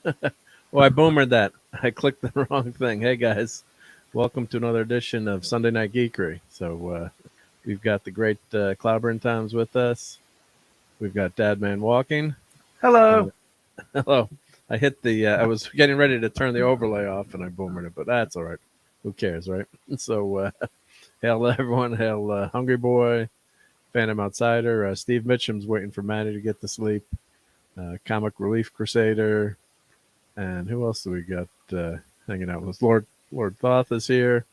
Well, I boomered that. I clicked the wrong thing. Hey guys, welcome to another edition of Sunday Night Geekery. So we've got the great Clobberin Times with us. We've got Dadman Walking. Hello. And hello. I hit the. I was getting ready to turn the overlay off, and I boomered it, but that's all right. Who cares, right? So hail everyone. Hail Hungry Boy, Phantom Outsider. Steve Mitchum's waiting for Maddie to get to sleep. Comic Relief Crusader. And who else do we got hanging out with? Lord Thoth is here,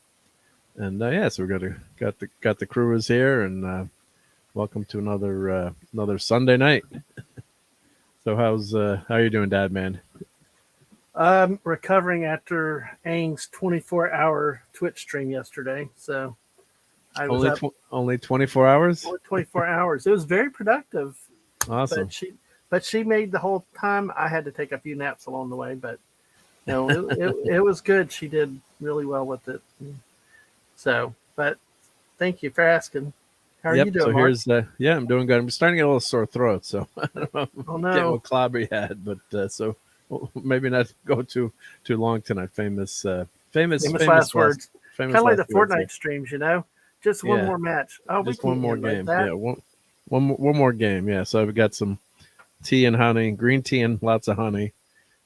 and yeah, so we got the crew is here, and welcome to another Sunday night. So how are you doing, Dad man? I'm recovering after Aang's 24-hour Twitch stream yesterday. So I was Only up only 24 hours. for 24 hours. It was very productive, Awesome. but she made the whole time. I had to take a few naps along the way, but it was good. She did really well with it. So, but thank you for asking. How are Yep. you doing, So Mark? here's yeah, I'm doing good. I'm starting to get a little sore throat, so I don't know Oh getting no. what Clobby had, but so maybe not go too long tonight. Famous last words. Kind famous of like last the words. Fortnite streams, Just one Yeah. more match. Oh, we Just one can't more end like game. that. Yeah, one more game. Yeah, so I've got some tea and honey, green tea and lots of honey,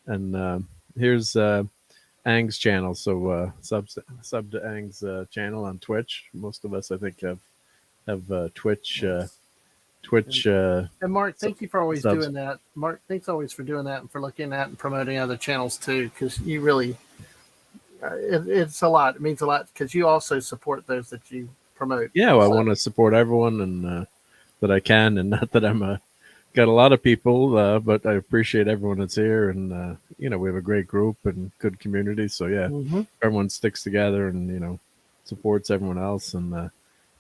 and here's Ang's channel. So sub to Ang's channel on Twitch. Most of us, I think, have Twitch Yes. Twitch And Mark, thank you for always subs. doing that. Mark, thanks always for doing that and for looking at and promoting other channels too, because you really, it's a lot. It means a lot because you also support those that you promote. Yeah, well, I So, want to support everyone and that I can, and not that I'm got a lot of people, but I appreciate everyone that's here, and we have a great group and good community. So yeah, hmm everyone sticks together and supports everyone else. And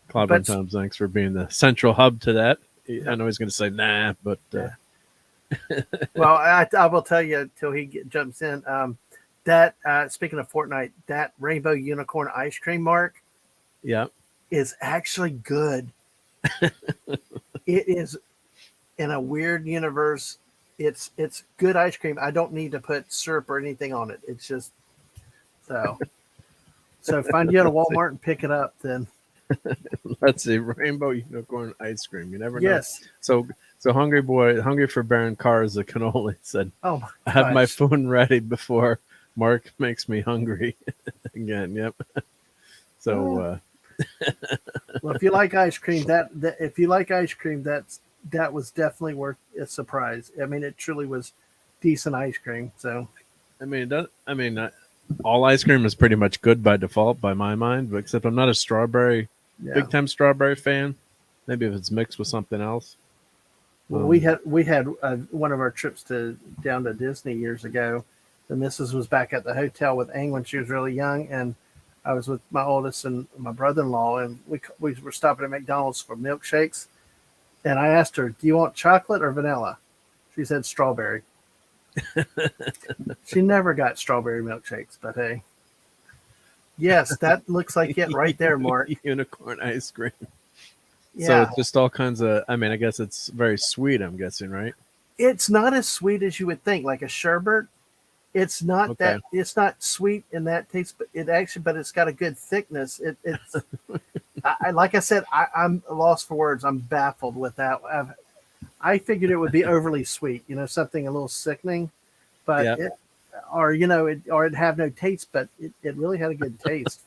Clobber but Times, thanks for being the central hub to that. I yeah, know he's going to say nah, but yeah. Well, I will tell you until jumps in. That speaking of Fortnite, that rainbow unicorn ice cream, Mark, yeah, is actually good. It is in a weird universe. It's good ice cream. I don't need to put syrup or anything on it. It's just so. So find you at a let's see, Walmart and pick it up. Then let's see, rainbow unicorn ice cream. You never know. yes. So hungry boy, hungry for Baron Cars a cannoli said, Oh my I have my gosh. phone ready before Mark makes me hungry again. Yep. So Oh. Well, if you like ice cream, if you like ice cream, that was definitely worth a surprise. I mean, it truly was decent ice cream. So I mean, all ice cream is pretty much good by default, by my mind. But except I'm not a yeah. big time strawberry fan. Maybe if it's mixed with something else. Well, we had one of our trips down to Disney years ago. The missus was back at the hotel with Aang when she was really young, and I was with my oldest and my brother-in-law, and we were stopping at McDonald's for milkshakes. And I asked her, "Do you want chocolate or vanilla?" She said strawberry. She never got strawberry milkshakes, but hey, yes, that looks like it right there, Mark. Unicorn ice cream. So Yeah, it's just all kinds of. I mean, I guess it's very sweet. I'm guessing, right? it's not as sweet as you would think, like a sherbet. Okay. It's not sweet in that taste, but it's got a good thickness. It's like I said, I'm lost for words. I'm baffled with that. I figured it would be overly sweet, something a little sickening, but Yeah. or it'd have no taste, but it really had a good taste.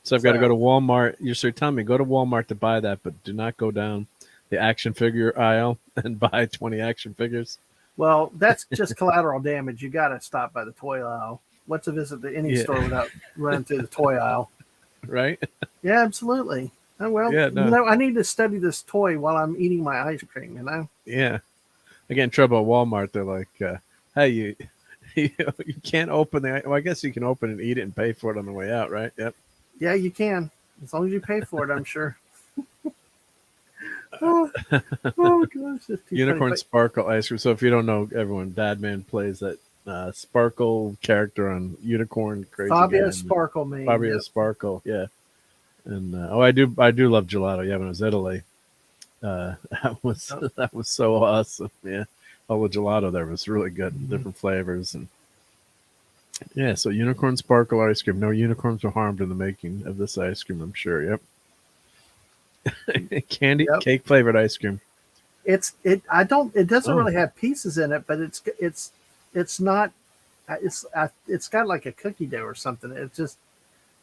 So I've got to go So, to Walmart. You're telling me go to Walmart to buy that, but do not go down the action figure aisle and buy 20 action figures. well, that's just collateral damage. You got to stop by the toy aisle. What's a visit to any Yeah. store without running through the toy aisle? Right. Yeah, absolutely. Oh, well, Yeah. No. I need to study this toy while I'm eating my ice cream. Yeah. I get in trouble at Walmart. They're like, "Hey, you can't open the. Well, I guess you can open and eat it and pay for it on the way out, right?" Yep. Yeah, you can. As long as you pay for it, I'm sure. Oh, oh gosh, that's too Unicorn funny. Sparkle ice cream. So if you don't know, everyone, Dadman plays that Sparkle character on Unicorn But Crazy Fabio Guy. Sparkle, man. Fabio Yep. Sparkle, yeah. And I do love gelato. Yeah, when I was in Italy, Oh, that was so awesome. Yeah, all the gelato there was really good, mhm. different flavors, and Yeah, so unicorn sparkle ice cream. No unicorns were harmed in the making of this ice cream, I'm sure. Yep. Candy Yep. cake flavored ice cream. It doesn't Oh, really have pieces in it, but it's not it's got like a cookie dough or something.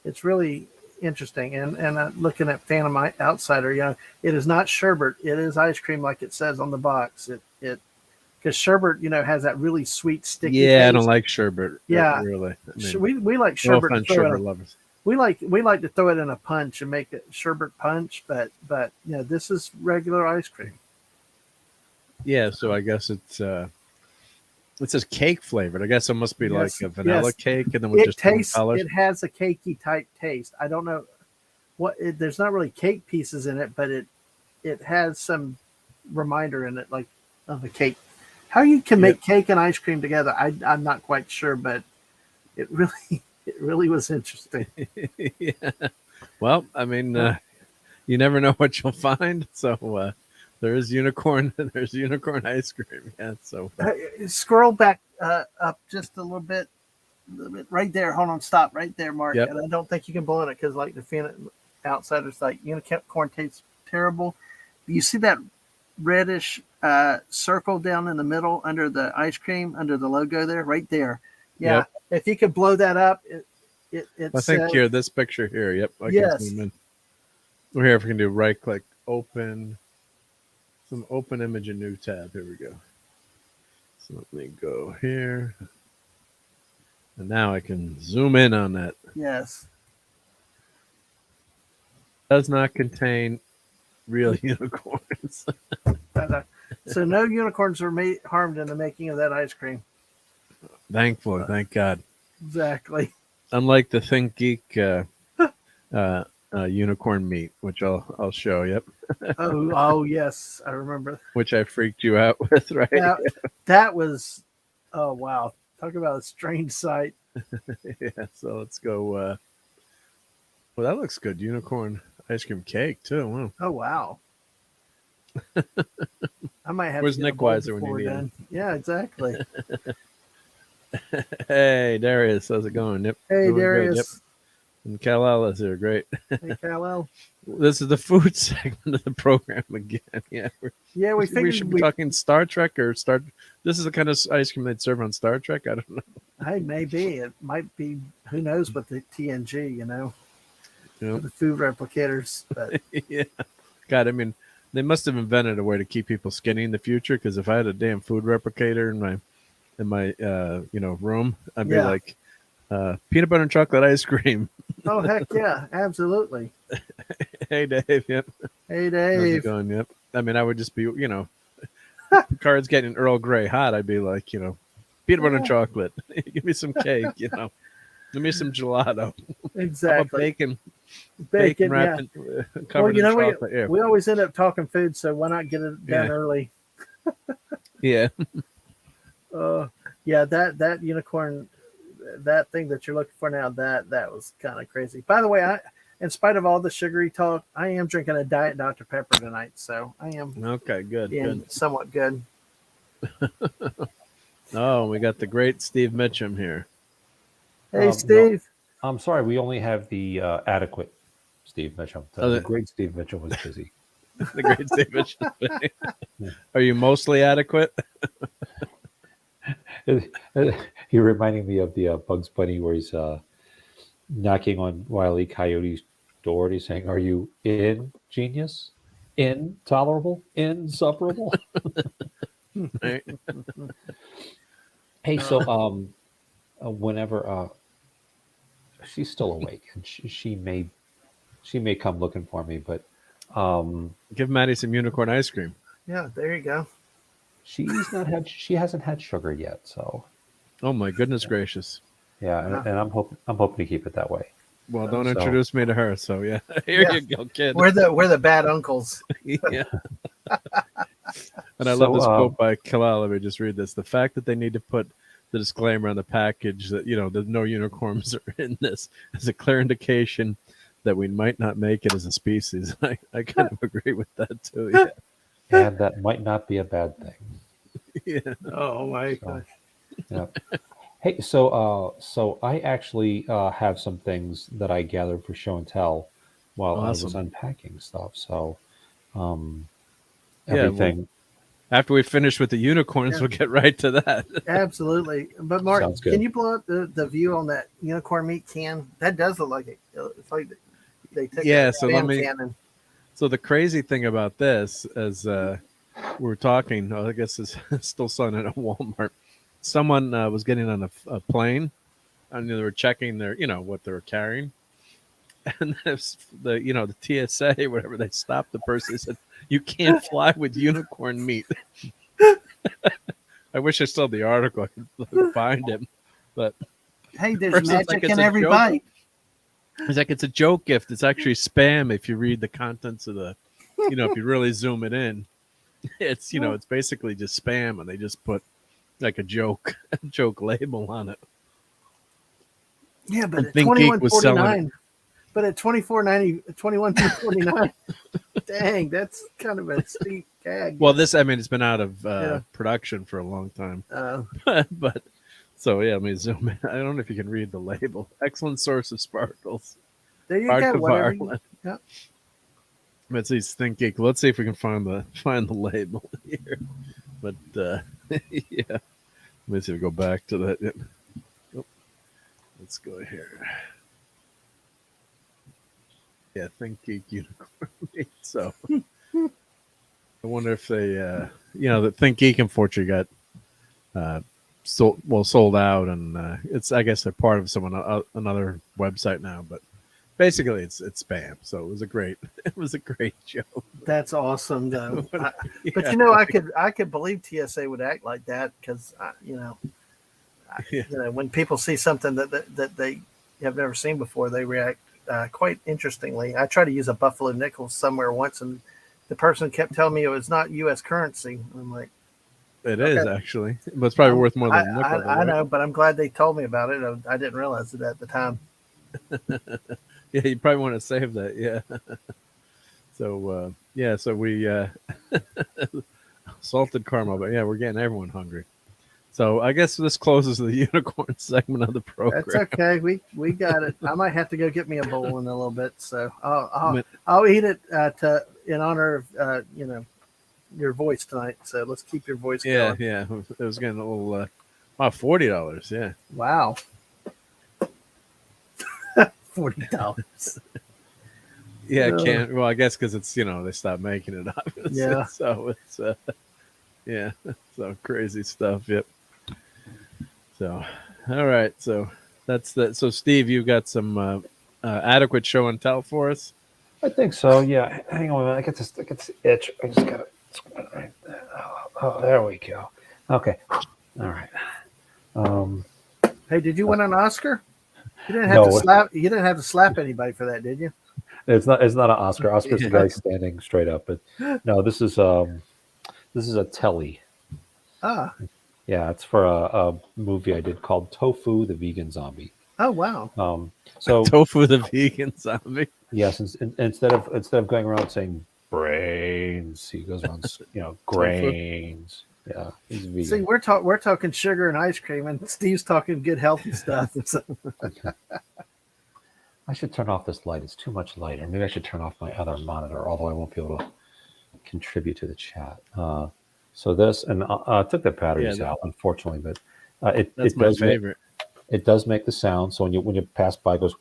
It's really interesting. And looking at Phantom Outsider, it is not sherbet. It is ice cream, like it says on the box. It because sherbet, has that really sweet sticky yeah, I don't taste. like sherbet. Yeah, Really. I mean, we like no sherbet to offense, throw in sherbet lovers. we like to throw it in a punch and make it sherbet punch, but this is regular ice cream. Yeah, so I guess it says cake flavored. I guess it must be like Yes, a vanilla yes. cake and then with just different colors. It has a cakey type taste. I don't know there's not really cake pieces in it, but it has some reminder in it, like of a cake. How you can make cake and ice cream together, I'm not quite sure, but it really was interesting. Yeah. Well, I mean, you never know what you'll find. So there is unicorn. There's unicorn ice cream. Yeah. So Scroll back up just a little bit, right there. Hold on, stop right there, Mark. Yep. And I don't think you can blow it because, like the Phantom Outsider's, like unicorn tastes terrible. You see that reddish circle down in the middle under the ice cream, under the logo there, right there. Yeah. Yep. If you could blow that up, I think here, this picture here. Yep. I Yes. can zoom in. We're here. If we can do right click, open image, in new tab. Here we go. So let me go here. And now I can zoom in on that. Yes. Does not contain real unicorns. So no unicorns were harmed in the making of that ice cream. Thankfully, thank God. Exactly. Unlike the Think Geek unicorn meat, which I'll show. Yep. Oh yes, I remember. Which I freaked you out with, right? Now, that was, oh wow, talk about a strange sight. Yeah. So let's go. Well, that looks good. Unicorn ice cream cake too. Wow. Oh wow. I might have. Where's to get a Nick bowl Weiser when before you need then. him? Yeah, exactly. Hey, Darius, how's it going? Yep. Hey, Doing Darius. good. Yep. And Kal-El's here. Great. Hey, Kal-El. This is the food segment of the program again. Yeah. Yeah, we figured We should be talking Star Trek or Star. This is the kind of ice cream they'd serve on Star Trek. I don't know. Hey, maybe it might be. Who knows with the TNG? Yep. The food replicators. But Yeah. God, I mean, they must have invented a way to keep people skinny in the future. Because if I had a damn food replicator in my room, I'd be like peanut butter and chocolate ice cream. Oh heck yeah, absolutely. Hey Dave, yep. Hey How's it Dave. going? Yep. I mean, I would just be, cards getting Earl Grey hot. I'd be like, peanut butter and chocolate. Give me some cake. Give me some gelato. Exactly. Bacon wrapped covered in chocolate. Yeah. we always end up talking food, so why not get it done early? Yeah. Yeah, that unicorn, that thing that you're looking for now, that was kind of crazy. By the way, in spite of all the sugary talk, I am drinking a Diet Dr. Pepper tonight, so I am Okay, good. somewhat good. Oh, we got the great Steve Mitchum here. Hey, Steve. No, I'm sorry, we only have the adequate Steve Mitchum. The great Steve Mitchum was busy. The great Steve Mitchum. Are you mostly adequate? You're reminding me of the Bugs Bunny where he's knocking on Wile E. Coyote's door and he's saying, "Are you in, genius? Intolerable? Insufferable?" Right. Hey, so whenever she's still awake and she may come looking for me, but give Maddie some unicorn ice cream. Yeah, there you go. She hasn't had sugar yet, so. Oh my goodness gracious! Yeah, and I'm hoping to keep it that way. Well, don't introduce me to her. So yeah, here you go, kid. We're the bad uncles. Yeah. And I love this quote by Kal-El. Let me just read this. The fact that they need to put the disclaimer on the package that there's no unicorns are in this is a clear indication that we might not make it as a species. I kind of agree with that too. Yeah. And that might not be a bad thing. Yeah. Oh my gosh. Yeah. Hey, so I actually have some things that I gathered for show and tell while I was Awesome. unpacking stuff. So um, Yeah. Well, everything after we finish with the unicorns, Yeah. we'll get right to that. Absolutely. But Mark, sounds can good. you blow up the view on that unicorn meat can? That does look like it. It's like they took Yeah. a So let Spam me. can and So the crazy thing about this is, we were talking. I guess it's still selling it at Walmart. Someone was getting on a plane, and they were checking their, what they were carrying, and the TSA, whatever, they stopped the person. They said, "You can't fly with unicorn meat." I wish I still had the article. I could find him, but hey, the there's person's like, magic "It's in a every joke." bite. He's like, "It's a joke gift. It's actually spam if you read the contents of the, if you really zoom it in, it's basically just spam, and they just put like a joke label on it." Yeah, but And at Think Geek was selling it. 21.49, but at 21.49, dang, that's kind of a steep gag. Well, it's been out of Yeah. production for a long time, Uh, but so yeah, let me zoom in. I don't know if you can read the label. Excellent source of sparkles. there you Art go. of Whatever. You, Ireland. yeah. Let's see, Think Geek. Let's see if we can find the label here. But yeah, let me see if we go back to that. Oh, let's go here. Yeah, Think Geek Unicorn. So I wonder if they, the Think Geek unfortunately got sold out, and it's, I guess, they're part of another website now. But basically, it's spam. So it was a great joke. That's awesome, though. But Yeah, I could believe TSA would act like that because yeah. when people see something that they have never seen before, they react quite interestingly. I tried to use a Buffalo nickel somewhere once, and the person kept telling me it was not U.S. currency. I'm like, It okay, is actually, but it's probably worth more than a nickel. I know, but I'm glad they told me about it. I didn't realize it at the time. Yeah, you probably want to save that. Yeah. So so we salted caramel, but yeah, we're getting everyone hungry. So I guess this closes the unicorn segment of the program. That's okay. We got it. I might have to go get me a bowl in a little bit, so But- I'll eat it in honor of your voice tonight. So let's keep your voice Yeah, going. yeah. It was getting a little. Wow, $40. Yeah. Wow. $40. Yeah, Oh. can't. Well, I guess because it's they stopped making it up. Yeah. So it's yeah. So crazy stuff. Yep. So all right. So that's that. So Steve, you got some adequate show and tell for us. I think so. Yeah. Hang on a minute. I get this itch. I just got it. Right there. Oh, there we go. Okay. All right. Hey, did you win an Oscar? You didn't have No. to slap. You didn't have to slap anybody for that, did you? It's not an Oscar. Oscar's the Yeah. guy standing straight up. But no, this is a telly. Ah. Yeah, it's for a movie I did called Tofu, the Vegan Zombie. Oh wow. So Tofu the vegan zombie. yes, instead of going around saying brains, he goes around grains. Yeah, he's vegan. See, we're talking sugar and ice cream, and Steve's talking good healthy stuff. So, I should turn off this light. It's too much light. Or maybe I should turn off my other monitor, although I won't be able to contribute to the chat. So this, and I took the batteries out, unfortunately, but That's my favorite. It does make the sound. So when you pass by, it goes,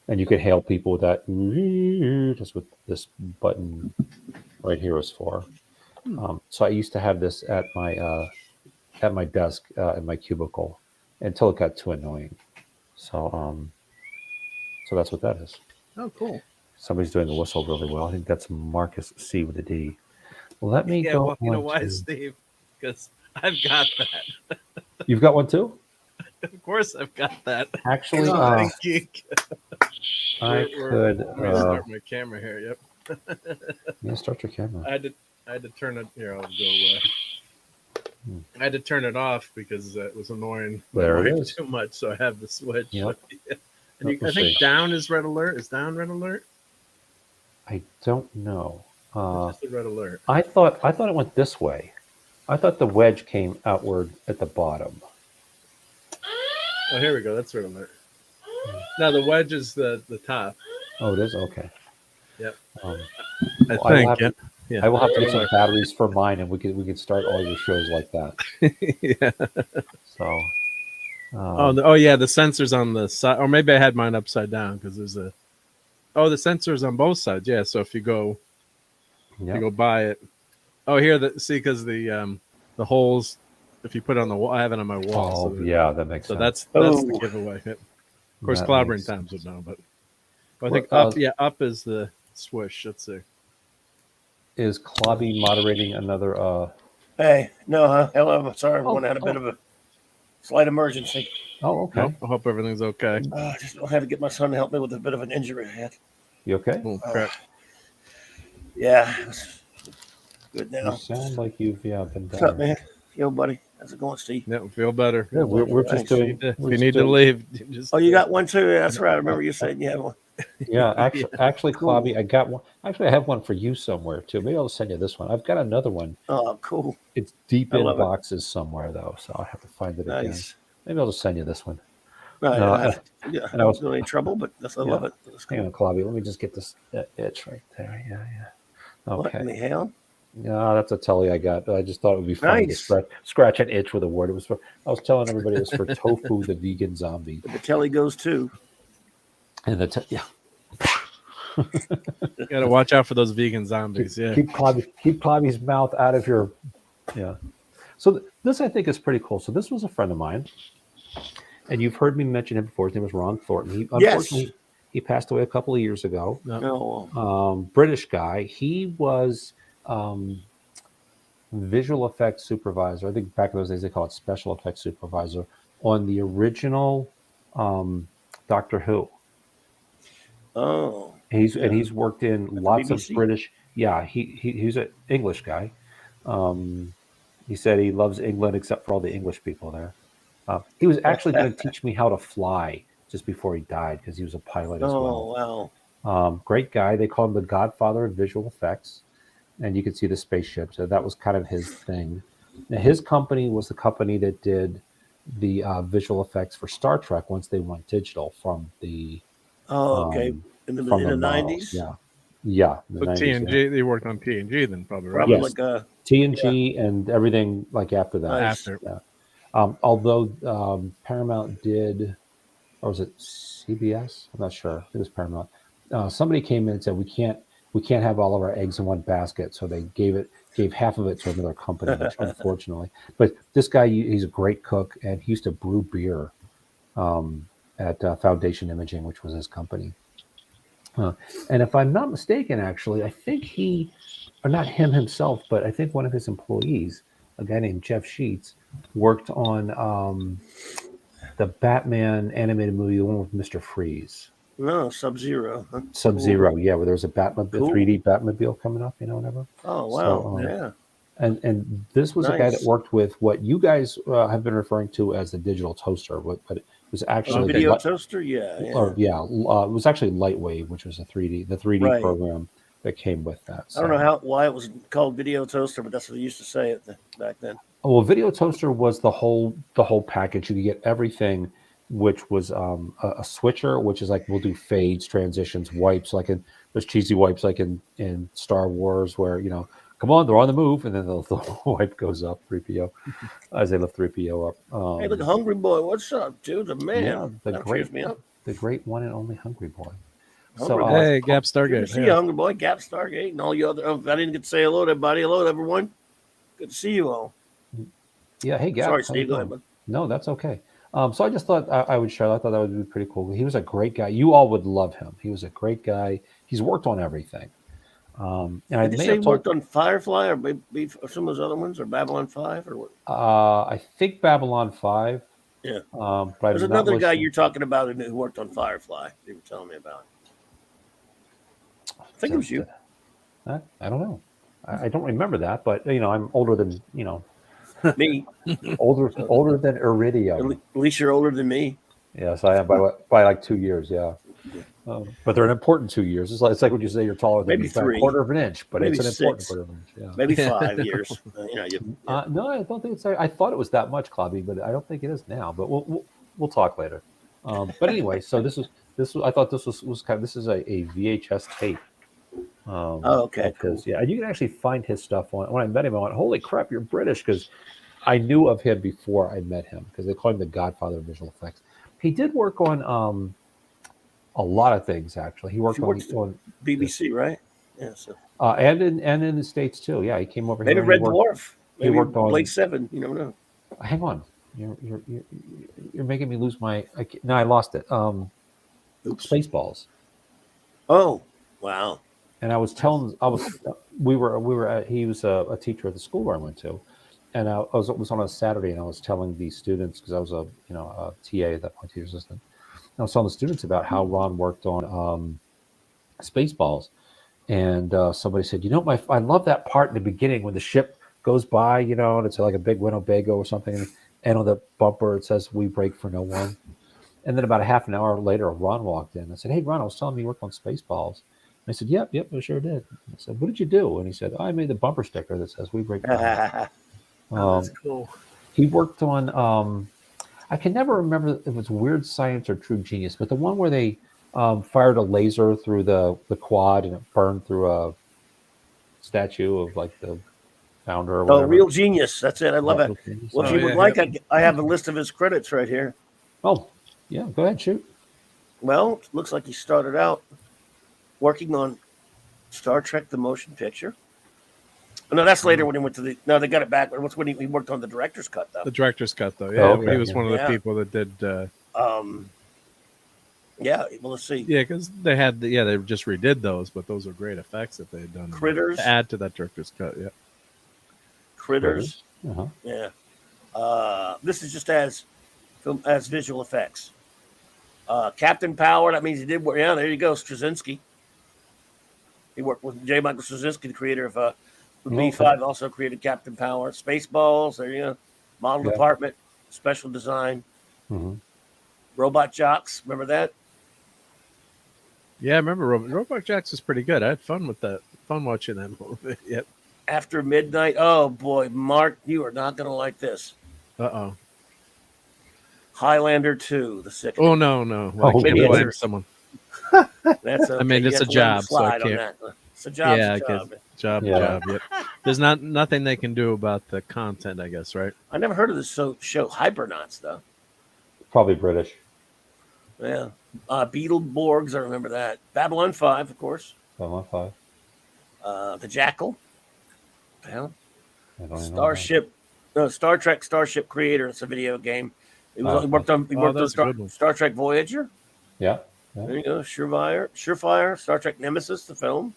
and you can hail people with that. Just with this button right here is for. So I used to have this at my desk in my cubicle until it got too annoying. So that's what that is. oh, cool. Somebody's doing the whistle really well. I think that's Marcus C with a D. Let me go. Well, you know on why, to- Steve? Because I've got that. You've got one too? Of course, I've got that. Actually, Think Geek. I could. Let me start my camera here. Yep. Yeah, start your camera. I had to turn it. Here, I'll go. I had to turn it off because it was annoying. There it Annoying is. Too much, so I have the switch. Yep. And I Let's think see. down is red alert. Is down red alert? I don't know. Just a red alert. I thought it went this way. I thought the wedge came outward at the bottom. Oh, here we go. That's sort of it. Now the wedge is the top. Oh, it is? Okay. Yep. Um, I well, think. Yeah. I will have to get some batteries for mine, and we could start all your shows like that. Yeah. So. Oh yeah, the sensor's on the side, or maybe I had mine upside down because there's a. Oh, the sensor's on both sides. Yeah, so if you go by it. Oh, here see because the holes. If you put it on the wall, I have it on my wall. Oh, yeah, that makes sense. That's the giveaway. Of course, clobbering times would know, but I think up. Yeah, up is the swish. Let's see. Is Clobby moderating another? Hey, no, huh? Hello, sorry, everyone had a bit of a slight emergency. Oh, okay. Nope, I hope everything's okay. Just had to get my son to help me with a bit of an injury I had. You okay? Oh, crap. Yeah, it's good now. You sound like you've been What's better. up, man? Yo, buddy. How's it going, Steve? Yeah, feel better. Yeah, we're just doing. If you need to leave, just. Oh, you got one too? Yeah, that's right. I remember you saying you had one. Yeah, actually, Clobby, I got one. Actually, I have one for you somewhere too. Maybe I'll send you this one. I've got another one. Oh, cool. It's deep in love it. boxes somewhere though, so I'll have to find it again. Nice. Maybe I'll just send you this one. Right, No, I and I was- wasn't any trouble, but I love it. That's Hang cool. on, Clobby. Let me just get this itch right there. Yeah. What in Okay. the hell? No, that's a telly I got. I just thought it would be fun Nice. to scratch an itch with a word. It was for. I was telling everybody it was for Tofu, the vegan zombie, The telly goes too. and yeah. You gotta watch out for those vegan zombies. Yeah. Keep Clobby's mouth out of your. Yeah. So this I think is pretty cool. So this was a friend of mine, and you've heard me mention him before. His name was Ron Thornton. Unfortunately, he passed away a couple of years ago. No. British guy. He was visual effects supervisor. I think back in those days they call it special effects supervisor on the original Doctor Who. Oh. He's worked in lots of BBC? British. Yeah, he's an English guy. He said he loves England except for all the English people there. He was actually going to teach me how to fly just before he died because he was a pilot as well. Oh, wow. Great guy. They called him the godfather of visual effects. And you could see the spaceship. So that was kind of his thing. Now, his company was the company that did the visual effects for Star Trek once they went digital from the Oh, okay. In the models. 90s? Yeah. So TNG, they worked on TNG then probably, right? Probably Yes. like TNG and everything like after that. Nice. After. Yeah. Although Paramount did, or was it CBS? I'm not sure. It was Paramount. Somebody came in and said we can't have all of our eggs in one basket, so they gave half of it to another company, which unfortunately. But this guy, he's a great cook, and he used to brew beer at Foundation Imaging, which was his company. And if I'm not mistaken, actually, I think or not him himself, but I think one of his employees, a guy named Jeff Sheets, worked on the Batman animated movie, the one with Mr. Freeze. No, Sub-Zero. Huh? Sub-Zero, yeah, where there's a Batmobile, Cool. 3D Batmobile coming up, whatever. Oh, wow. So, Yeah. And this was a guy that Nice. worked with what you guys have been referring to as the digital toaster, but it was actually the Video toaster? Yeah. it was actually Lightwave, which was the 3D Right. program that came with that. I don't know why it was called video toaster, but that's what they used to say back then. Oh, well, video toaster was the whole package. You could get everything, which was a switcher, which is like we'll do fades, transitions, wipes, like in those cheesy wipes, like in Star Wars, where come on, they're on the move, and then the wipe goes up, 3PO, as they lift 3PO up. Hey, look, Hungry Boy, what's up, dude? The man. Yeah, That cheers me up. the great one and only Hungry Boy. Hungry Boy. Hey, Gap Good to Stargate. see you, Yeah. Hungry Boy, Gap Stargate, and all you other. Oh, I didn't get to say hello to everybody. Hello, everyone. Good to see you all. Yeah, hey, Gap. Sorry, how you Steve. Go doing? ahead, bud. No, that's okay. So I just thought I would share. I thought that would be pretty cool. He was a great guy. You all would love him. He was a great guy. He's worked on everything. And I Did you may say have he worked on Firefly or maybe some of those other ones or Babylon 5 or what? I think Babylon 5. Yeah. But There's I'm not another guy listening. you're talking about who worked on Firefly. You were telling me about. I think it was you. I don't know. I don't remember that, but I'm older than Me. older than At Iridium. least you're older than me. Yes, I am by like 2 years. Yeah. But they're an important 2 years. It's like when you say you're taller than Maybe me by a 3. quarter of an inch, but Maybe it's an important 6. quarter of an inch. Yeah. Maybe 5 years. You know, No, I don't think it's. I thought it was that much, Clobby, but I don't think it is now. But we'll we'll talk later. But anyway, so this was I thought this was kind of, this is a VHS tape. Oh, okay, of cool. his. Yeah, and you can actually find his stuff on. When I met him, I went, "Holy crap, you're British!" Because I knew of him before I met him because they call him the Godfather of visual effects. He did work on a lot of things actually. He worked on BBC, right? Yeah. So and in the States too. Yeah, he came over maybe here. Red Dwarf. Maybe worked on Blake 7. You never know. Hang on, you're making me lose my. No, I lost it. Oops. Spaceballs. Oh, wow. And we were at, he was a teacher at the school where I went to, and it was on a Saturday, and I was telling the students because I was a TA at that point, teacher assistant. And I was telling the students about how Ron worked on Spaceballs, and somebody said, I love that part in the beginning when the ship goes by, and it's like a big Winnebago or something, and on the bumper it says "We break for no one." And then about a half an hour later, Ron walked in. I said, "Hey, Ron, I was telling you worked on Spaceballs." I said, yep, I sure did. I said, what did you do? And he said, I made the bumper sticker that says "We break." That's cool. He worked on, I can never remember if it's Weird Science or True Genius, but the one where they fired a laser through the quad and it burned through a statue of like the founder or whatever. Oh, Real Genius. That's it. I love it. Well, if you would like, I have a list of his credits right here. Oh, yeah. Go ahead, shoot. Well, it looks like he started out working on Star Trek: The Motion Picture. Oh, no, that's later when he went to the. No, they got it back. What's when he worked on the director's cut, though. The director's cut, though. Yeah, okay. He was one of the people that did. Yeah. Well, let's see. Yeah, because they just redid those, but those are great effects that they had done. Critters. To add to that director's cut. Yeah. Critters. Uh-huh. Yeah. This is just as visual effects. Captain Power. That means he did work. Yeah, there you go. Straczynski. He worked with J. Michael Straczynski, the creator of the B5, also created Captain Power. Spaceballs, there you go. Model department, special design. Mm-hmm. Robot Jocks, remember that? Yeah, I remember Robot Jocks was pretty good. I had fun with that. Fun watching that movie. Yep. After Midnight. Oh, boy, Mark, you are not going to like this. Uh-oh. Highlander 2, the second. Oh, no. Well, I can't blame someone. That's okay. I mean, it's a job, so I can't. It's a job. Yeah, it's a job. Job. Yep. There's nothing they can do about the content, I guess, right? I never heard of this show, Hypernauts, though. Probably British. Yeah. Beetleborgs, I remember that. Babylon 5, of course. Babylon 5. The Jackal. Yeah. Star Trek Starship Creator. It's a video game. He worked on Star Trek Voyager. Yeah. There you go. Surefire, Star Trek Nemesis, the film.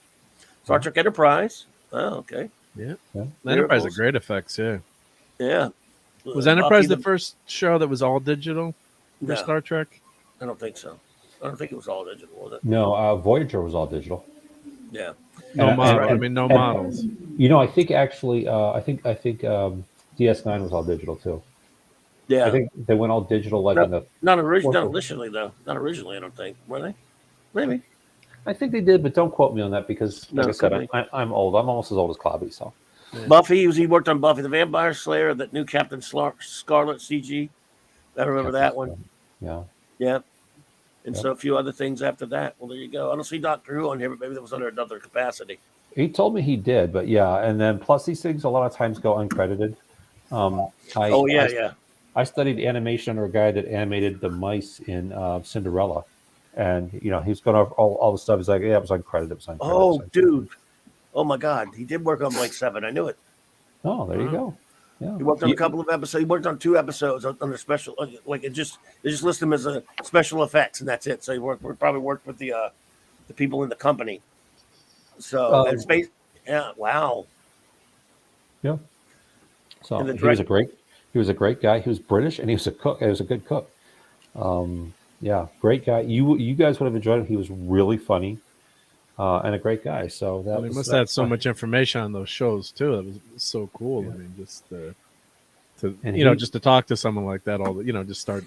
Star Trek Enterprise. Oh, okay. Yeah. Enterprise had great effects, yeah. Yeah. Was Enterprise the first show that was all digital for Star Trek? I don't think so. I don't think it was all digital, was it? No, Voyager was all digital. Yeah. No models. I think actually, I think DS9 was all digital too. Yeah. I think they went all digital not originally though. Not originally, I don't think. Were they? Maybe. I think they did, but don't quote me on that because, like I said, I'm old. I'm almost as old as Clobby. So, Buffy. He worked on Buffy the Vampire Slayer, that new Captain Scarlet CG. I remember that one. Yeah. And so a few other things after that. Well, there you go. I don't see Doctor Who on here, but maybe that was under another capacity. He told me he did, but yeah. And then plus these things a lot of times go uncredited. I studied animation under a guy that animated the mice in Cinderella. And, he's going over all the stuff. He's like, yeah, it was uncredited. Oh, dude. Oh, my God. He did work on Blake 7. I knew it. Oh, there you go. Yeah. He worked on a couple of episodes. He worked on 2 episodes under special. Like, they just list him as a special effects, and that's it. So he probably worked with the people in the company. So, space. Yeah, wow. Yeah. So he was a great guy. He was British, and he was a cook. He was a good cook. Yeah, great guy. You guys would have enjoyed him. He was really funny and a great guy. So he must have had so much information on those shows too. That was so cool. Yeah. I mean, just just to talk to someone like that, just start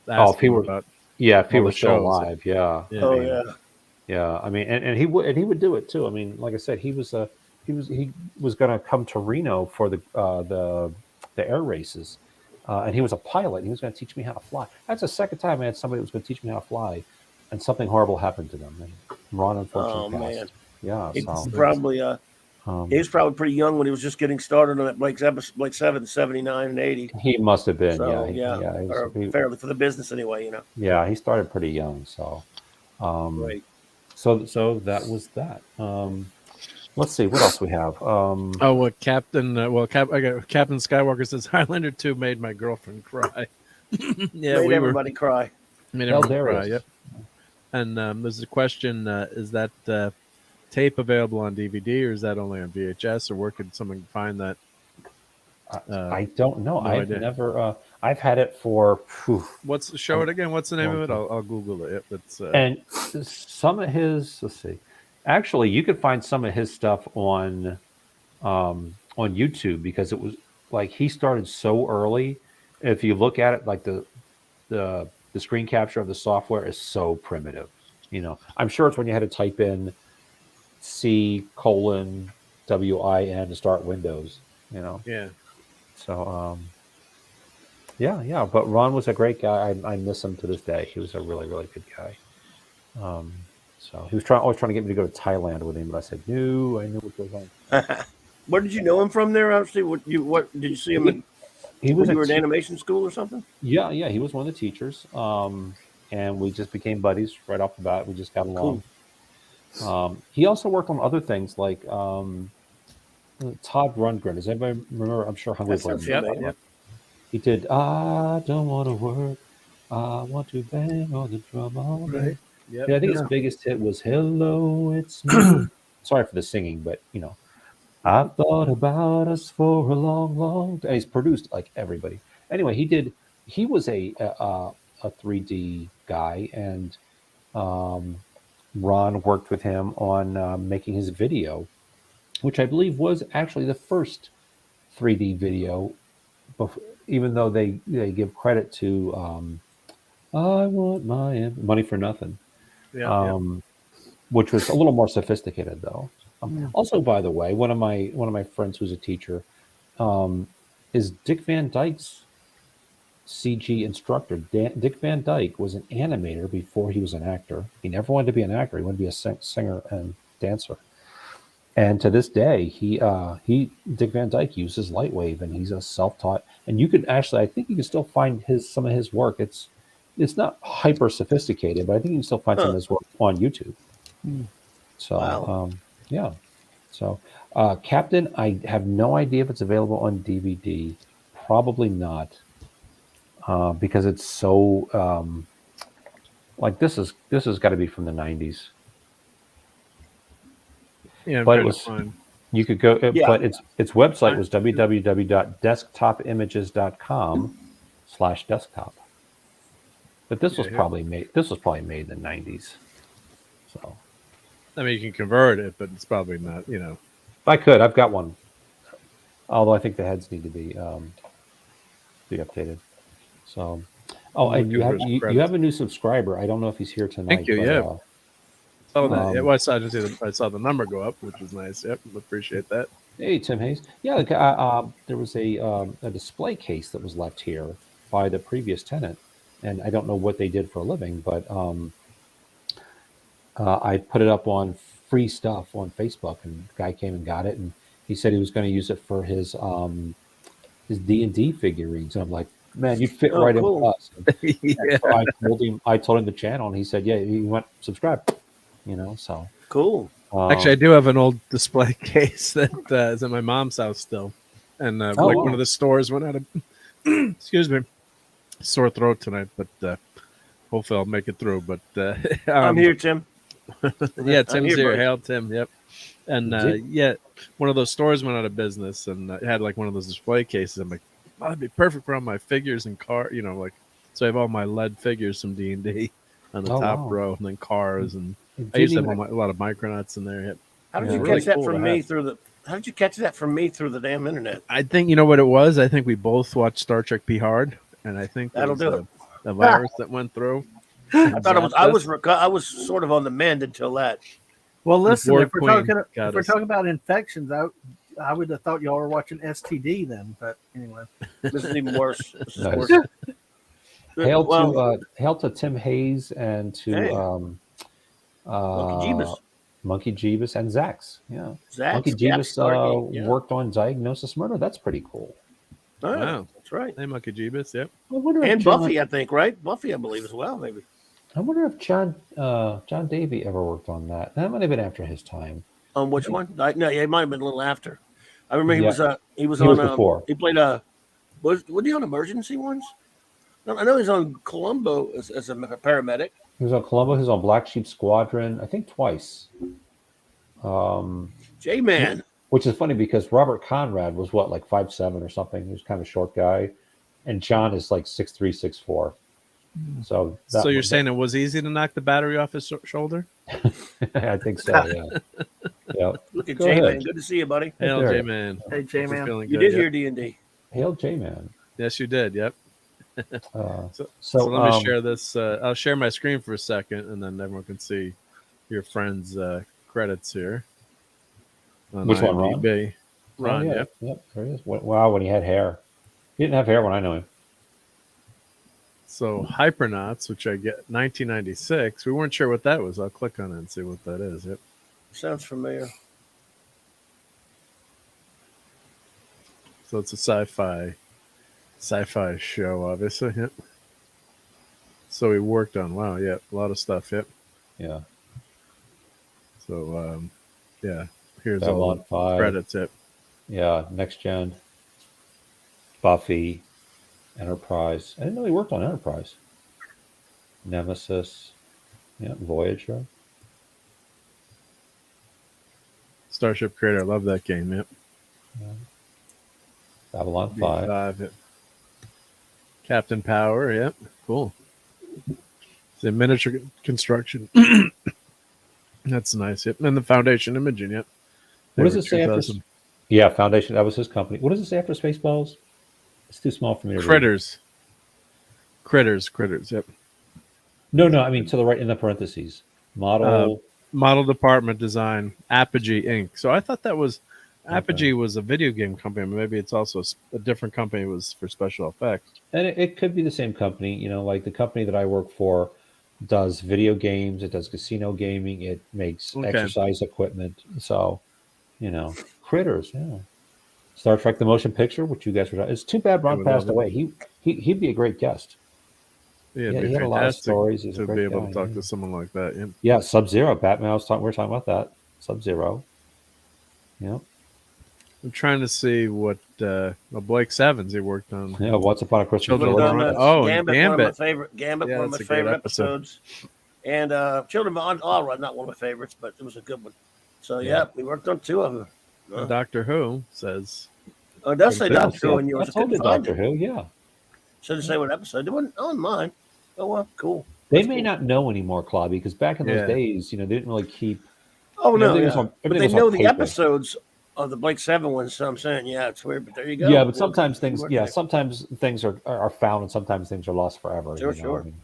asking about. Yeah, if he was still alive. Yeah. Oh yeah. Yeah, I mean, and he would do it too. I mean, like I said, he was going to come to Reno for the air races, and he was a pilot. He was going to teach me how to fly. That's the second time I had somebody that was going to teach me how to fly, and something horrible happened to them. And Ron unfortunately passed. Man. Yeah, He so probably he was probably pretty young when he was just getting started on that Blake 7, 79 and 80. he must have been. So, fairly for the business anyway, Yeah, he started pretty young. So, Right. So that was that. Let's see what else we have. Captain Captain Skywalker says Highlander 2 made my girlfriend cry. Yeah, Made everybody cry. Made Hell, everyone there cry. is. Yep. And there's a question: is that tape available on DVD, or is that only on VHS, or where could someone find that? I don't know. no I've idea. never. I've had it for. Show it again? What's the name of it? I'll Google it. It's And some of his. Let's see. Actually, you could find some of his stuff on YouTube, because it was like he started so early. If you look at it, like the screen capture of the software is so primitive. I'm sure it's when you had to type in C:\win to start Windows. yeah. So yeah. But Ron was a great guy. I miss him to this day. He was a really, really good guy. So he was always trying to get me to go to Thailand with him, but I said no. I know what goes on. Where did you know him from there? Actually, what did you see him? He was you were in animation school or something? Yeah. He was one of the teachers, and we just became buddies right off the bat. We just got along. Cool. He also worked on other things like Todd Rundgren. Does anybody remember? I'm sure Hungry Boy. Yeah. He did. I don't want to work. I want to bang on the drum all day. Right. Yep. Yeah, I think his biggest hit was "Hello, It's Me." Sorry for the singing, but I've thought about us for a long, long time. He's produced like everybody. Anyway, he was a 3D guy, and Ron worked with him on making his video, which I believe was actually the first 3D video, even though they give credit to I Want My Money for Nothing. Yeah. Which was a little more sophisticated, though. Also, by the way, one of my friends who's a teacher is Dick Van Dyke's CG instructor. Dick Van Dyke was an animator before he was an actor. He never wanted to be an actor. He wanted to be a singer and dancer. And to this day, Dick Van Dyke uses Lightwave, and he's a self-taught. And you could actually, I think you can still find some of his work. It's not hyper sophisticated, but I think you can still find some of his work on YouTube. So, wow. Yeah. So, Captain, I have no idea if it's available on DVD. Probably not, because it's so like this has got to be from the 90s. Yeah, but it was fine. You could go, but its website was www.desktopImages.com/desktop. But this was probably made. This was probably made in the 90s. So, I mean, you can convert it, but it's probably not. If I could, I've got one. Although I think the heads need to be updated. So, and you have a new subscriber. I don't know if he's here tonight. Thank you. I saw the number go up, which was nice. Yep, appreciate that. Hey, Tim Hayes. Yeah, there was a display case that was left here by the previous tenant, and I don't know what they did for a living, but I put it up on free stuff on Facebook, and the guy came and got it, and he said he was going to use it for his D&D figurines. And I'm like, man, you'd fit right in with us. Yeah. So I told him the channel, and he said, yeah, he went subscribe. So cool. Actually, I do have an old display case that is at my mom's house still, and one of the stores went out of. Excuse me, sore throat tonight, but hopefully I'll make it through. But I'm here, Tim. Yeah, Tim's here. Hail, Tim. Yep. And one of those stores went out of business, and it had like one of those display cases. I'm like, oh, that'd be perfect for all my figures and car. So I have all my lead figures from D&D on the top row, and then cars and. I used to have a lot of Micronauts in there. Yep. How did you catch that from me through the? How did you catch that from me through the damn internet? I think you know what it was. I think we both watched Star Trek P Hard, and I think that'll do it. The virus that went through. I thought it was. I was sort of on the mend until that. Well, listen. If we're talking about infections, I would have thought y'all were watching STD then, but anyway. This is even worse. This is Nice. worse. Hail to Tim Hayes and to Hey. Monkey Jeebus. Monkey Jeebus and Zax. Yeah, Zach, Monkey Zach Jeebus Stargate, yeah. worked on Diagnosis Murder. That's pretty cool. Oh, Wow. that's right. Hey, Monkey Jeebus. Yep. I wonder if And John, Buffy, I think, right? Buffy, I believe, as well, maybe. I wonder if John Davey ever worked on that. That might have been after his time. On which one? No, yeah, it might have been a little after. I remember he was He was on before. he played was he on Emergency ones? No, I know he's on Columbo as a paramedic. He was on Columbo. He was on Black Sheep Squadron, I think twice. J-Man. Which is funny because Robert Conrad was what, like 5'7" or something. He was kind of a short guy, and John is like 6'3", 6'4". So You're saying it was easy to knock the battery off his shoulder? I think so. Yeah. Yeah. Look at Go J-Man. ahead. Good to see you, buddy. Hail, there. J-Man. Hey, J-Man. Feeling You good, did yep. hear D&D. Hail J-Man. Yes, you did. Yep. So So let me share this. I'll share my screen for a second, and then everyone can see your friend's credits here. On Which one, Ron? IMDb. Ron, oh, yeah. yep. Yep, there he is. Wow, when he had hair. He didn't have hair when I knew him. So Hypernauts, which I get 1996. We weren't sure what that was. I'll click on it and see what that is. Yep. Sounds familiar. So it's a sci-fi show, obviously. Yep. So he worked on a lot of stuff. Yep. Yeah. So yeah, here's Babylon all the 5. credits. Yep. Yeah, Next Gen, Buffy, Enterprise. I didn't know he worked on Enterprise. Nemesis, yeah, Voyager. Starship Creator. I love that game. Yep. Babylon 5. Yep. Captain Power. Yep. Cool. The miniature construction. That's nice. Yep. And the Foundation Imaging. Yep. What does it say after? Yeah, Foundation. That was his company. What does it say after Spaceballs? It's too small for me to read. Critters. Yep. No. I mean to the right in the parentheses. Model department design. Apogee Inc. So I thought that was Apogee was a video game company. Maybe it's also a different company. It was for special effects. And it could be the same company. You know, like the company that I work for does video games. It does casino gaming. It makes exercise equipment. So, you know, Critters. Yeah. Star Trek: The Motion Picture, which you guys were. It's too bad Ron passed away. He'd be a great guest. Yeah, he had a lot of stories. He's to be able to talk to someone like that. Yeah. Yeah, Sub-Zero. Batman. We were talking about that. Sub-Zero. Yeah. I'm trying to see what Blake Sevens he worked on. Yeah, Once Upon a Christmas Children Village. of the Gambit. One of my favorite. Gambit, Yeah, one of my that's a great favorite episode. episodes. And Children of All not one of my favorites, but it was a good one. So yeah, we worked on two of them. Doctor Who says. Oh, it does say Doctor Who in yours. I told you Doctor Who. Yeah. Should have say what episode. It wasn't on mine. Oh well, cool. They may not know anymore, Claude, because back in those days, they didn't really keep. Oh no, but they know the paper. episodes of the Blake 7 ones. So I'm saying, yeah, it's weird, but there you go. Yeah, but sometimes things, sometimes things are found, and sometimes things are lost forever. Sure. I mean,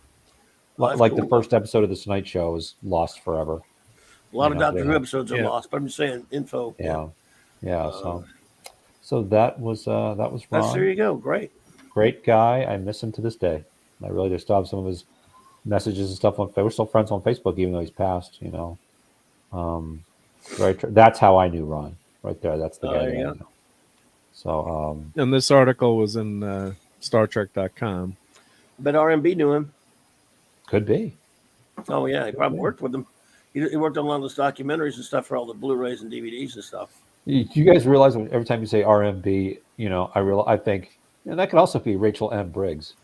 like the first episode of the Tonight Show is lost forever. A lot of Doctor Who episodes are lost, but I'm just saying info. Yeah. So that was Ron. There you go. Great guy. I miss him to this day. I really do. Still have some of his messages and stuff on. We're still friends on Facebook, even though he's passed. That's how I knew Ron. Right there. That's the guy. That I know. So. And this article was in StarTrek.com. But RMB knew him. Could be. Oh yeah, he probably worked with him. He worked on a lot of those documentaries and stuff for all the Blu-rays and DVDs and stuff. You guys realize every time you say RMB, I think that could also be Raquel Briggs.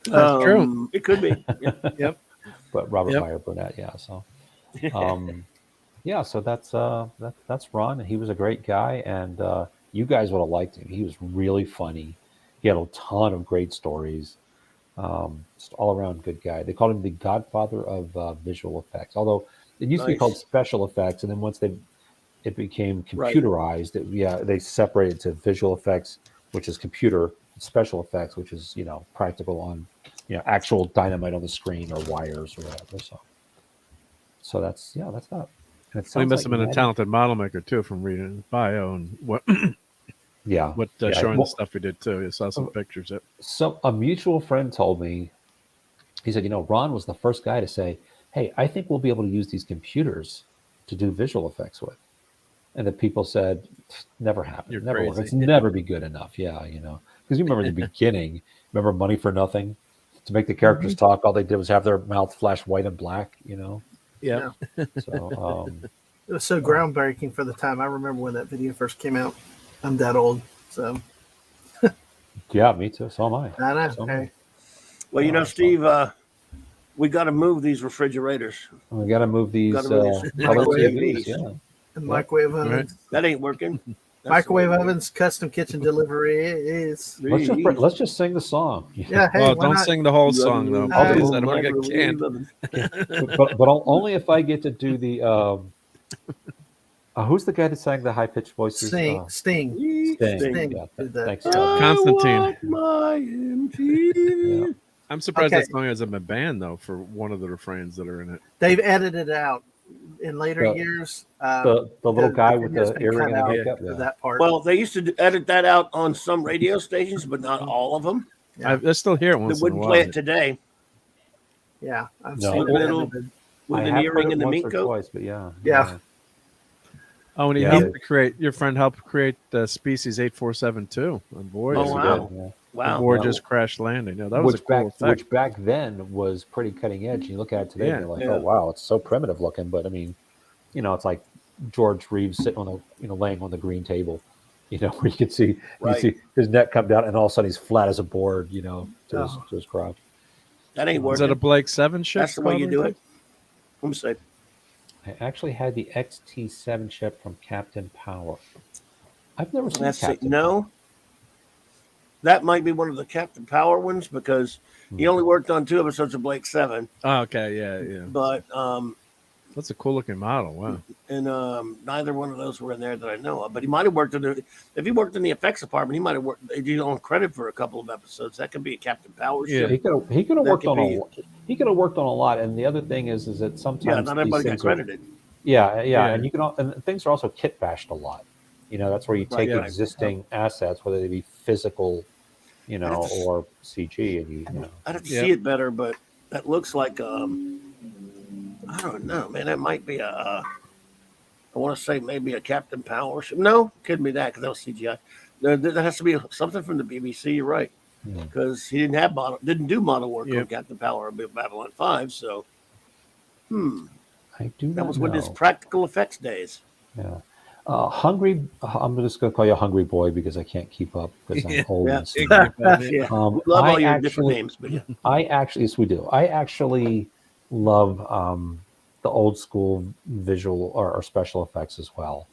That's true. It could be. Yep. But Robert Meyer Burnett, So, so that's Ron. He was a great guy, and you guys would have liked him. He was really funny. He had a ton of great stories. Just all around good guy. They called him the godfather of visual effects. Although it used to be called special effects, and then once it became computerized, they separated to visual effects, which is computer, special effects, which is practical on actual dynamite on the screen or wires or whatever. So that's that. And it He sounds must have been a Maddie- talented model maker too, from reading his bio and what Yeah. showing Well, the stuff he did too. I saw some pictures. So a mutual friend told me, he said, Ron was the first guy to say, hey, I think we'll be able to use these computers to do visual effects with. And the people said, never happen. You're Never work. crazy. It's never be good enough. Yeah, because you remember the beginning, remember Money for Nothing? To make the characters talk, all they did was have their mouth flash white and black, Yeah. So, It was so groundbreaking for the time. I remember when that video first came out. I'm that old, so yeah, me too. So am I. I know. So am I. Hey, Well, Steve, we got to move these refrigerators. We got to move these Gotta move these color microwave TVs. TVs. Yeah. and microwave ovens, That ain't working. That's microwave the way to do it. ovens, custom kitchen delivery is. Let's just sing the song. Yeah, hey, Well, why don't not? sing the whole song though. I'll Please. do I don't want to get canned. but only if I get to do the. Who's the guy that sang the high pitched voices? Sting. Sting. Sting Yeah, did that. thanks. Yeah. Constantine. I want my MT. Yeah. I'm surprised Okay. that song hasn't been banned though for one of the refrains that are in it. They've edited it out in later The- years. The little guy with video's the been earring cut and the out makeup. for Yeah. that part. Well, they used to edit that out on some radio stations, but not all of them. Yeah. I still hear it They once in a wouldn't while. play it today Yeah, I've No. seen In the it middle. edited. with I an have earring heard it and the once meat or coat. twice, but yeah. Yeah. Oh, and he Yeah, helped they- create. Your friend helped create the Species 847 too. And boy, Oh, is it wow. good. Yeah. Wow. Or Yeah. just crash landing. Yeah, that was a cool effect. Which back then was pretty cutting edge. You look at it today, and Yeah. you're like, Yeah. oh wow, it's so primitive looking. But I mean, it's like George Reeves sitting on the laying on the green table, where you can see Right. see his neck come down, and all of a sudden he's flat as a board, to his crotch. That ain't Was that working. a Blake 7 ship? That's the way you do probably? it. Let me say. I actually had the XT7 ship from Captain Power. I've never seen Let's see. Captain No, that might be one of the Captain Power ones because he only worked on 2 episodes of Blake 7. Oh, okay, yeah. But That's a cool looking model. Wow. and neither one of those were in there that I know of. But he might have worked if he worked in the effects department, he might have worked. They did on credit for a couple of episodes. That could be a Captain Power Yeah. ship. He could have That worked could on be- he could have worked on a lot. And the other thing is that sometimes Yeah, not these everybody got things are- credited. Yeah, Yeah. and and things are also kit bashed a lot. That's where you take Right. existing assets, whether they be physical, That's- or CG, and I'd have to Yeah. see it better, but that looks like I don't know, man. That might be I want to say maybe a Captain Power ship. No, couldn't be that because that was CGI. There has to be something from the BBC. You're right, Yeah. because he didn't do model work Yeah. on Captain Power or Babylon 5. So, I do. that not was know. when his practical effects days. Yeah. Hungry. I'm just going to call you a Hungry Boy because I can't keep up because I'm Yeah. old. Yeah. And stupid. Yeah, Um, love all I your different actually- names, but yeah. Yes, we do. I actually love the old school visual or special effects as well.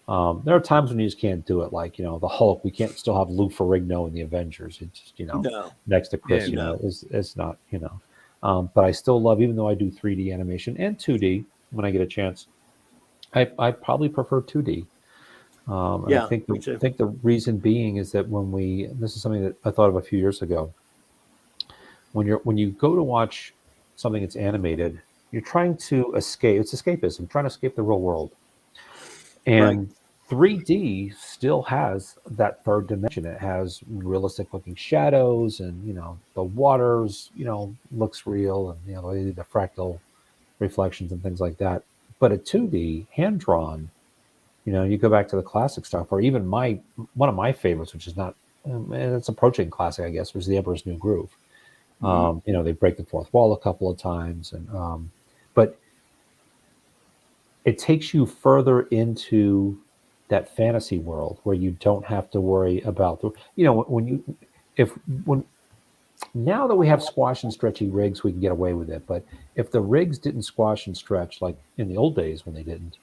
There are times when you just can't do it, like the Hulk. We can't still have Lou Ferrigno in the Avengers. It's just No, next to Chris. Yeah, no. It's not. But I still love, even though I do 3D animation and 2D when I get a chance. I probably prefer 2D. And Yeah, I think me too. the reason being is that this is something that I thought of a few years ago. When you go to watch something that's animated, you're trying to escape. It's escapism, trying to escape the real world. And 3D still has that third dimension. It has realistic looking shadows, and the waters looks real, and the fractal reflections and things like that. But a 2D hand drawn, you go back to the classic stuff, or even one of my favorites, which is not, it's approaching classic, I guess, was The Emperor's New Groove. They break the fourth wall a couple of times, and but it takes you further into that fantasy world where you don't have to worry about now that we have squash and stretchy rigs, we can get away with it. But if the rigs didn't squash and stretch like in the old days when they didn't,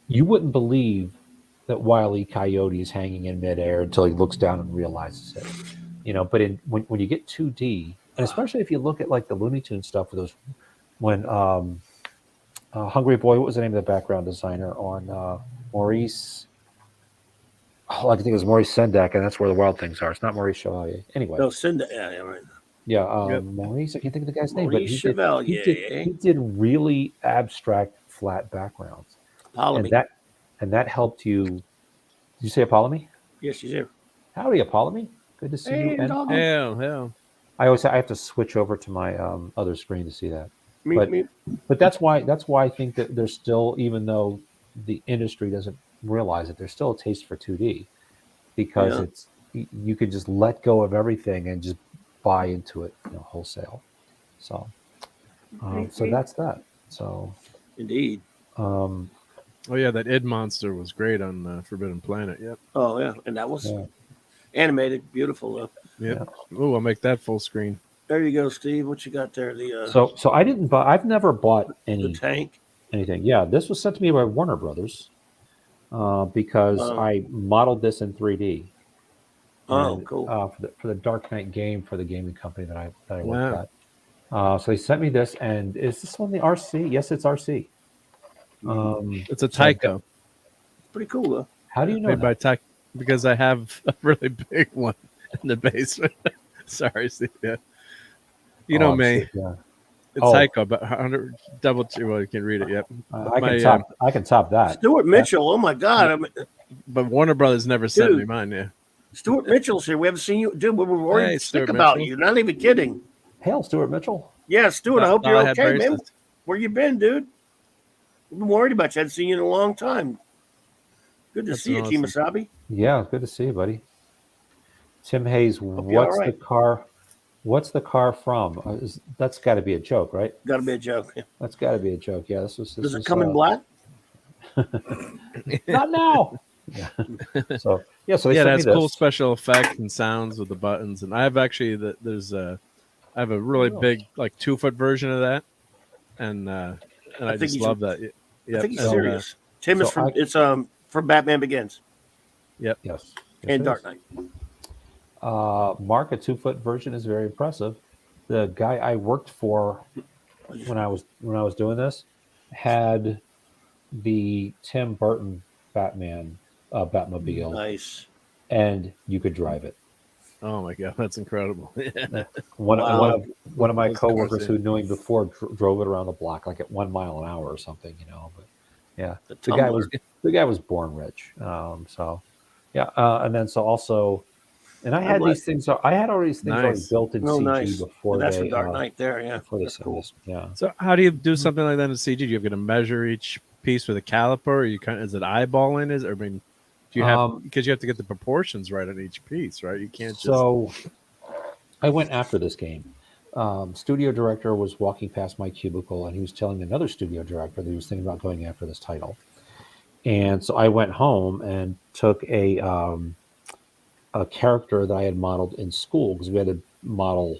you wouldn't believe that Wile E. Coyote is hanging in midair until he looks down and realizes it. But when you get 2D, and especially if you look at like the Looney Tunes stuff with those, when Hungry Boy, what was the name of the background designer on Maurice? Oh, I think it was Maurice Sendak, and that's where the Wild Things are. It's not Maurice Chevalier. Anyway, No, Cinda. Yeah, right. Yeah, Yep. Maurice. I can't think of the guy's name, but Maurice Chevalier. he did really abstract flat backgrounds, and Ptolemy. that helped you. Did you say Apollomy? Yes, she's here. Howdy, Apollomy. Good to see you. Hey, And doggone. Hell. I have to switch over to my other screen to see that. Meep, But meep. but that's why I think that there's still, even though the industry doesn't realize it, there's still a taste for 2D because Yeah. it's you could just let go of everything and just buy into it, wholesale. So so that's that. So Indeed. um, Oh yeah, that Id monster was great on Forbidden Planet. Yep. Oh, yeah. And that was yeah. animated. Beautiful, though. Yep. Oh, I'll make that full screen. There you go, Steve. What you got there? The So I didn't buy. I've never bought the tank. anything. Yeah, this was sent to me by Warner Brothers because Oh. I modeled this in 3D. Oh, And, cool. for the Dark Knight game for the gaming company that I worked Wow. at. So they sent me this, and is this one the RC? Yes, it's RC. It's a Tyco. Pretty cool, though. How do you know Made by that? Tyco because I have a really big one in the basement. Sorry, Steve. Yeah. You know I'm me. sick, yeah. It's Oh. Tyco, but 100 double. Well, you can read it yet. I can top that. Stuart Mitchell. Oh, my God. I mean, But Warner Brothers never sent me Dude. mine. Yeah. Stuart Mitchell's here. We haven't seen you. Dude, we were worried Hey, sick Stuart about Mitchell. you. Not even kidding. Hail, Stuart Mitchell. Yeah, Stuart, I hope Thought you're I had okay, man. braces. Where you been, dude? We've been worried about you. I hadn't seen you in a long time. Good to That's see you, awesome. Kimasabi. Yeah, good to see you, buddy. Tim Hayes, you're all what's right. the car? What's the car from? That's got to be a joke, right? Got to be a joke. Yeah. That's got to be a joke. Yeah, this Does was, it come in black? Not now. Yeah. So they Yeah, sent me that's cool this. special effects and sounds with the buttons. And I have actually I have a really big 2-foot version of that, and I think just he's- love that. I think he's So, serious. Tim is so from I- it's from Batman Begins Yes. and it Dark is. Knight. Mark, a 2-foot version is very impressive. The guy I worked for when I was doing this had the Tim Burton Batman Batmobile, Nice. and you could drive it. Oh my god, that's incredible! One Wow. of my Those coworkers cars, who knew him before drove it around the block like at 1 mile an hour or something, But yeah, The the guy was born rich. So yeah, and then so also, and I had these things. I had all these things already Nice. built in Oh, CG nice. before That's they for Dark Knight there. Yeah, before they that's sent cool. this. Yeah. So how do you do something like that in CG? Do you have to measure each piece with a caliper? Or is it eyeballing? Or I mean, do you have because you have to get the proportions right on each piece, right? You can't just. So I went after this game. Studio director was walking past my cubicle, and he was telling another studio director that he was thinking about going after this title. And so I went home and took a character that I had modeled in school, because we had to model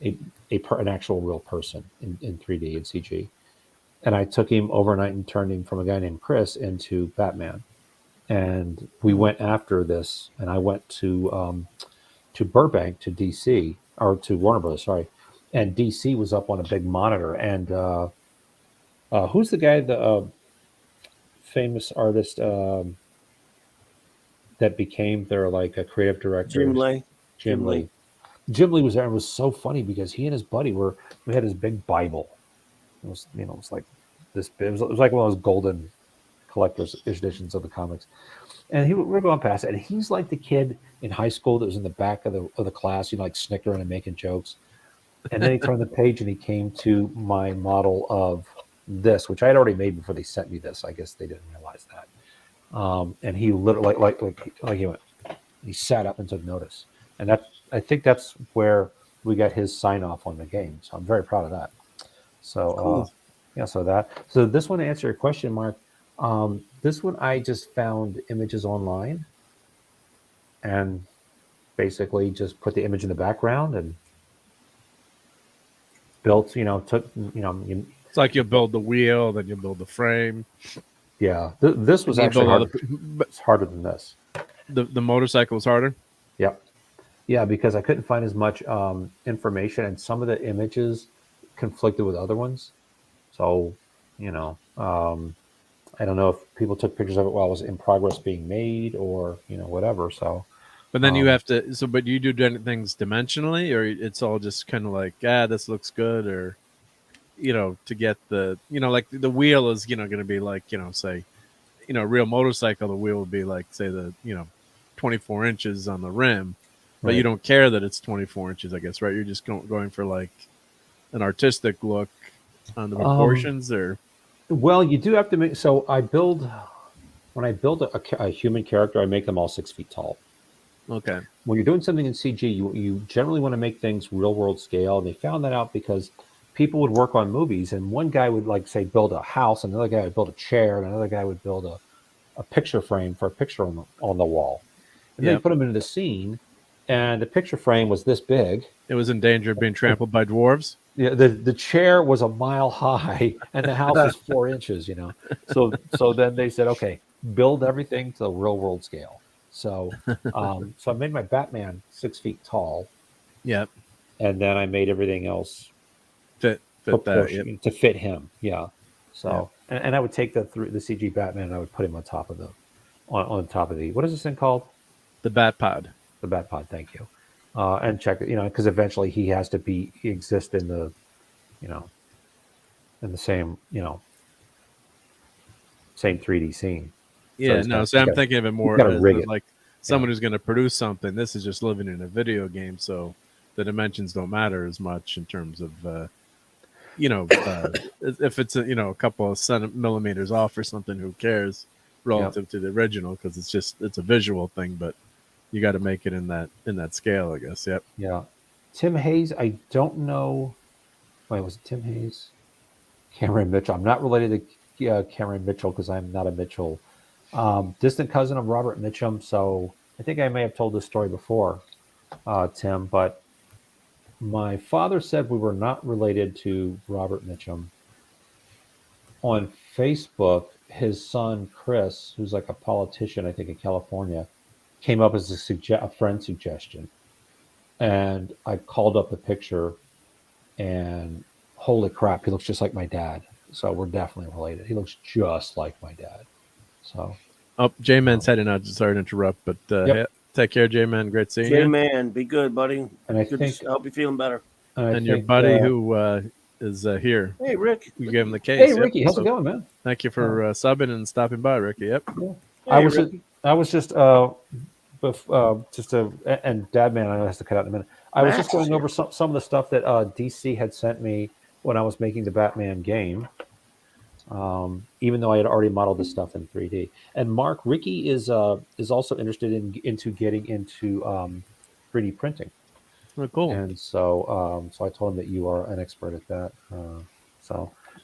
an actual real person in 3D and CG. And I took him overnight and turned him from a guy named Chris into Batman. And we went after this, and I went to Burbank, to DC, or to Warner Brothers, sorry. And DC was up on a big monitor. And who's the guy, the famous artist that became their a creative director? Jim Lay. Jim Lee. Jim Lee was there, and it was so funny because he and his buddy we had his big Bible. It was, it was like this big. It was like one of those golden collector's editions of the comics. And we're going past it, and he's like the kid in high school that was in the back of the class, like snickering and making jokes. And then he turned the page, and he came to my model of this, which I had already made before they sent me this. I guess they didn't realize that. And he literally, like he went, he sat up and took notice. And I think that's where we got his sign off on the game. So I'm very proud of that. So Cool. So this one, to answer your question, Mark, this one I just found images online and basically just put the image in the background and built, It's like you build the wheel, then you build the frame. yeah. This was You actually build all harder. It's harder than this. the motorcycle was harder. Yep. Yeah, because I couldn't find as much information, and some of the images conflicted with other ones. So, I don't know if people took pictures of it while it was in progress being made, or whatever. So, But then you have to. So, but you do things dimensionally, or it's all just kind of like, this looks good, or to get the, like the wheel is, going to be like, say, a real motorcycle, the wheel would be like, say, the 24 inches on the rim, but you Right. don't care that it's 24 inches, I guess, right? You're just going for like an artistic look on the proportions, or Well, you do have to make. So when I build a human character, I make them all 6 feet tall. okay, When you're doing something in CG, you generally want to make things real world scale. And they found that out because people would work on movies, and one guy would like say build a house, and another guy would build a chair, and another guy would build a picture frame for a picture on the wall. And Yeah. they put them into the scene, and the picture frame was this big. it was in danger of being trampled by dwarves. Yeah, the chair was a mile high, and the house was 4 inches. So then they said, okay, build everything to the real world scale. So so I made my Batman 6 feet tall, Yep, and then I made everything else fit that. Yep. to fit him. Yeah. So and I would take the CG Batman and I would put him on top of on top of the, what is this thing called? The Bat Pod. The Bat Pod. Thank you. And check it, because eventually he has to exist in the, in the same, same 3D scene. Yeah, so I'm thinking of it more as like someone who's going to produce something. This is just living in a video game, so the dimensions don't matter as much in terms of, if it's a couple of millimeters off or something, who cares relative to the original, because it's a visual thing, but you got to make it in that scale, I guess. Yep. Yeah. Tim Hayes, I don't know. Wait, was it Tim Hayes? Cameron Mitchell. I'm not related to Cameron Mitchell because I'm not a Mitchell. Distant cousin of Robert Mitchum. So I think I may have told this story before, Tim, but my father said we were not related to Robert Mitchum. On Facebook, his son, Chris, who's like a politician, I think in California, came up as a friend suggestion. And I called up the picture, and holy crap, he looks just like my dad. So we're definitely related. He looks just like my dad. So, J-Man's heading out. Sorry to interrupt, but take care, J-Man. Great seeing you. J-Man, be good, buddy. and I hope you're feeling better. And your buddy who is here. Hey, Rick. You gave him the case. Hey, Ricky, how's it going, man? Thank you for subbing and stopping by, Ricky. Yep. Yeah. Hey, I was just and Dad Man, I know has to cut out in a minute. I was just going over some of the stuff that DC had sent me when I was making the Batman game. Even though I had already modeled this stuff in 3D. And Mark, Ricky is also interested into getting into 3D printing. Oh, cool. And so I told him that you are an expert at that.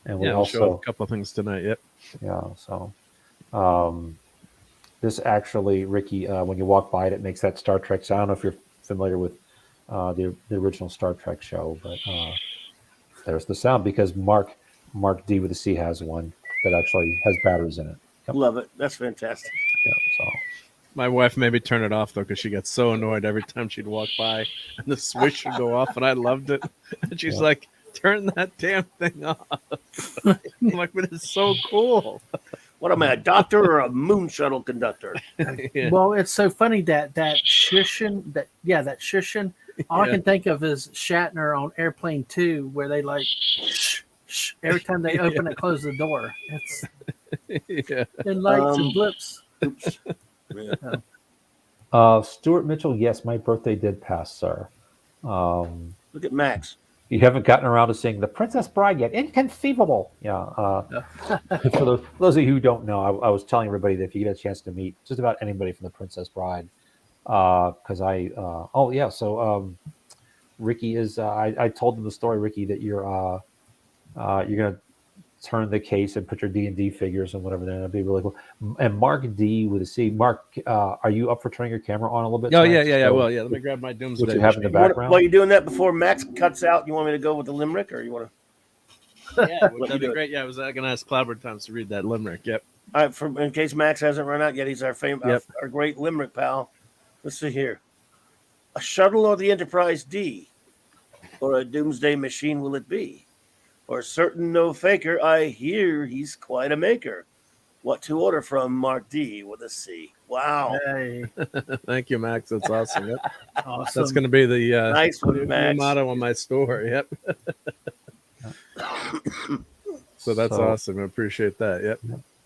And we I'll also show a couple of things tonight. Yep. Yeah. So this actually, Ricky, when you walk by it, it makes that Star Trek sound. I don't know if you're familiar with the original Star Trek show, but there's the sound because Mark D with a C has one that actually has batteries in it. Yep. Love it. That's fantastic. Yeah. So my wife made me turn it off though because she gets so annoyed every time she'd walk by and the switch would go off, and I loved it. And she's like, "Turn that damn thing off." I'm like, "But it's so cool." What am I, a doctor or a moon shuttle conductor? Yeah. Well, it's so funny that shushin, that shushin. All I can think of is Shatner on Airplane 2, where they like shh, shh, every time they open and close the door. It's and lights and blips. Oops. Yeah. Stuart Mitchell, yes, my birthday did pass, sir. Look at Max. You haven't gotten around to seeing The Princess Bride yet. Inconceivable. Yeah. For those of you who don't know, I was telling everybody that if you get a chance to meet just about anybody from The Princess Bride, because Ricky is. I told them the story, Ricky, that you're gonna turn the case and put your D&D figures and whatever there. That'd be really cool. And Mark D with a C. Mark, are you up for turning your camera on a little bit? Oh, tonight? yeah. Well, yeah. Let me grab my Doomsday. What you have in the background? While you're doing that, before Max cuts out, you want me to go with the limerick, or you want to? Yeah, that'd be great. Yeah, I was going to ask Clobber Times to read that limerick. Yep. All right, in case Max hasn't run out yet, he's our our great limerick pal. Let's see here. A shuttle or the Enterprise D, or a doomsday machine will it be? Or certain no faker, I hear he's quite a maker. What to order from Mark D with a C. Wow. Hey, Thank you, Max. That's awesome. Yep. awesome. That's going to be the Nice one, new Max. motto on my store. Yep. So that's awesome. I appreciate that. Yep.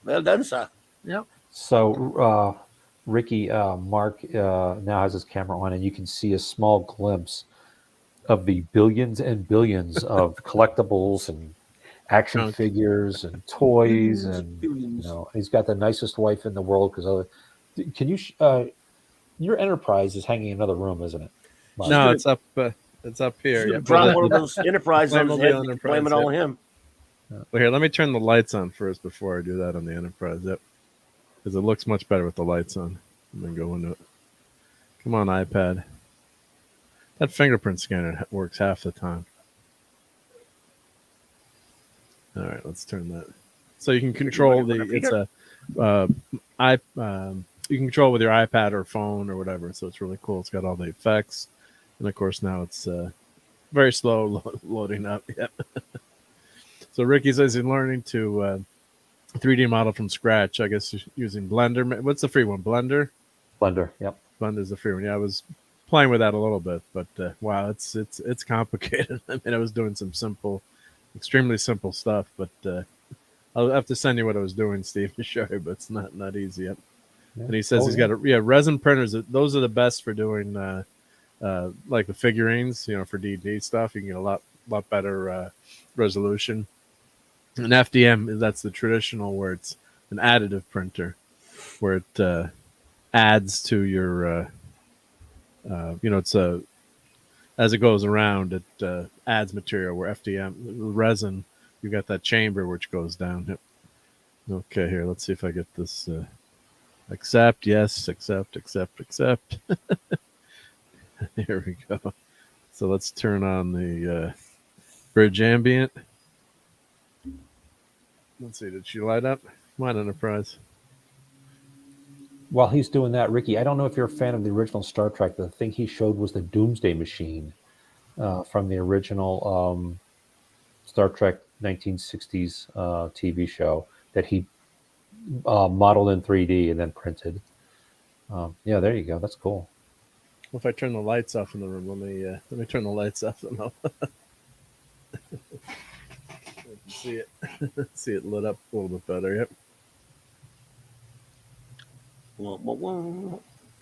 Well done, sir. Yep. So Ricky, Mark now has his camera on, and you can see a small glimpse of the billions and billions of collectibles and action Junk. figures and toys, and Billions. he's got the nicest wife in the world. Because can you? Your Enterprise is hanging in another room, isn't it? Mark? No, it's up. It's up here. Should Yep. drop one of those Enterprise Blame on his all head. the and Enterprise, blame it all on him. Well, here, let me turn the lights on first before I do that on the Enterprise. Yep. Because it looks much better with the lights on. And then go into it. Come on, iPad. That fingerprint scanner works half the time. All right, let's turn that. So you can control the. It's a. You can control it with your iPad or phone or whatever. So it's really cool. It's got all the effects, and of course now it's very slow loading up. Yep. So Ricky says he's learning to 3D model from scratch. I guess using Blender. What's the free one? Blender. Blender. Yep. Blender's the free one. Yeah, I was playing with that a little bit, but wow, it's complicated. I mean, I was doing some simple, extremely simple stuff, but I'll have to send you what I was doing, Steve, to show you. But it's not easy yet. Yeah. And he says he's got resin printers. Those are the best for doing like the figurines, for D&D stuff. You can get a lot better resolution. And FDM, that's the traditional where it's an additive printer, where it adds to your, it's as it goes around, it adds material. Where FDM, resin, you got that chamber which goes down. Yep. Okay, here, let's see if I get this. Accept, yes, accept. Here we go. So let's turn on the bridge ambient. Let's see, did she light up? Come on, Enterprise. While he's doing that, Ricky, I don't know if you're a fan of the original Star Trek. The thing he showed was the Doomsday Machine from the original Star Trek 1960s TV show that he modeled in 3D and then printed. Yeah, there you go. That's cool. Well, if I turn the lights off in the room, let me turn the lights off. I can see it. See it lit up a little bit better. Yep.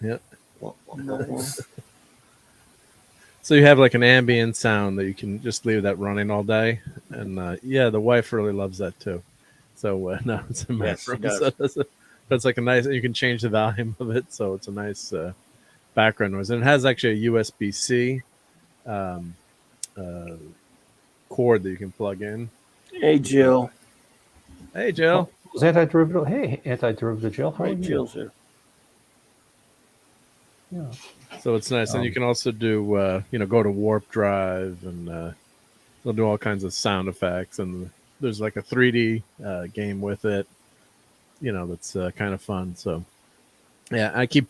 Yep. So you have like an ambient sound that you can just leave that running all day, and the wife really loves that too. So no, it's a Yes, room. she does. So it's like a nice. You can change the volume of it, so it's a nice background noise, and it has actually a USB-C cord that you can plug in. Hey, Jill. Hey, Jill. Was anti-derivative? Hey, anti-derivative Jill. How are Hey, you? Jill's here. Yeah. So it's nice, and you can also do go to warp drive, and they'll do all kinds of sound effects, and there's like a 3D game with it, that's kind of fun. So yeah, I keep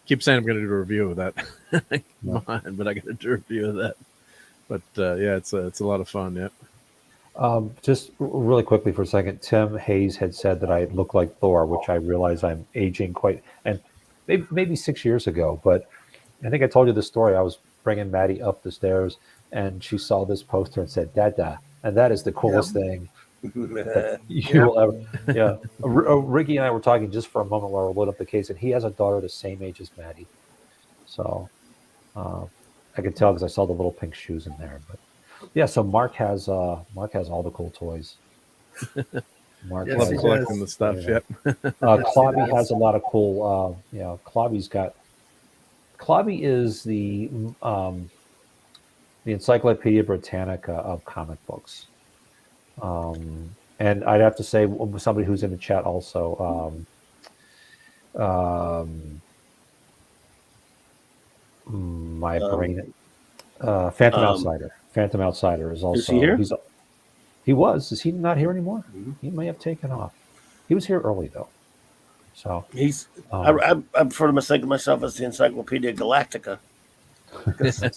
saying I'm going to do a review of that. Come on, but I got to do a review of that. But yeah, it's a lot of fun. Yeah. Just really quickly for a second, Tim Hayes had said that I look like Thor, which I realize I'm aging quite, and maybe 6 years ago. But I think I told you the story. I was bringing Maddie up the stairs, and she saw this poster and said, "Dada," and that is the coolest thing that you will ever. Yeah, Ricky and I were talking just for a moment while we lit up the case, and he has a daughter the same age as Maddie, so I could tell because I saw the little pink shoes in there. But yeah, so Mark has all the cool toys. Mark Yes, Love he collecting does. the stuff. Yeah. Yep. Clobby has a lot of cool. Clobby is the Encyclopedia Britannica of comic books. And I'd have to say, somebody who's in the chat also, my brain, Phantom Outsider. Phantom Outsider is also. Is he here? He was. Is he not here anymore? Mm-hmm. He may have taken off. He was here early though. So He's. I prefer to think of myself as the Encyclopedia Galactica.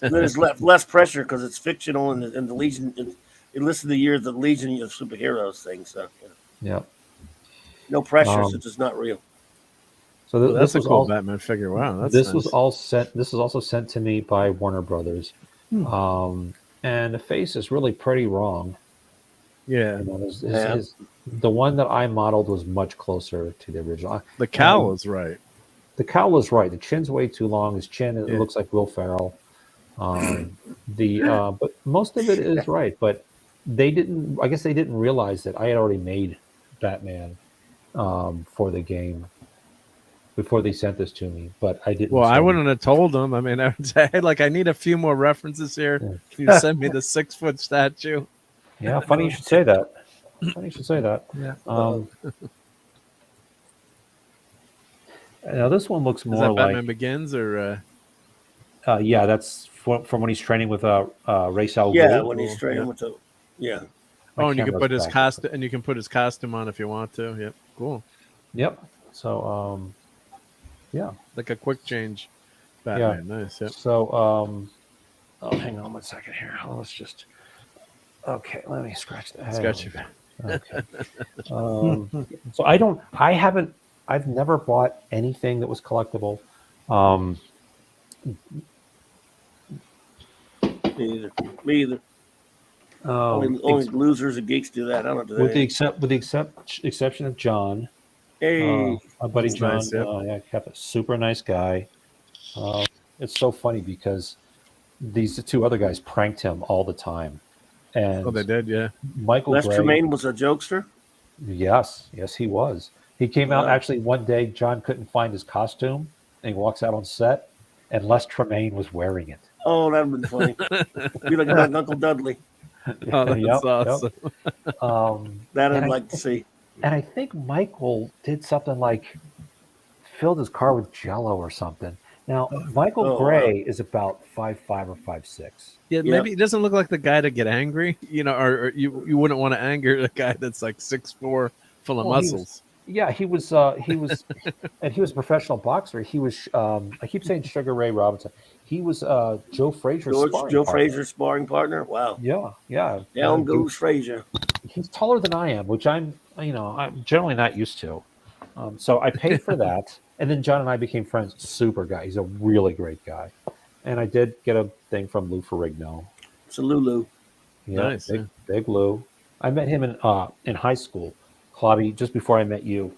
There's less pressure because it's fictional, and the Legion. It lists the year of the Legion of Superheroes thing. So yeah. No pressure Um, since it's not real. So Well, that's this a was cool all. Batman figure. Wow, that's This nice. was all sent. This was also sent to me by Warner Brothers, and the face is really pretty wrong. Yeah, You know, Yeah. the one that I modeled was much closer to the original. the And cowl is right. the cowl was right. The chin's way too long. His chin it Yeah. looks like Will Ferrell. But most of it is right. But they didn't. I guess they didn't realize that I had already made Batman for the game before they sent this to me. But I didn't. Well, I say- wouldn't have told them. I mean, I would say, like, I need a few more references here. Yeah. Can you send me the 6-foot statue? Yeah, funny you should say that. Funny you should say that. Yeah. Now this one looks Is more that like Batman Begins or? yeah, that's from when he's training with Ra's al Yeah, Ghul. when he's Cool. training Yeah. with the. Yeah. My Oh, and you can camera's put his back. costume, and you can put his costume on if you want to. Yep, cool. Yep. So yeah. Like a quick change. Batman, nice. Yep. So oh, hang on one second here. Let's just. Okay, let me scratch that. Scratch your back. Okay. So I've never bought anything that was collectible. Me either. Only losers and geeks do that. I don't do that. with the exception of John, Hey, my buddy That's John, nice, yep. yeah, kept a super nice guy. It's so funny because these two other guys pranked him all the time, and Oh, they did, yeah. Michael Les Gray, Tremaine was a jokester. yes, he was. He came out Wow. actually one day. John couldn't find his costume, and he walks out on set, and Les Tremaine was wearing it. Oh, that'd been funny. Be like Uncle Dudley. Oh, that's Yep, awesome. That And I'd I- like to see. And I think Michael did something like filled his car with Jello or something. Now, Michael Oh, Gray is about 5'5" or 5'6". Yeah, Yep. maybe he doesn't look like the guy to get angry, or you wouldn't want to anger the guy that's like 6'4", full of Well, he was- muscles. Yeah, he was, and he was a professional boxer. He was, I keep saying Sugar Ray Robinson. He was Joe Frazier's sparring Joe partner. Frazier's sparring partner. Wow. Yeah. Down goes Frazier. He's taller than I am, which I'm generally not used to. So I paid for that, and then John and I became friends. Super guy. He's a really great guy. And I did get a thing from Lou Ferrigno. It's a Lulu. Yeah, Nice, big Lou. I met him in high school, Claudia, just before I met you.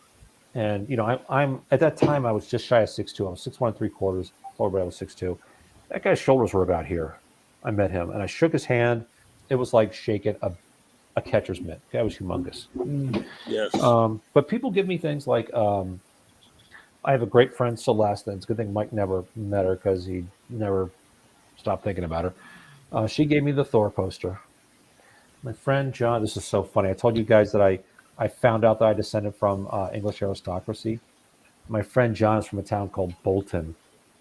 And I'm at that time I was just shy of 6'2". I was 6'1" 3/4. Everybody was 6'2". That guy's shoulders were about here. I met him, and I shook his hand. It was like shaking a catcher's mitt. That was humongous. Yes. But people give me things like I have a great friend, Celeste, and it's a good thing Mike never met her because he never stopped thinking about her. She gave me the Thor poster. My friend John, this is so funny. I told you guys that I found out that I descended from English aristocracy. My friend John is from a town called Bolton,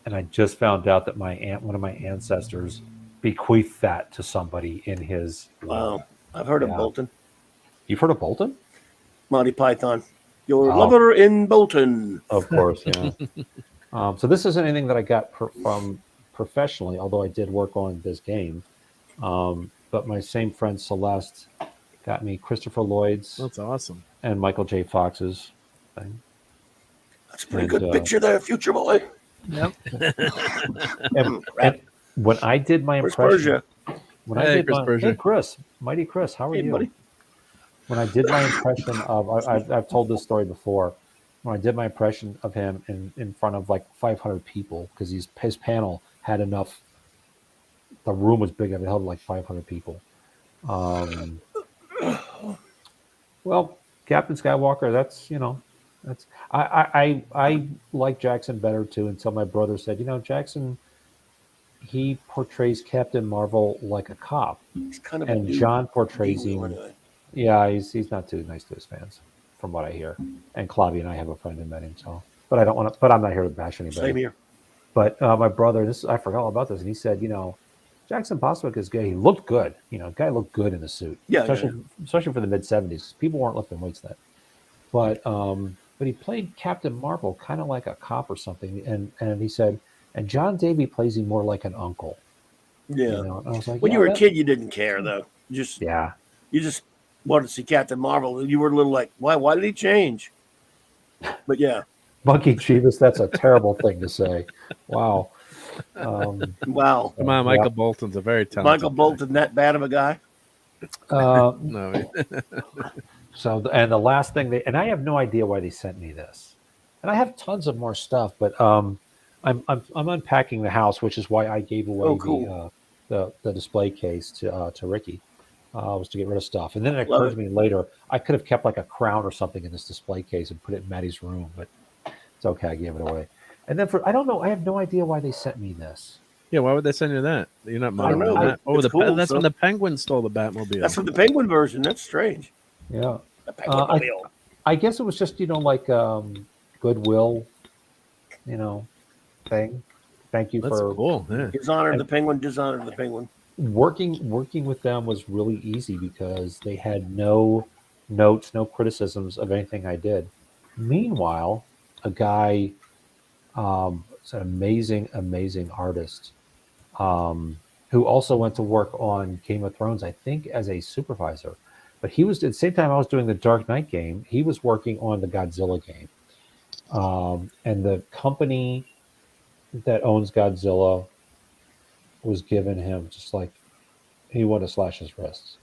and I just found out that one of my ancestors bequeathed that to somebody in his. Wow. I've heard of Yeah. Bolton. You've heard of Bolton? Monty Python. Your Oh. lover in Bolton. Of course, yeah. So this isn't anything that I got from professionally, although I did work on this game. But my same friend Celeste got me Christopher Lloyd's That's awesome. and Michael J. Fox's thing. That's a pretty And, good picture there, future boy. Yep. And when I did my Where's impression, Persia? when Hey, I did Chris my, Persia. hey Chris, mighty Chris, how are Hey, you? buddy. When I did my impression of, I've told this story before. When I did my impression of him in front of like 500 people, because his panel had enough. The room was big; it held like 500 people. Well, Captain Skywalker, that's I like Jackson better too. Until my brother said, Jackson, he portrays Captain Marvel like a cop, He's kind of and a dude. John portrays Anyway, him. anyway. Yeah, he's not too nice to his fans, from what I hear. And Claudia and I have a friend who met him, so. But I don't want to. But I'm not here to bash anybody. Same here. But my brother, I forgot all about this, and he said, Jackson Bostwick is good. He looked good. Guy looked good in the suit. Yeah, especially for the mid '70s. People weren't lifting weights then. But he played Captain Marvel kind of like a cop or something. And he said, and John Davey plays him more like an uncle. Yeah. And I was like, When yeah, you were a that- kid, you didn't care though. You just yeah. wanted to see Captain Marvel. You were a little like, why? Why did he change? But yeah, Monkey Jeebus, that's a terrible thing to say. Wow. wow. Come on, Michael Bolton's a very talented Michael Bolton, that bad of a guy? No, So, and the last thing and I have no idea why they sent me this, and I have tons of more stuff, but I'm unpacking the house, which is why I gave away cool. the display case to Ricky, was to get rid of stuff. And then it Love occurred to me later, I could have kept like a crown or something in this display case and put it in Maddie's room, but it's okay. I gave it away. And then I don't know, I have no idea why they sent me this. yeah. Why would they send you that? You're not I don't monitoring know. that. Oh, It's cool, that's so- when the Penguin stole the Batmobile. That's from the Penguin version. That's strange. Yeah. The Penguin I guess it was just, like goodwill, thing. Thank you That's for cool. Yeah. Dishonored the Penguin, dishonored the Penguin. working with them was really easy because they had no notes, no criticisms of anything I did. Meanwhile, a guy, is an amazing artist, who also went to work on Game of Thrones, I think, as a supervisor. But he was at the same time I was doing the Dark Knight game. He was working on the Godzilla game, and the company that owns Godzilla was giving him just like he wanted to slash his wrists.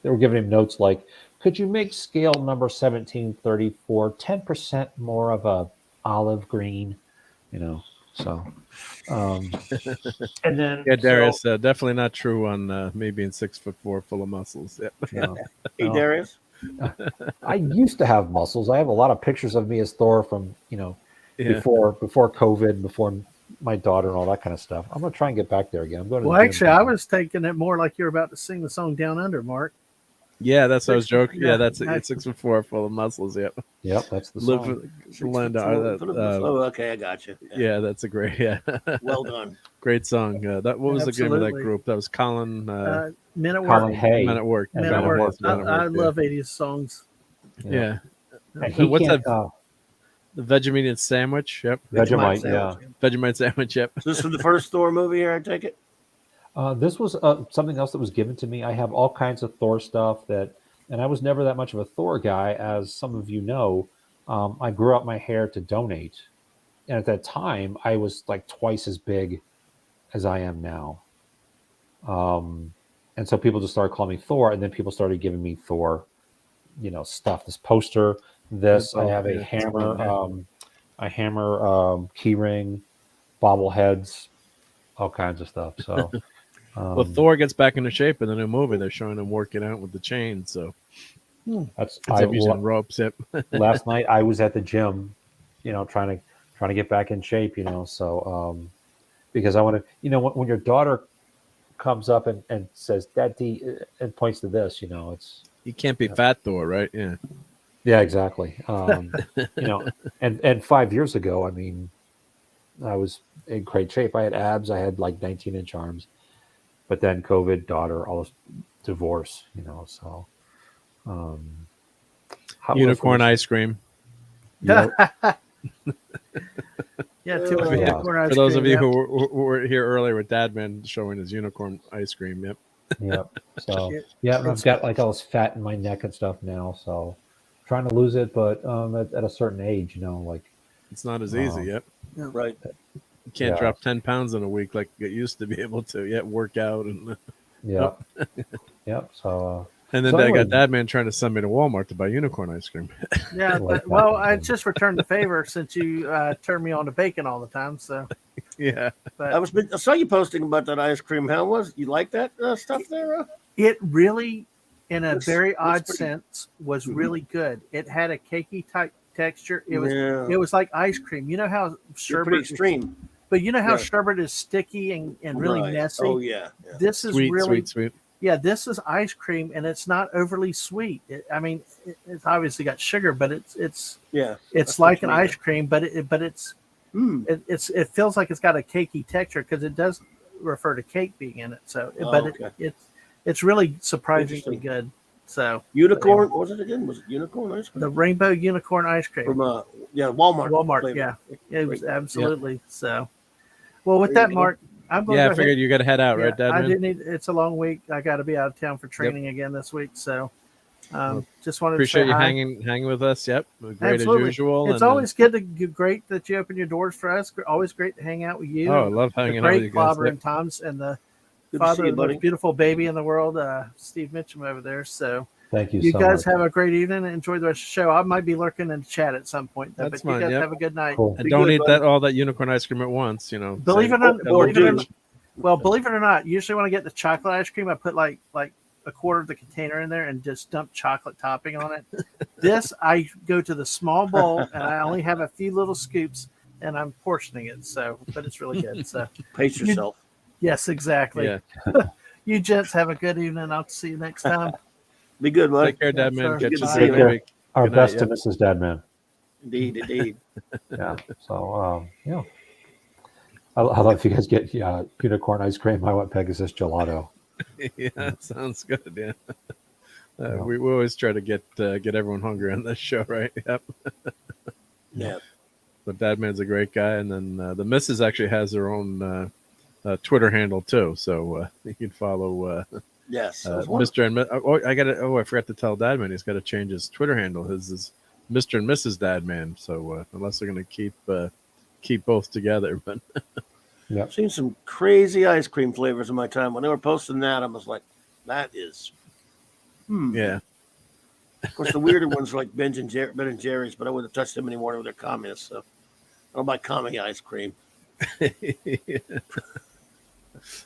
They were giving him notes like, "Could you make scale number 1734 10% more of a olive green?" So. And then Yeah, Darius, definitely not true on me being 6'4", full of muscles. Yep. Hey, Darius. I used to have muscles. I have a lot of pictures of me as Thor from Yeah. before COVID, before my daughter and all that kind of stuff. I'm gonna try and get back there again. I'm going to Well, actually, I was taking it more like you're about to sing the song Down Under, Mark. Yeah, that's what I was joking. Yeah, Yeah, that's it. I- 6'4", full of muscles. Yep. Yep, that's the Live song. Linda. Oh, okay, I got you. Yeah, that's a great. Yeah, Well done. great song. What was the name of that Absolutely. group? That was Colin. Men at Colin Work. Hay. Men at Work. And Men Men at at Work. Work, I love 80s songs. Yeah. And he What's can't, that? The Vegemite sandwich. Yep. Vegemite, sandwich. yeah. Vegemite sandwich. Yep. Is this from the first Thor movie here, I take it? This was something else that was given to me. I have all kinds of Thor stuff and I was never that much of a Thor guy, as some of you know. I grew out my hair to donate, and at that time, I was like twice as big as I am now. And so people just started calling me Thor, and then people started giving me Thor, stuff. This poster, I have a hammer, key ring, bobbleheads, all kinds of stuff. So. Well, Thor gets back into shape in the new movie. They're showing him working out with the chain. So That's using ropes. Yep. last night I was at the gym, trying to get back in shape, so because I want to, when your daughter comes up and says, "Daddy," and points to this, it's You can't be fat Thor, right? Yeah. yeah, exactly. And 5 years ago, I mean, I was in great shape. I had abs. I had like 19-inch arms, but then COVID, daughter, all this divorce, so. Unicorn ice cream. Yep. Yeah, too much Yeah. unicorn ice For those cream, of you yeah. who were here earlier with Dadman showing his unicorn ice cream. Yep. Yep. So It- yeah, I've got like all this fat in my neck and stuff now. So trying to lose it, but at a certain age, like It's not as easy. Yep. Right. You can't Yeah. drop 10 pounds in a week like you used to be able to. Yet work out and yeah, yep. So then So I got anyway- Dadman trying to send me to Walmart to buy unicorn ice cream. Yeah, Like that. well, I just returned the favor since you turned me on to bacon all the time. So, Yeah. but I saw you posting about that ice cream. How was you like that stuff there? it really, in a Looks- very looks odd pretty- sense, was Mhm. really good. It had a cakey type texture. It was Yeah. it was like ice cream. You know how You're sherbet, pretty extreme. but you know how Yeah. sherbet is sticky and really Right. messy. Oh yeah. Yeah. This is Sweet, really sweet. yeah. This is ice cream, and it's not overly sweet. It's obviously got sugar, but it's Yeah. it's That's what like you an mean. ice cream, but it's Mm. it feels like it's got a cakey texture because it does refer to cake being in it. So, Oh, but okay. it's really surprisingly Interesting. good. So Unicorn. What was it again? Was it unicorn ice cream? the rainbow unicorn ice cream, From Walmart. Walmart, flavor. yeah, it was Great. absolutely so. Well, with There that, you go. Mark, I'm going Yeah, I to go figured ahead. you got to head out, right, Yeah, I Dadman? do need. It's a long week. I got to be out of town for training again this week. So, Just wanted Appreciate to say you hi. hanging with us. Yep, great Absolutely. as usual. It's always great that you open your doors for us. Always great to hang out with you. I love the hanging out with great you guys. Clobber Yep. and Tom's and the Good to father see you, of the buddy. most beautiful baby in the world, Steve Mitchum over there. So Thank you you so guys much. have a great evening and enjoy the rest of the show. I might be lurking in the chat at some point, though, That's but you fine, guys yep. have a good night. Cool. And Be don't good, eat buddy. all that unicorn ice cream at once. You know, Believe it save- or do. not, believe it or not, usually when I get the chocolate ice cream, I put like a quarter of the container in there and just dump chocolate topping on it. This, I go to the small bowl and I only have a few little scoops and I'm portioning it. So, but it's really good. So, Pace yourself. yes, exactly. Yeah. You gents have a good evening. I'll see you next time. Be good, buddy. Take care, Dad Yeah, man. sure. Catch Good you to soon see you, next man. week. Our Good night, best yeah. to Mrs. Dadman. Indeed. Yeah. So, yeah. I don't know if you guys get unicorn ice cream. I want Pegasus gelato. Yeah, sounds good. Yeah. Yeah. We always try to get everyone hungry on this show, right? Yep. Yeah. But Dad man's a great guy, and then the missus actually has her own Twitter handle too, so you can follow Yes. that was wonderful. Mr. and I forgot to tell Dad man he's got to change his Twitter handle. His is Mr. and Mrs. Dad man. So unless they're going to keep both together, but I've seen some crazy ice cream flavors in my time. When they were posting that, I was like, that is. yeah. Of course, the weirder ones are like Ben and Jerry's, but I wouldn't touch them anymore with their comments. So I don't buy commie ice cream.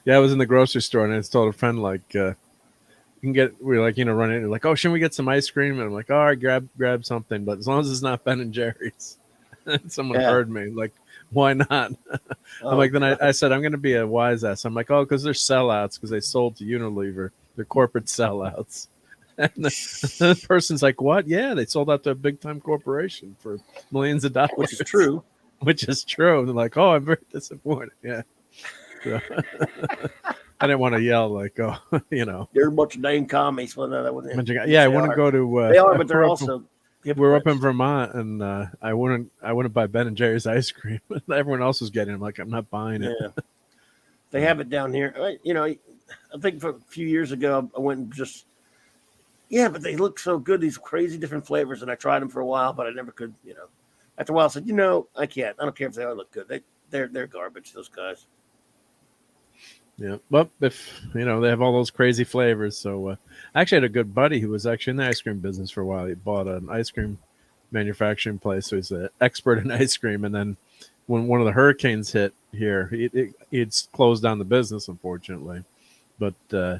Yeah, I was in the grocery store and I just told a friend like you can get we're like running in like, oh, shouldn't we get some ice cream? And I'm like, all right, grab something, but as long as it's not Ben and Jerry's. Someone heard me like, why not? I'm like, then I said I'm going to be a wise ass. I'm like, oh, because they're sellouts because they sold to Unilever. They're corporate sellouts. And the person's like, what? Yeah, they sold out to a big time corporation for millions of dollars. Which is true. Which is true. They're like, oh, I'm very disappointed. Yeah. So, I didn't want to yell like, oh, They're a bunch of dang commies. Well, no, that wasn't it. yeah, I want to go to. They are, but they're also. We're up in Vermont, and I wouldn't buy Ben and Jerry's ice cream. Everyone else was getting it. I'm like, I'm not buying it. Yeah. They have it down here. I think a few years ago, I went and just. Yeah, but they look so good. These crazy different flavors, and I tried them for a while, but I never could. After a while, I said, I can't. I don't care if they all look good. They're garbage. Those guys. Yeah, well, if they have all those crazy flavors. So I actually had a good buddy who was actually in the ice cream business for a while. He bought an ice cream manufacturing place, so he's an expert in ice cream. And then when one of the hurricanes hit here, he'd closed down the business, unfortunately. But so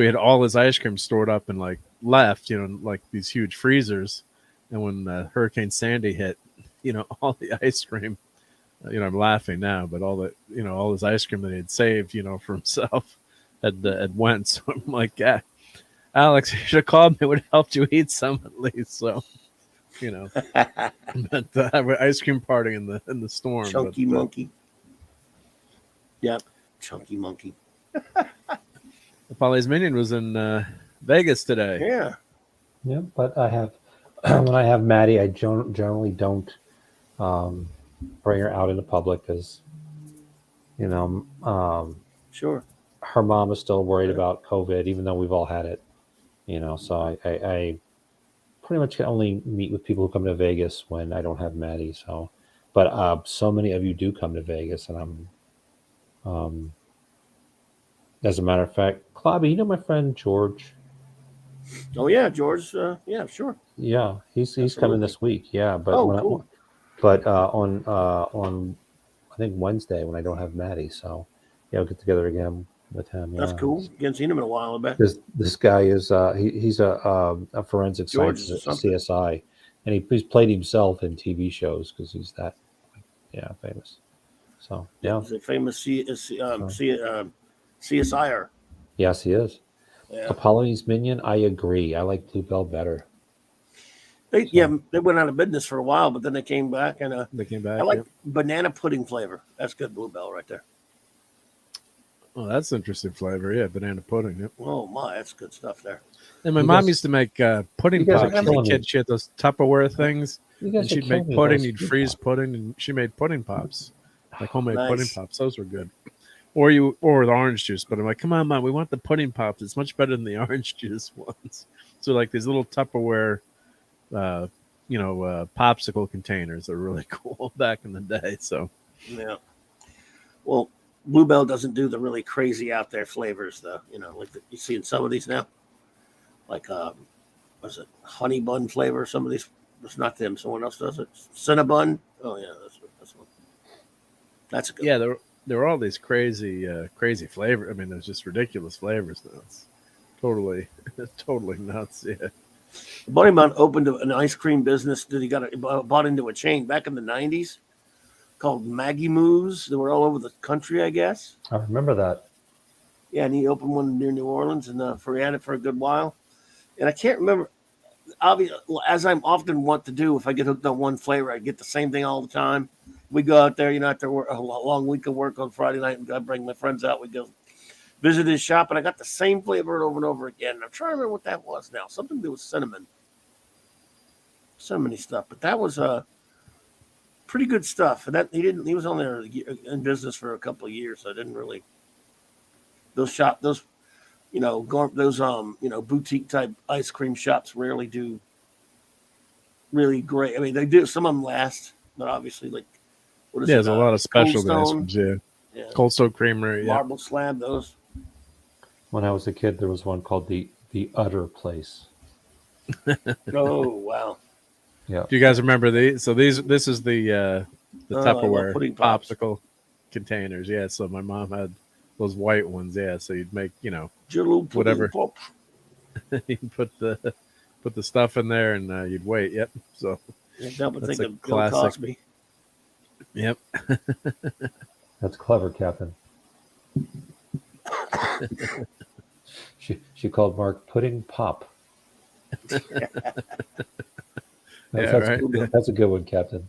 he had all his ice cream stored up and like left, like these huge freezers. And when Hurricane Sandy hit, all the ice cream. I'm laughing now, but all his ice cream that he had saved, for himself had went. So I'm like, yeah, Alex, you should have called me. It would have helped you eat some at least. So, but ice cream party in the storm. Chunky monkey. Yep, chunky monkey. Polly's Minion was in Vegas today. Yeah. Yeah, but I have when I have Maddie, I generally don't bring her out in the public because, Sure. her mom is still worried about COVID, even though we've all had it. So I pretty much can only meet with people who come to Vegas when I don't have Maddie. So, but so many of you do come to Vegas, and I'm, as a matter of fact, Clobby, my friend George. Oh yeah, George. Yeah, sure. Yeah, he's Absolutely. coming this week. Yeah, but Cool. on I think Wednesday when I don't have Maddie, so yeah, we'll get together again with him. That's yeah. cool. Haven't seen him in a while, I bet. This guy is he's a forensic George scientist is at something. CSI, and he's played himself in TV shows because he's that famous. So yeah, He's a famous CSIer. yes, he is. Yeah. Apollo's Minion. I agree. I like Bluebell better. They went out of business for a while, but then they came back, and They came back. I like yeah. banana pudding flavor. That's good Bluebell right there. Oh, that's interesting flavor. Yeah, banana pudding. Yep. Oh my, that's good stuff there. And my You mom guys- used to make pudding you guys are pops as a killing me. kid. She had those Tupperware things. You guys And are she'd killing make me with pudding, those you'd food freeze pops. pudding, and she made pudding pops, like homemade Nice. pudding pops. Those were good. Or the orange juice. But I'm like, come on, Mom, we want the pudding pops. It's much better than the orange juice ones. So like these little Tupperware, popsicle containers are really cool back in the day. So Yeah. Well, Bluebell doesn't do the really crazy out there flavors, though. Like you see in some of these now, like was it honey bun flavor? Some of these, it's not them. Someone else does it. Cinnabon. Oh yeah, that's one. That's a good. yeah, there were all these crazy flavors. I mean, there's just ridiculous flavors now. It's totally nuts. Yeah. A buddy of mine opened an ice cream business that he bought into a chain back in the 90s called Maggie Moo's. They were all over the country, I guess. I remember that. Yeah, and he opened one near New Orleans, and he had it for a good while. And I can't remember. Obviously, as I'm often want to do, if I get hooked on one flavor, I get the same thing all the time. We go out there, after work, a long week of work on Friday night, and I bring my friends out. We go visit his shop, and I got the same flavor over and over again. And I'm trying to remember what that was now. Something to do with cinnamon. So many stuff, but that was pretty good stuff. And that he was on there in business for a couple of years, so I didn't really boutique type ice cream shops rarely do really great. I mean, they do, some of them last, but obviously, like, what is there's a lot of specialty ice Cold creams. Yeah. Cold Stone Creamery. Yeah. Marble Slab, those. When I was a kid, there was one called the Utter Place. Oh wow! Yeah. Do you guys remember these? So this is the Tupperware pudding pops. popsicle containers. Yeah. So my mom had those white ones. Yeah. So you'd make whatever. You'd put the stuff in there and you'd wait. Yep. So That's a of Bill classic. Cosby. Yep. That's clever, Captain. She called Mark Pudding Pop. That's a good one, Captain.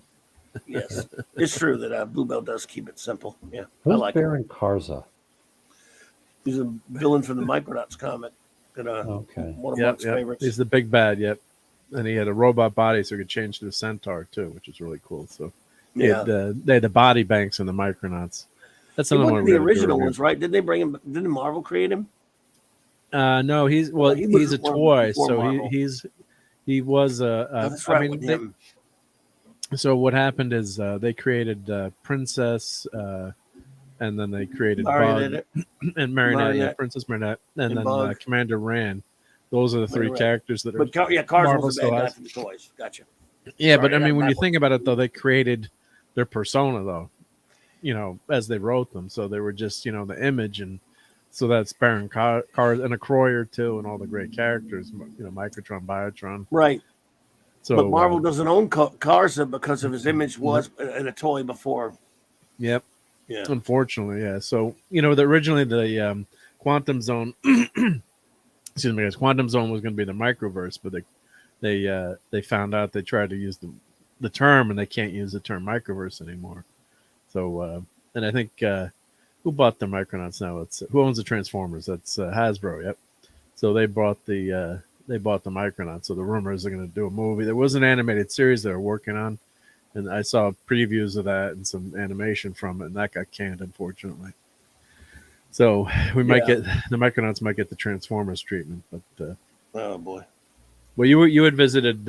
Yes, it's true that Bluebell does keep it simple. Yeah, Who's I like Baron Karza? He's a villain from the Micronauts comic. That Okay. one of Mark's favorites. He's the big bad. Yep. And he had a robot body, so he could change to a centaur too, which is really cool. So they had the body banks in the Micronauts. That's he another wasn't one. The original ones, right? Didn't they bring him? Didn't Marvel create him? No, he's a toy, so Marvel. he was That's right. With him. So what happened is they created Princess, and then they created Bug and Marinette, Princess Marinette, and then Commander Ran. Those are the three characters that are. But Cars was the bad guy for the toys. Gotcha. Yeah, Sorry, but I mean, when you think about it, though, they created their persona, though, as they wrote them. So they were just, the image, and so that's Baron Cars and a Croyer too, and all the great characters, Microtron, Biotron. Right. So, but Marvel doesn't own Karza because of his image was in a toy before. Yep. Yeah. Unfortunately, yeah. So originally the Quantum Zone, excuse me, guys, Quantum Zone was going to be the Microverse, but they found out they tried to use the term, and they can't use the term Microverse anymore. So and I think who bought the Micronauts now? It's who owns the Transformers? That's Hasbro. Yep. So they bought the Micronauts. So the rumors are going to do a movie. There was an animated series they were working on, and I saw previews of that and some animation from it, and that got canned, unfortunately. So we might get the Micronauts might get the Transformers treatment, but oh boy. Well, you had visited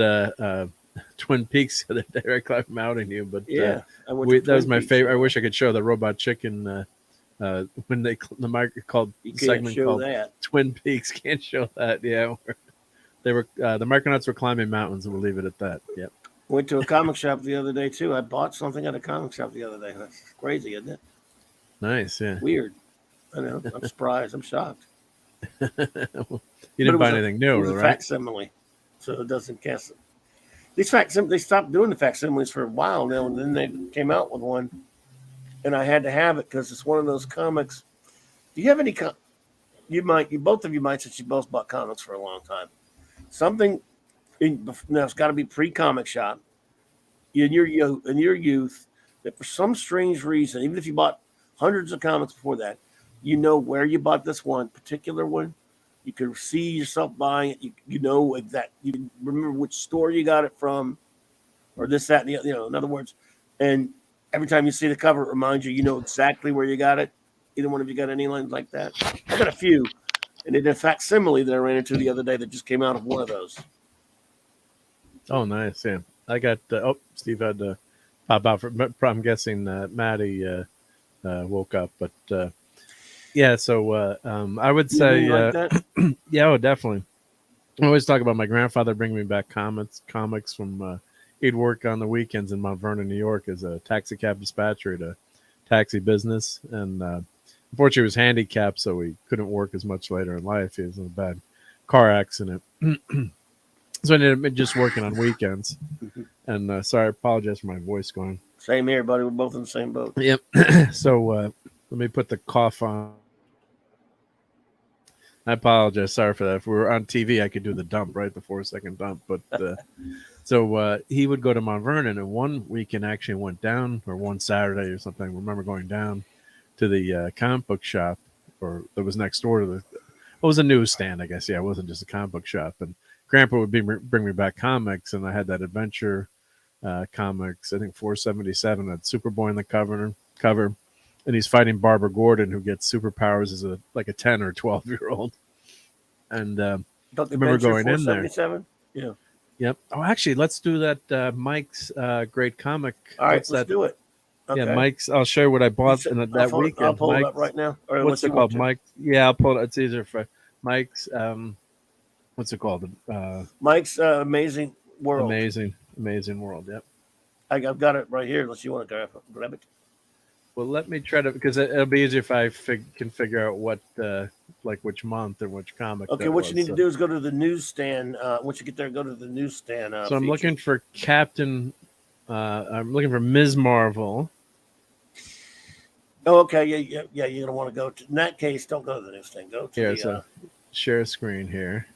Twin Peaks the other day. I'm outing you, but that was my favorite. I wish I could show the Robot Chicken when the called segment called Twin Peaks. Can't show that. Yeah, they were the Micronauts were climbing mountains, and we'll leave it at that. Yep. Went to a comic shop the other day too. I bought something at a comic shop the other day. That's crazy, isn't it? Nice, yeah. Weird. I know. I'm surprised. I'm shocked. You didn't buy anything new, it was right? A facsimile, so it doesn't cast it. These facsimiles, they stopped doing the facsimiles for a while now, and then they came out with one, and I had to have it because it's one of those comics. Do you have any? Both of you might, since you both bought comics for a long time. Something. Now it's got to be pre-comic shop in your youth that for some strange reason, even if you bought hundreds of comics before that, where you bought this one particular one. You can see yourself buying it. You know that you can remember which store you got it from, or this, that, and the, in other words. And every time you see the cover, it reminds you, exactly where you got it. Either one of you got any lines like that? I got a few. And it, in facsimile that I ran into the other day that just came out of one of those. Oh, nice. Yeah, I got. Steve had to pop out for. I'm guessing Maddie woke up, but yeah. So I would You have say, any like that? yeah, oh, definitely. I always talk about my grandfather bringing me back comics from. He'd work on the weekends in Mount Vernon, New York, as a taxi cab dispatcher at a taxi business, and unfortunately, he was handicapped, so he couldn't work as much later in life. He was in a bad car accident. So I ended up just working on weekends. And sorry, I apologize for my voice going. Same here, buddy. We're both in the same boat. Yep. So let me put the cough on. I apologize. Sorry for that. If we were on TV, I could do the dump right, the 4-second dump. But so he would go to Mount Vernon, and one weekend actually went down, or one Saturday or something. I remember going down to the comic book shop, or that was next door to the. It was a newsstand, I guess. Yeah, it wasn't just a comic book shop. And Grandpa would bring me back comics, and I had that adventure comics. I think 477 had Superboy in the cover, and he's fighting Barbara Gordon, who gets superpowers as a 10 or 12-year-old. And I remember going in there. Yeah. Yep. Oh, actually, let's do that. Mike's great comic. All right, let's do it. Okay. Yeah, Mike's. I'll show you what I bought that weekend. I'll pull Mike's, it up right now. Or what's it called, Mike? Yeah, I'll pull it. It's easier for Mike's. What's it called? Mike's Amazing World. Amazing World. Yep. I've got it right here. Unless you want to grab it. Well, let me try to, because it'll be easier if I can figure out what, which month or which comic. Okay, what you need to do is go to the newsstand. Once you get there, go to the newsstand. So I'm looking for Captain. I'm looking for Ms. Marvel. Oh, okay. Yeah. You're gonna want to go to. In that case, don't go to the newsstand. Go to so share screen here.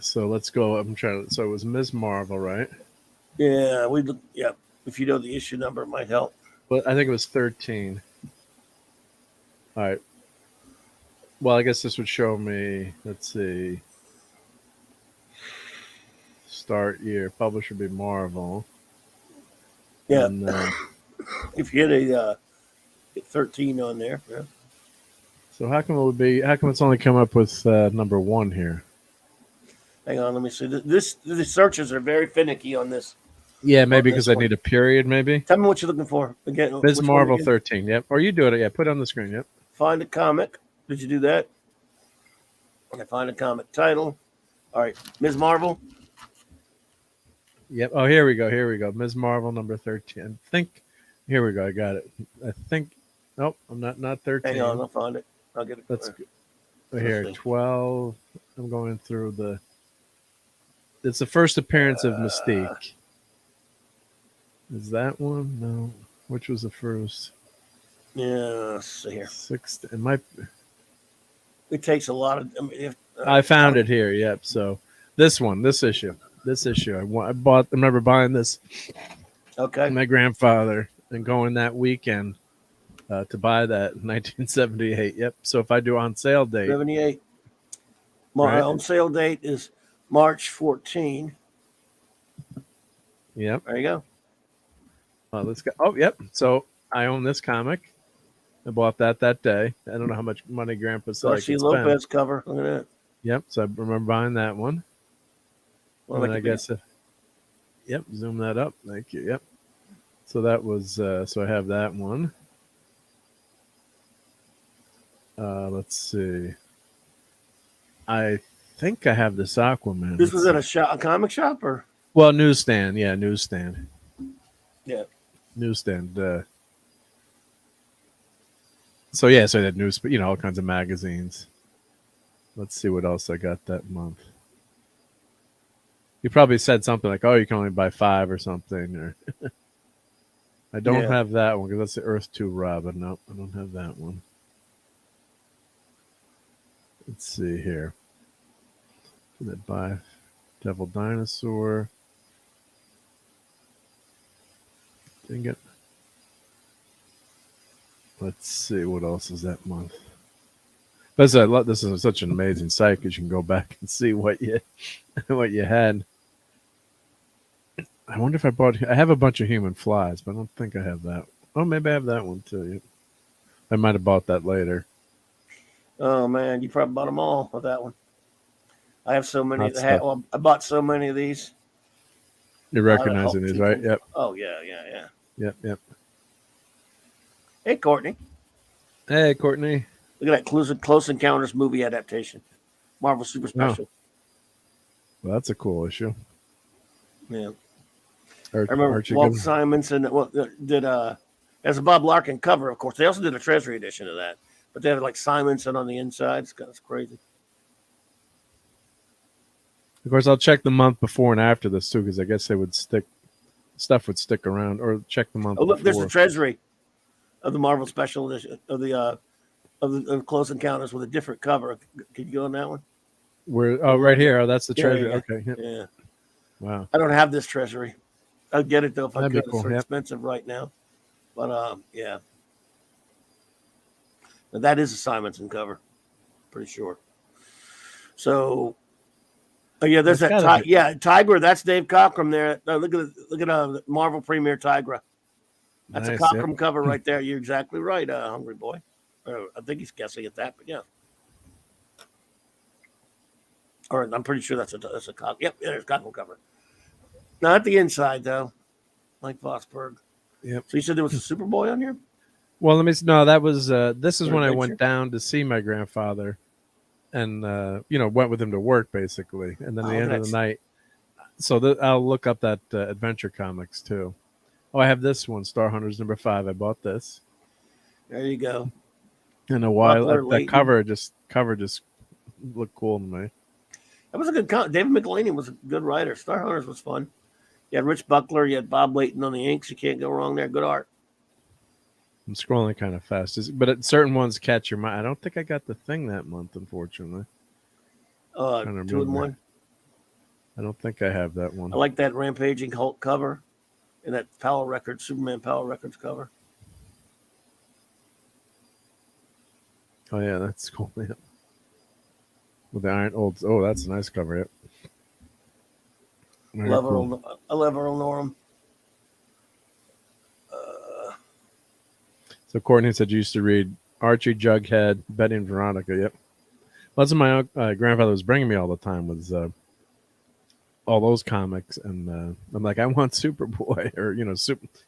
So let's go. I'm trying to. So it was Ms. Marvel, right? Yeah, we look. Yeah, if you know the issue number, it might help. Well, I think it was 13. All right. Well, I guess this would show me. Let's see. Start year. Publisher be Marvel. Yeah. And, if you hit a 13 on there. Yeah. So how come it's only come up with number 1 here? Hang on, let me see. The searches are very finicky on this. Yeah, maybe because I need a period, maybe. Tell me what you're looking for. Again, Ms. Marvel 13, yep. Or you do it, yeah, put it on the screen, yep. Find a comic. Did you do that? Okay, find a comic title. All right, Ms. Marvel. Yep. Oh, here we go. Ms. Marvel number 13. I think, here we go, I got it. I think, nope, I'm not 13. Hang on, I'll find it. I'll get it. Let's go here, 12. I'm going through it's the first appearance of Mystique. Is that one? No. Which was the first? Yeah, let's see here. 6. It might. It takes a lot of. I found it here. Yep. So this issue. I remember buying this. Okay. My grandfather and going that weekend to buy that in 1978. Yep. So if I do on sale date. 78. My on sale date is March 14. Yep. There you go. Let's go. Oh, yep. So I own this comic. I bought that day. I don't know how much money Grandpa said. Garcia Lopez cover. Look at that. Yep. So I remember buying that one. Well, and I guess, yep. Zoom that up. Thank you. Yep. So that was. So I have that one. Let's see. I think I have this Aquaman. This was at a comic shop, or? Well, newsstand. Yeah, newsstand. Yeah. Newsstand. So I had all kinds of magazines. Let's see what else I got that month. You probably said something like, "Oh, you can only buy 5 or something." Or I don't have that one because that's the Earth 2 Robin. No, I don't have that one. Let's see here. Did I buy Devil Dinosaur? Dang it. Let's see what else is that month. This is such an amazing site because you can go back and see what you had. I wonder if I have a bunch of Human Flies, but I don't think I have that. Oh, maybe I have that one too. I might have bought that later. Oh man, you probably bought them all with that one. I have so many. Hot stuff. Well, I bought so many of these. You're recognizing these, right? Yep. Oh yeah. Yep. Hey, Courtney. Hey, Courtney. Look at that Close Encounters movie adaptation. Marvel Super Special. Well, that's a cool issue. Yeah. I remember Walt Simonson did as a Bob Larkin cover, of course. They also did a Treasury edition of that. But they had like Simonson on the inside. It's crazy. Of course, I'll check the month before and after this too, because I guess stuff would stick around, or check the month. Oh, look, before. there's the Treasury of the Marvel Special edition of the Close Encounters with a different cover. Can you go on that one? Right here. Oh, that's the Treasury. Yeah. Okay. Yep. Yeah. Wow. I don't have this Treasury. I'd get it though if I That'd could. be cool. It's so expensive right now. But yeah. But that is a Simonson cover. Pretty sure. So there's that Tigra. That's Dave Cockrum there. Look at Marvel Premiere Tigra. That's Nice, a Cockrum cover right there. You're exactly right, Hungry Boy. I think he's guessing at that, but yeah. Or I'm pretty sure that's a Cock. Yep, there's Cockrum cover. Not at the inside though, like Vosberg. Yep. So you said there was a Superboy on here? Well, that was this is when I Adventure? went down to see my grandfather, and went with him to work basically, and then at the end of the night. So I'll look up that Adventure Comics too. Oh, I have this one, Star Hunters #5. I bought this. There you go. In a while, that Leighton. cover just looked cool to me. That was a good David McElhaney was a good writer. Star Hunters was fun. You had Rich Buckler. You had Bob Layton on the inks. You can't go wrong there. Good art. I'm scrolling kind of fast, but certain ones catch your mind. I don't think I got the Thing that month, unfortunately. 2-in-1. I don't think I have that one. I like that Rampaging Hulk cover and that Superman Power Records cover. Oh yeah, that's cool. Yeah. With the Iron Old. Oh, that's a nice cover. Yep. I love Earl Norm. So Courtney said you used to read Archie, Jughead, Betty, and Veronica. Yep. That's what my grandfather was bringing me all the time, was all those comics, and I'm like, I want Superboy, or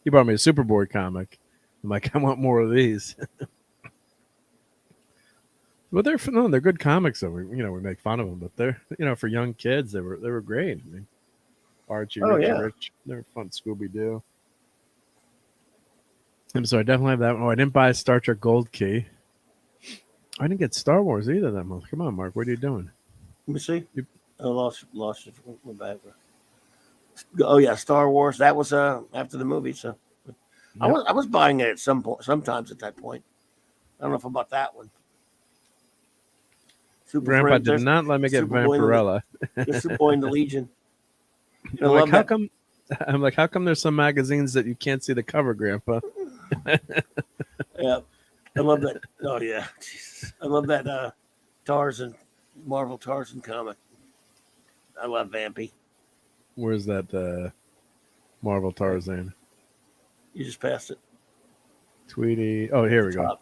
he brought me a Superboy comic. I'm like, I want more of these. But they're good comics. So we make fun of them, but they're for young kids. They were great. I mean, Archie, Rich, they were fun. Scooby Doo. And so I definitely have that one. Oh, I didn't buy Star Trek Gold Key. I didn't get Star Wars either that month. Come on, Mark. What are you doing? Let me see. I lost it from my background. Oh yeah, Star Wars. That was after the movie. So yep. I was buying it at some point. Sometimes at that point. I don't know if I bought that one. Grandpa did not let me get Vampirella. Superboy in the Legion. I'm like, how come there's some magazines that you can't see the cover, Grandpa? Yeah, I love that. Oh yeah, Jesus. I love that Marvel Tarzan comic. I love Vampy. Where's that Marvel Tarzan? You just passed it. Tweety. Oh, here we go.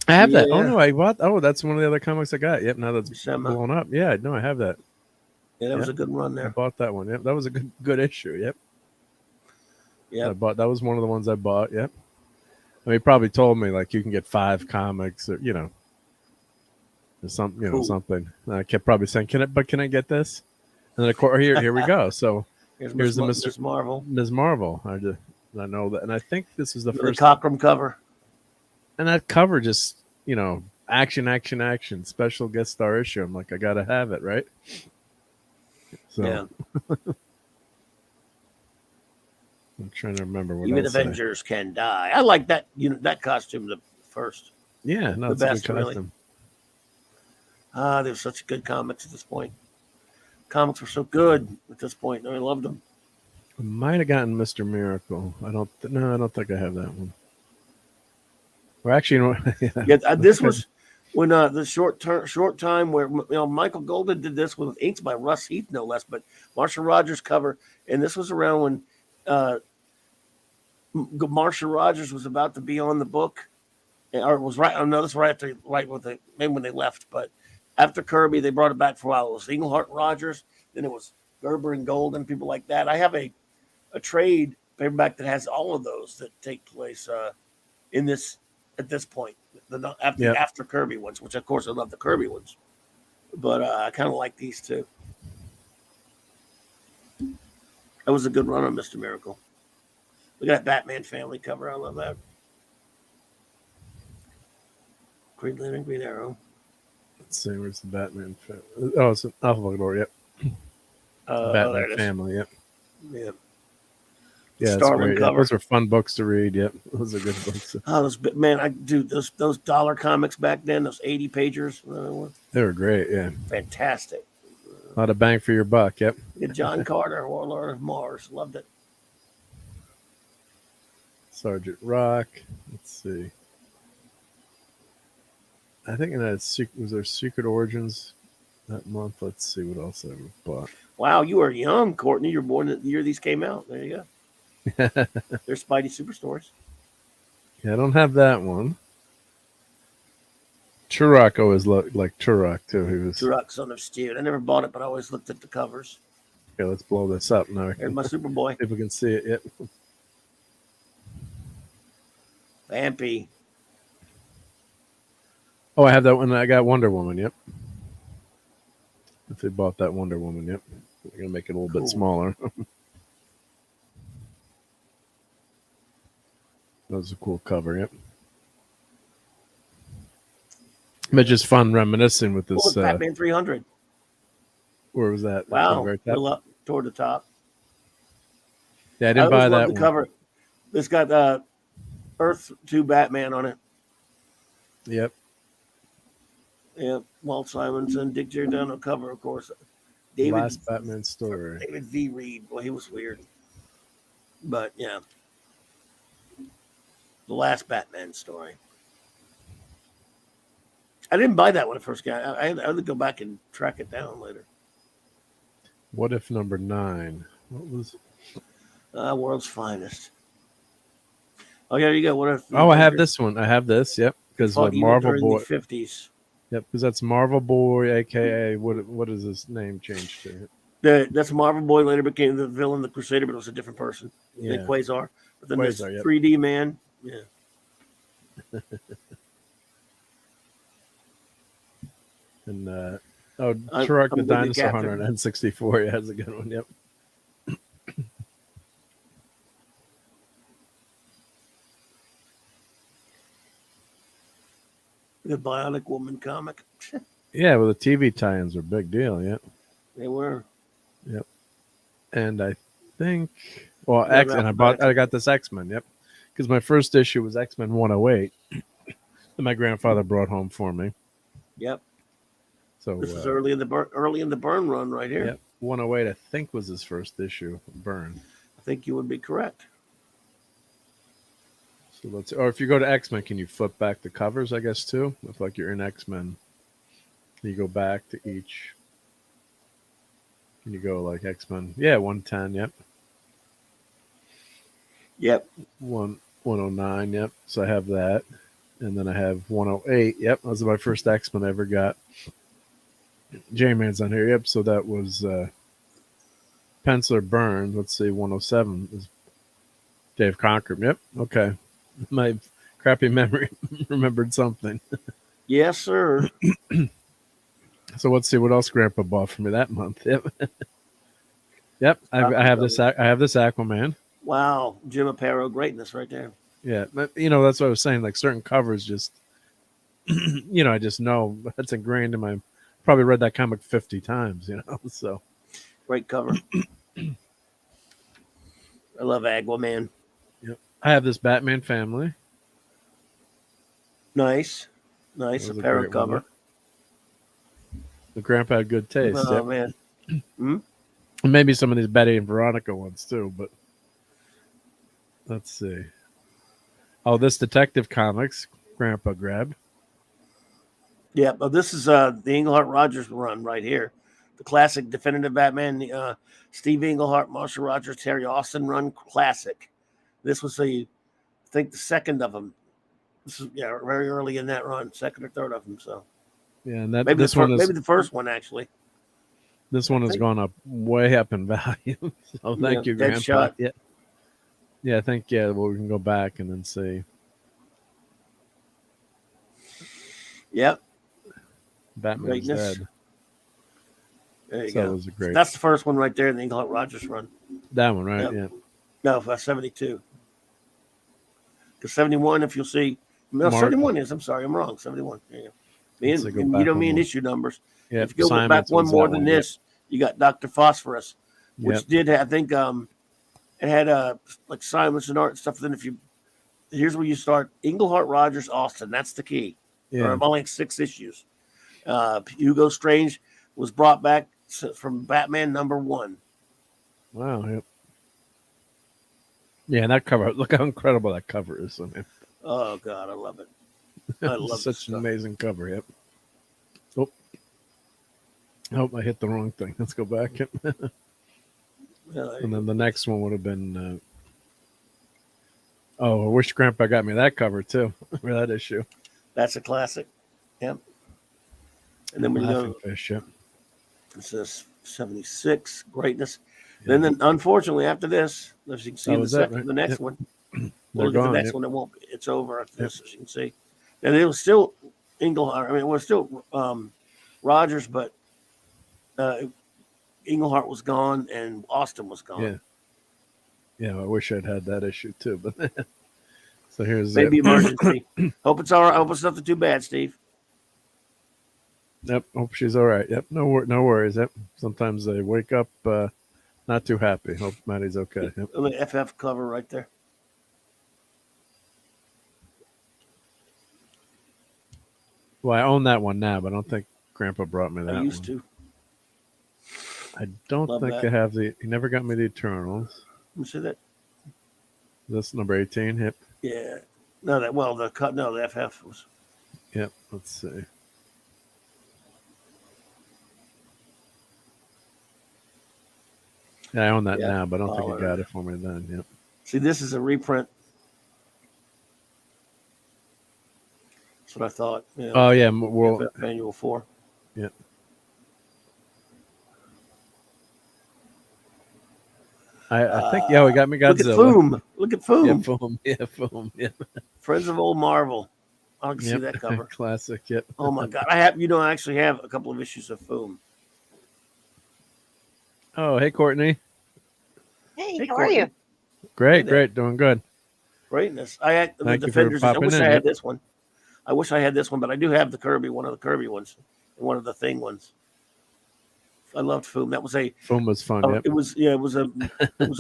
I have that. Oh no, I bought. Oh, that's one of the other comics I got. Yep, now that's blown up. Yeah, no, I have that. Yeah, that was a good run there. I bought that one. Yep, that was a good issue. Yep. Yeah, that was one of the ones I bought. Yep. I mean, he probably told me like you can get 5 comics, or or something, something. And I kept probably saying, "Can I get this?" And then of course, here we go. So here's the Ms. Marvel. Ms. Marvel. I know that, and I think this is the first Cockrum cover. And that cover just, action, special guest star issue. I'm like, I gotta have it, right? So yeah. I'm trying to remember what Even Avengers can die. I like that that costume the first. Yeah, no, it's best, a good costume. Really. There's such good comics at this point. Comics were so good at this point. I loved them. I might have gotten Mr. Miracle. I don't think I have that one. Well, actually, this was when the short time where Michael Golden did this with inks by Russ Heath, no less, but Marshall Rogers cover, and this was around when Marshall Rogers was about to be on the book or it was right. Oh no, this was right with the maybe when they left, but after Kirby, they brought it back for a while. It was Englehart and Rogers, then it was Gerber and Golden, people like that. I have a trade paperback that has all of those that take place in this at this point. After Kirby ones, which of course I love the Kirby ones, but I kind of like these too. That was a good run on Mr. Miracle. Look at that Batman family cover. I love that. Green Lantern, Green Arrow. Let's see, where's the Batman family? Oh, it's an alphabet, yep. Batman family, yep. Yeah. Yeah, Starling cover. Those are fun books to read. Yep, those are good books. Oh, those dollar comics back then, those 80 pagers. They were great. Yeah, fantastic. A lot of bang for your buck. Yep. John Carter, Warlord of Mars, loved it. Sergeant Rock. Let's see. I think was there Secret Origins that month. Let's see what else I bought. Wow, you are young, Courtney. You're born the year these came out. There you go. They're Spidey Super Stories. Yeah, I don't have that one. Turok always looked like Turok too. He was Turok, Son of Steel. I never bought it, but I always looked at the covers. Okay, let's blow this up now. There's my Superboy. People can see it. Yep. Vampy. Oh, I have that one. I got Wonder Woman. Yep. If they bought that Wonder Woman, yep. We're gonna make it a little bit smaller. That was a cool cover. Yep. But just fun reminiscing with this. Batman 300. Where was that? Wow. Up toward the top. Yeah, I didn't buy that the one. Cover. This got Earth 2 Batman on it. Yep. Yeah, Walt Simonson, Dick Giordano cover, of course. Last Batman story. David V. Reed. Well, he was weird. But, yeah. The last Batman story. I didn't buy that when it first got. I had to go back and track it down later. What if number 9? What was? World's Finest. Oh, yeah, you go. What if? Oh, I have this one. I have this. Yep, because Marvel Boy. The 50s. Yep, because that's Marvel Boy, aka what is his name changed to? That's Marvel Boy. Later became the villain, the Crusader, but it was a different person. Yeah, Quasar. But then Quasar, this 3D man. Yeah. And Turok the Dinosaur Hunter on N64. Yeah, that's a good one. Yep. The Bionic Woman comic. Yeah, well, the TV tie-ins are a big deal. Yep. They were. Yep. And I think, well, I got this X-Men. Yep. Because my first issue was X-Men 108 that my grandfather brought home for me. Yep. So this is early in the Byrne run right here. Yep. 108, I think, was his first issue. Byrne. I think you would be correct. So or if you go to X-Men, can you flip back the covers? I guess too. If like you're in X-Men, you go back to each. Can you go like X-Men? Yeah, 110. Yep. Yep. 109. Yep. So I have that, and then I have 108. Yep. That was my first X-Men I ever got. J-Man's on here. Yep. So that was Penciler Byrne. Let's see. 107 is Dave Conkrum. Yep. Okay. My crappy memory remembered something. Yes, sir. So let's see what else Grandpa bought for me that month. Yep. Yep. I have this. I have this Aquaman. Wow, Jim Aparo greatness right there. Yeah, but that's what I was saying. Like certain covers, just I just know that's ingrained in my. Probably read that comic 50 times. So great cover. I love Aquaman. Yep. I have this Batman family. Nice Aparo cover. The grandpa had good taste. Oh man. And maybe some of these Betty and Veronica ones too, but let's see. Oh, this Detective Comics grandpa grabbed. Yeah, but this is the Englehart Rogers run right here. The classic definitive Batman, Steve Englehart, Marshall Rogers, Terry Austin run classic. This was I think the second of them. This is very early in that run, second or third of them. So Yeah, and that maybe this one is maybe the first one actually. this one has gone up way up in value. So thank you, Dead Grandpa. shot. Yeah, I think we can go back and then see. Yep. Batman's Greatness. dead. There you So it go. was a great. That's the first one right there in the Englehart Rogers run. That one, right? Yep. Yeah. No, 72. Because 71, if you'll see, no, Mark- 71 is. I'm sorry, I'm wrong. 71. Yeah. Let's go And back you don't one mean more. issue numbers. Yeah. If you go Simon's back one was more that than one, yeah. this, you got Dr. Phosphorus, which Yep. did have, I think it had like Simon's and art and stuff. Then here's where you start Englehart Rogers Austin. That's the key. Yeah. There are only 6 issues. Hugo Strange was brought back from Batman #1. Wow. Yep. Yeah, and that cover. Look how incredible that cover is. I mean, Oh God, I love it. I love this such an stuff. amazing cover. Yep. Oh, I hit the wrong thing. Let's go back. Yeah, there And you then go. the next one would have been. I wish Grandpa got me that cover too, for that issue. That's a classic. Yep. And then when you Laughing go, Fish. Yep. it says 76, greatness. Then unfortunately, after this, as you can see, That in was it, right? the next Yep. one, They're look at the gone. next Yep. one. It won't. It's over after this, as you can see. And it was still Englehart. I mean, it was still Rogers, but Englehart was gone and Austin was gone. Yeah. Yeah, I wish I'd had that issue too. But so here's Maybe it. emergency. Hope it's all right. Hope it's nothing too bad, Steve. Yep. Hope she's all right. Yep. No worries. Yep. Sometimes they wake up not too happy. Hope Maddie's okay. Yep. The FF cover right there. Well, I own that one now, but I don't think Grandpa brought me that I used one. to. I don't Love think that. I have the. He never got me the Eternals. Let me see that. This number 18. Yep. Yeah. No, the FF was. Yep. Let's see. Yeah, I own that Yeah. now, but I don't think he Pollard. got it for me then. Yep. See, this is a reprint. That's what I thought. Yeah. Oh yeah. Well, FF Manual 4. Yep. I think we got me Look at Godzilla. Foom. Look at Foom. Yeah, Foom. Yeah, Foom. Yeah. Friends of Old Marvel. I can see Yep. that cover. Classic. Yep. Oh my God! I actually have a couple of issues of Foom. Oh, hey Courtney. Hey, Hey, how are Courtney. you? Great, Hey there. great, doing good. Greatness. I had the Thank you for Defenders. I popping wish in, I had yep. this one. I wish I had this one, but I do have the Kirby, one of the Kirby ones, and one of the Thing ones. I loved Foom. That was Foom was fun. Yep. it was a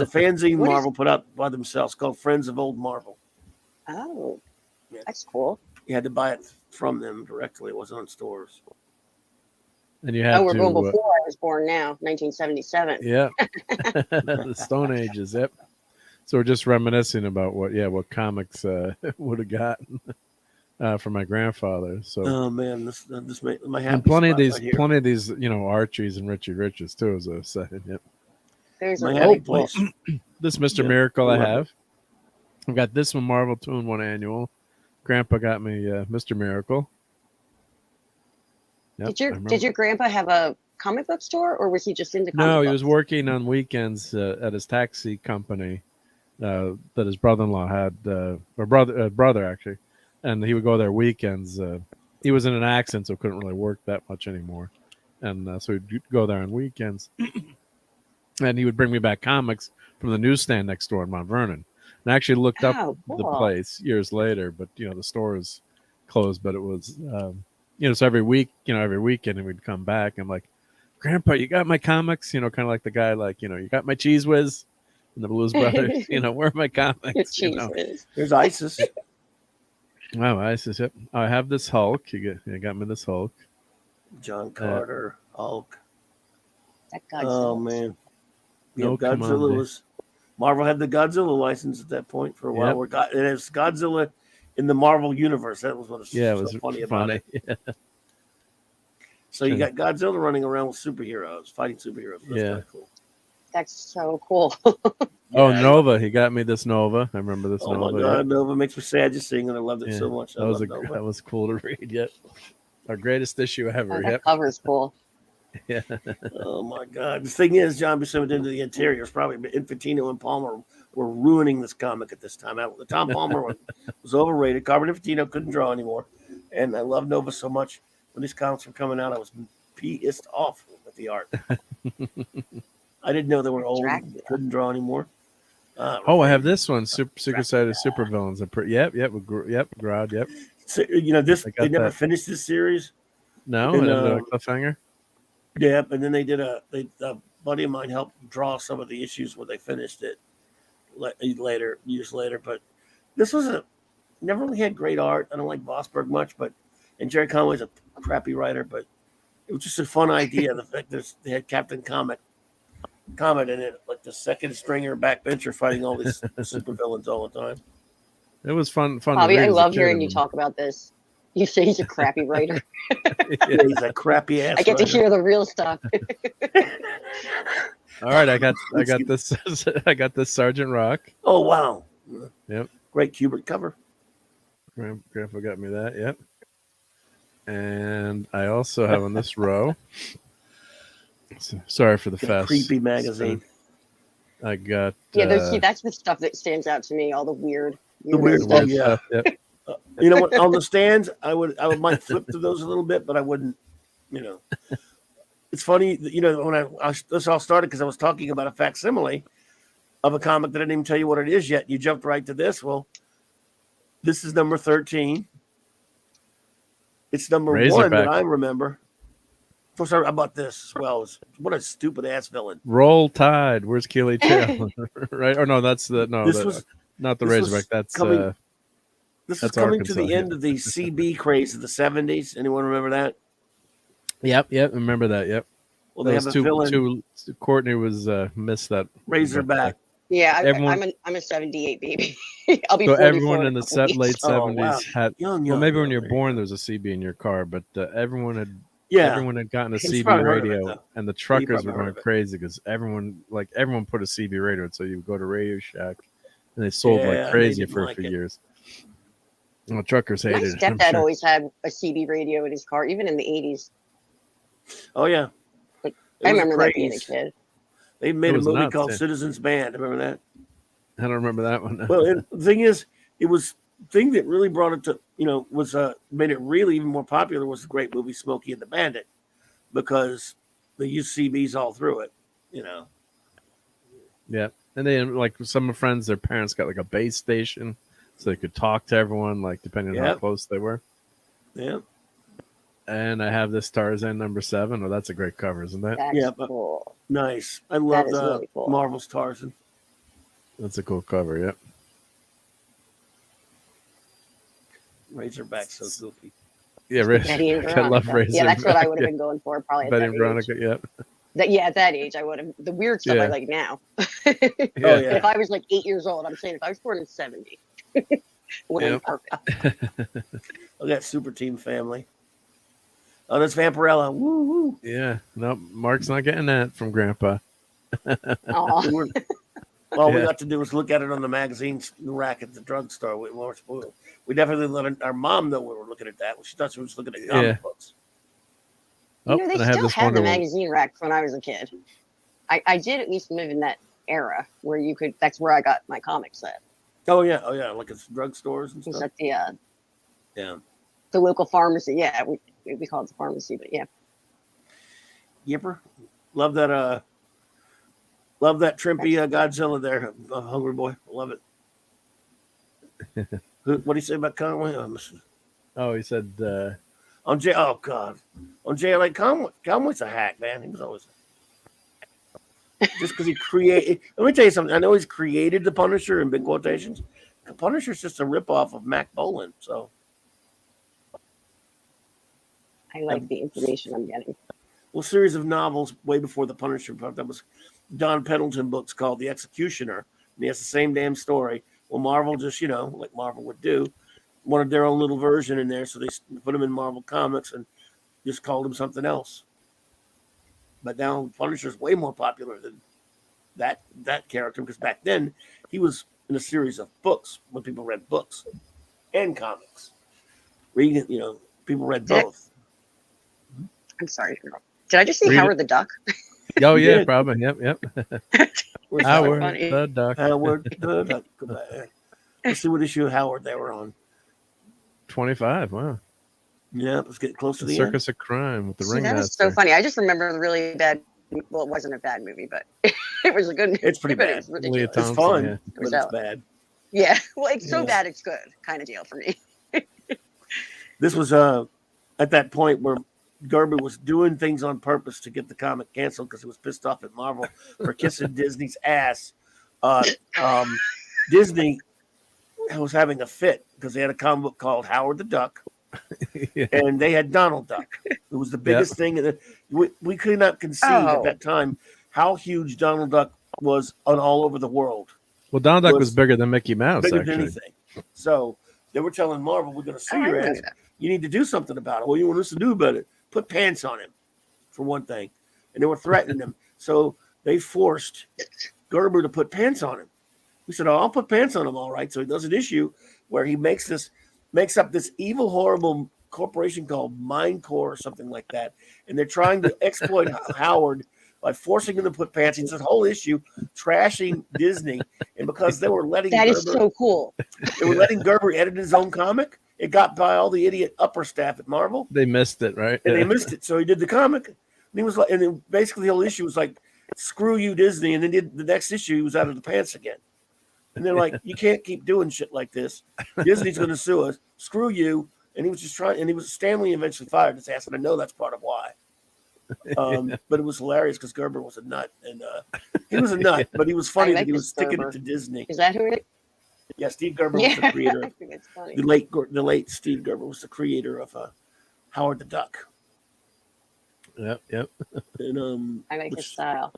fanzine What is- Marvel put out by themselves called Friends of Old Marvel. Oh, Yeah. that's cool. You had to buy it from them directly. It wasn't on stores. And you had Oh, we're going to. before I was born now, 1977. Yeah. The Stone Ages. Yep. So we're just reminiscing about what comics would have gotten from my grandfather. So Oh man, this made my happy and plenty of spot these, right here. Archies and Richie Riches too, as I was saying. Yep. There's My a happy oh, place. This Mr. Yeah, Miracle I love it. have. I've got this one Marvel 2-in-1 annual. Grandpa got me Mr. Miracle. Yep, I remember. Did your grandpa have a comic book store, or was he just into comic No, books? he was working on weekends at his taxi company that his brother-in-law had, or brother actually, and he would go there weekends. He was in an accident, so couldn't really work that much anymore, and so he'd go there on weekends. And he would bring me back comics from the newsstand next door in Mount Vernon. And I actually looked up Oh, the cool. place years later, but the store is closed. But it was, so every week, every weekend, and we'd come back. I'm like, Grandpa, you got my comics? Kind of like the guy, like, you got my Cheese Whiz and the Blues Brothers. Where are my comics? Cheese whiz. There's ISIS. Wow, I says, yep. I have this Hulk. You got me this Hulk. John Carter, Hulk. That Oh Godzilla. man. No Yeah, Godzilla Commander. was Marvel had the Godzilla license at that point for a while. Yep. It is Godzilla in the Marvel universe. That was what was Yeah, it so was funny about it. Yeah. So you got Godzilla running around with superheroes, fighting superheroes. That's Yeah. kind of cool. That's so cool. Oh, Yeah, Nova. He got me this Nova. I remember this Oh Nova. my God, Nova makes me sad just seeing it. I loved it so much. I That was love Nova. that was cool to read. Yep. Our greatest issue ever. Oh, that Yep. cover's cool. Yeah. Oh my God! The thing is, John Buscema into the interiors. Probably Infantino and Palmer were ruining this comic at this time. The Tom Palmer one was overrated. Carmen Infantino couldn't draw anymore, and I love Nova so much. When these comics were coming out, I was pissed off with the art. I didn't know they were old. Dracula. Couldn't draw anymore. Oh, I have this one. Secret Side of Supervillains. Yep. Grodd. Yep. So, you know this. I got They never that. finished this series. No, And, it ended a cliffhanger. Yeah, and then they did a buddy of mine helped draw some of the issues where they finished it years later. But this was never really had great art. I don't like Vosberg much, and Jerry Conway's a crappy writer, but it was just a fun idea. The fact they had Captain Comet in it, like the second stringer backbencher fighting all these supervillains all the time. It was fun. Bobby, to read I as a love kid. hearing you talk about this. You say he's a crappy writer. Yeah, he's a crappy ass. I get to writer. hear the real stuff. All right, I got this. I got this Sergeant Rock. Oh wow! Yep. Great Kubert cover. Grandpa got me that. Yep. And I also have on this row. Sorry for the fast. Creepy magazine. I got. That's the stuff that stands out to me. All the weird weird stuff. stuff. Yeah. Yep. You know what? On the stands, I might flip through those a little bit, but I wouldn't. You know, it's funny. You know, when this all started because I was talking about a facsimile of a comic that I didn't even tell you what it is yet. You jumped right to this. Well, this is number 13. It's number Razorback. 1 that I remember. First, I bought this as well. What a stupid ass villain. Roll Tide. Where's Keely Tail? Right? Or no, that's the no. This was not the this was Razorback. That's coming- This is That's coming to Arkansas, the end of the CB craze of the 70s. Anyone remember that? Yep. Remember that? Yep. Well, That they was have a villain, Courtney was missed that. Razorback. Yeah, Everyone- I'm a 78 baby. I'll be So 44 everyone in the a couple weeks. late Oh, 70s wow. had. Young. Well, maybe when you're young. born, there was a CB in your car, but everyone had gotten a He's CB probably heard of it, radio, though. and the truckers probably were heard going of it. crazy because everyone put a CB radio in. So you would go to Radio Shack, and they sold Yeah, like they crazy didn't for like a few it. years. Well, truckers My hated it. I'm stepdad sure. always had a CB radio in his car, even in the 80s. Oh, yeah. Like, It I was remember that being a craze. kid. They made It a was movie nuts, called yeah. Citizens Band. Remember that? I don't remember that one. Well, and the thing is, it was thing that really brought it to, was made it really even more popular was the great movie Smokey and the Bandit, because they used CBs all through it, Yeah, and they like some of my friends, their parents got like a base station, so they could talk to everyone, like depending on how Yep. close they were. Yeah. And I have this Tarzan number 7. Oh, that's a great cover, isn't that? That's Yeah, but- cool. Nice. I love is really cool. Marvel's Tarzan. That's a cool cover. Yep. Razorback, so goofy. Yeah, Betty and I Veronica. love Razor. Yeah, that's what I would have been going for probably at Betty that and age. Veronica. Yep. At that age, I would have. The weird stuff I Yeah. like now. Oh, And yeah. if I was like 8 years old, I'm saying if I was born in 70, it would have been perfect. Look at that Super Team family. Oh, that's Vampirella. Woo woo. Yeah. No, Mark's not getting that from Grandpa. Aw. All we Yeah. got to do was look at it on the magazine rack at the drugstore. We definitely let our mom know we were looking at that. She thought she was looking at comic Yeah. books. Oh, They and I have still this had Wonder the Woman. magazine racks when I was a kid. I did at least live in that era where you could. That's where I got my comics at. Oh yeah, like it's drugstores and It was stuff. at Yeah. the local pharmacy. Yeah, we call it the pharmacy, but yeah. Yipper. Love that Trimpy Godzilla there, Hungry Boy. Love it. What do you say about Conway? Oh, he said. Oh God, on Jay, like Conway's a hack, man. He was always just because he created. Let me tell you something. I know he's created the Punisher in big quotations. The Punisher's just a ripoff of Mac Bolan. So I like the information I'm getting. well, series of novels way before the Punisher. That was Don Pendleton books called The Executioner, and he has the same damn story. Well, Marvel just, like Marvel would do, wanted their own little version in there, so they put him in Marvel Comics and just called him something else. But now Punisher's way more popular than that character, because back then he was in a series of books when people read books and comics. Reading, people read both. I'm sorry. Did I just see Read it. Howard the Duck? Oh You yeah, did. probably. Yep. Where's How Howard funny. the Duck. Howard the Duck. Go back. Let's see what issue of Howard they were on. 25. Wow. Yeah, let's get close to The the end. Circus of Crime with the See, that is ringmaster. so funny. I just remember the really bad. Well, it wasn't a bad movie, but it was a good movie. It's pretty but bad. It was Leah ridiculous. It's Thompson, fun, yeah. but it's bad. Yeah. Well, it's so Yeah. bad it's good kind of deal for me. This was at that point where Gerber was doing things on purpose to get the comic canceled because he was pissed off at Marvel for kissing Disney's ass. Disney was having a fit because they had a comic book called Howard the Duck, Yeah. and they had Donald Duck. It was the biggest thing. We could not conceive at that time how huge Donald Duck was all over the world. Well, Donald Duck Was was bigger than Mickey Mouse, Bigger actually. than anything. So they were telling Marvel, we're going to sue Oh, I your didn't ass. know that. You need to do something about it. Well, you want us to do about it? Put pants on him, for one thing. And they were threatening him. So they forced Gerber to put pants on him. He said, I'll put pants on him, all right. So he does an issue where he makes up this evil, horrible corporation called Mindcore or something like that. And they're trying to exploit Howard by forcing him to put pants. It's this whole issue trashing Disney. And because they were letting That Gerber, is so cool. they were letting Gerber edit his own comic, it got by all the idiot upper staff at Marvel. They missed it, right? And Yeah. they missed it. So he did the comic. And he was like, and then basically the whole issue was like, screw you, Disney. And then the next issue, he was out of the pants again. And they're like, you can't keep doing shit like this. Disney's going to sue us. Screw you. And he was just trying, and Stanley eventually fired his ass. And I know that's part of why. But it was hilarious because Gerber was a nut. And he was a nut, but he was funny I that like he was this sticking Gerber. it to Disney. Is that who it is? Yeah, Steve Gerber was Yeah. the creator. I think it's funny. The late Steve Gerber was the creator of Howard the Duck. Yep. And I like his which- style.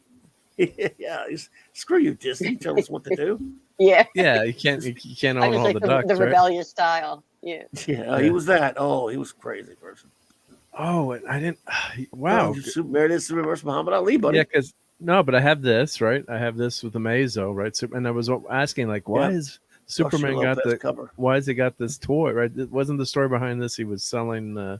yeah, screw you, Disney. Tell us what to do. Yeah. Yeah, you can't I own just all like the the ducks, right? rebellious style. Yeah. Yeah, he was that. Oh, he was a crazy person. Oh, and I didn't. Wow. There it is, Super versus Muhammad Ali, buddy. Yeah, because no, but I have this right. I have this with the Mazo, right? And I was asking, like, why Yeah. is Superman Marshall got Lopez the cover. Why has he got this toy? Right? It wasn't the story behind this. He was selling.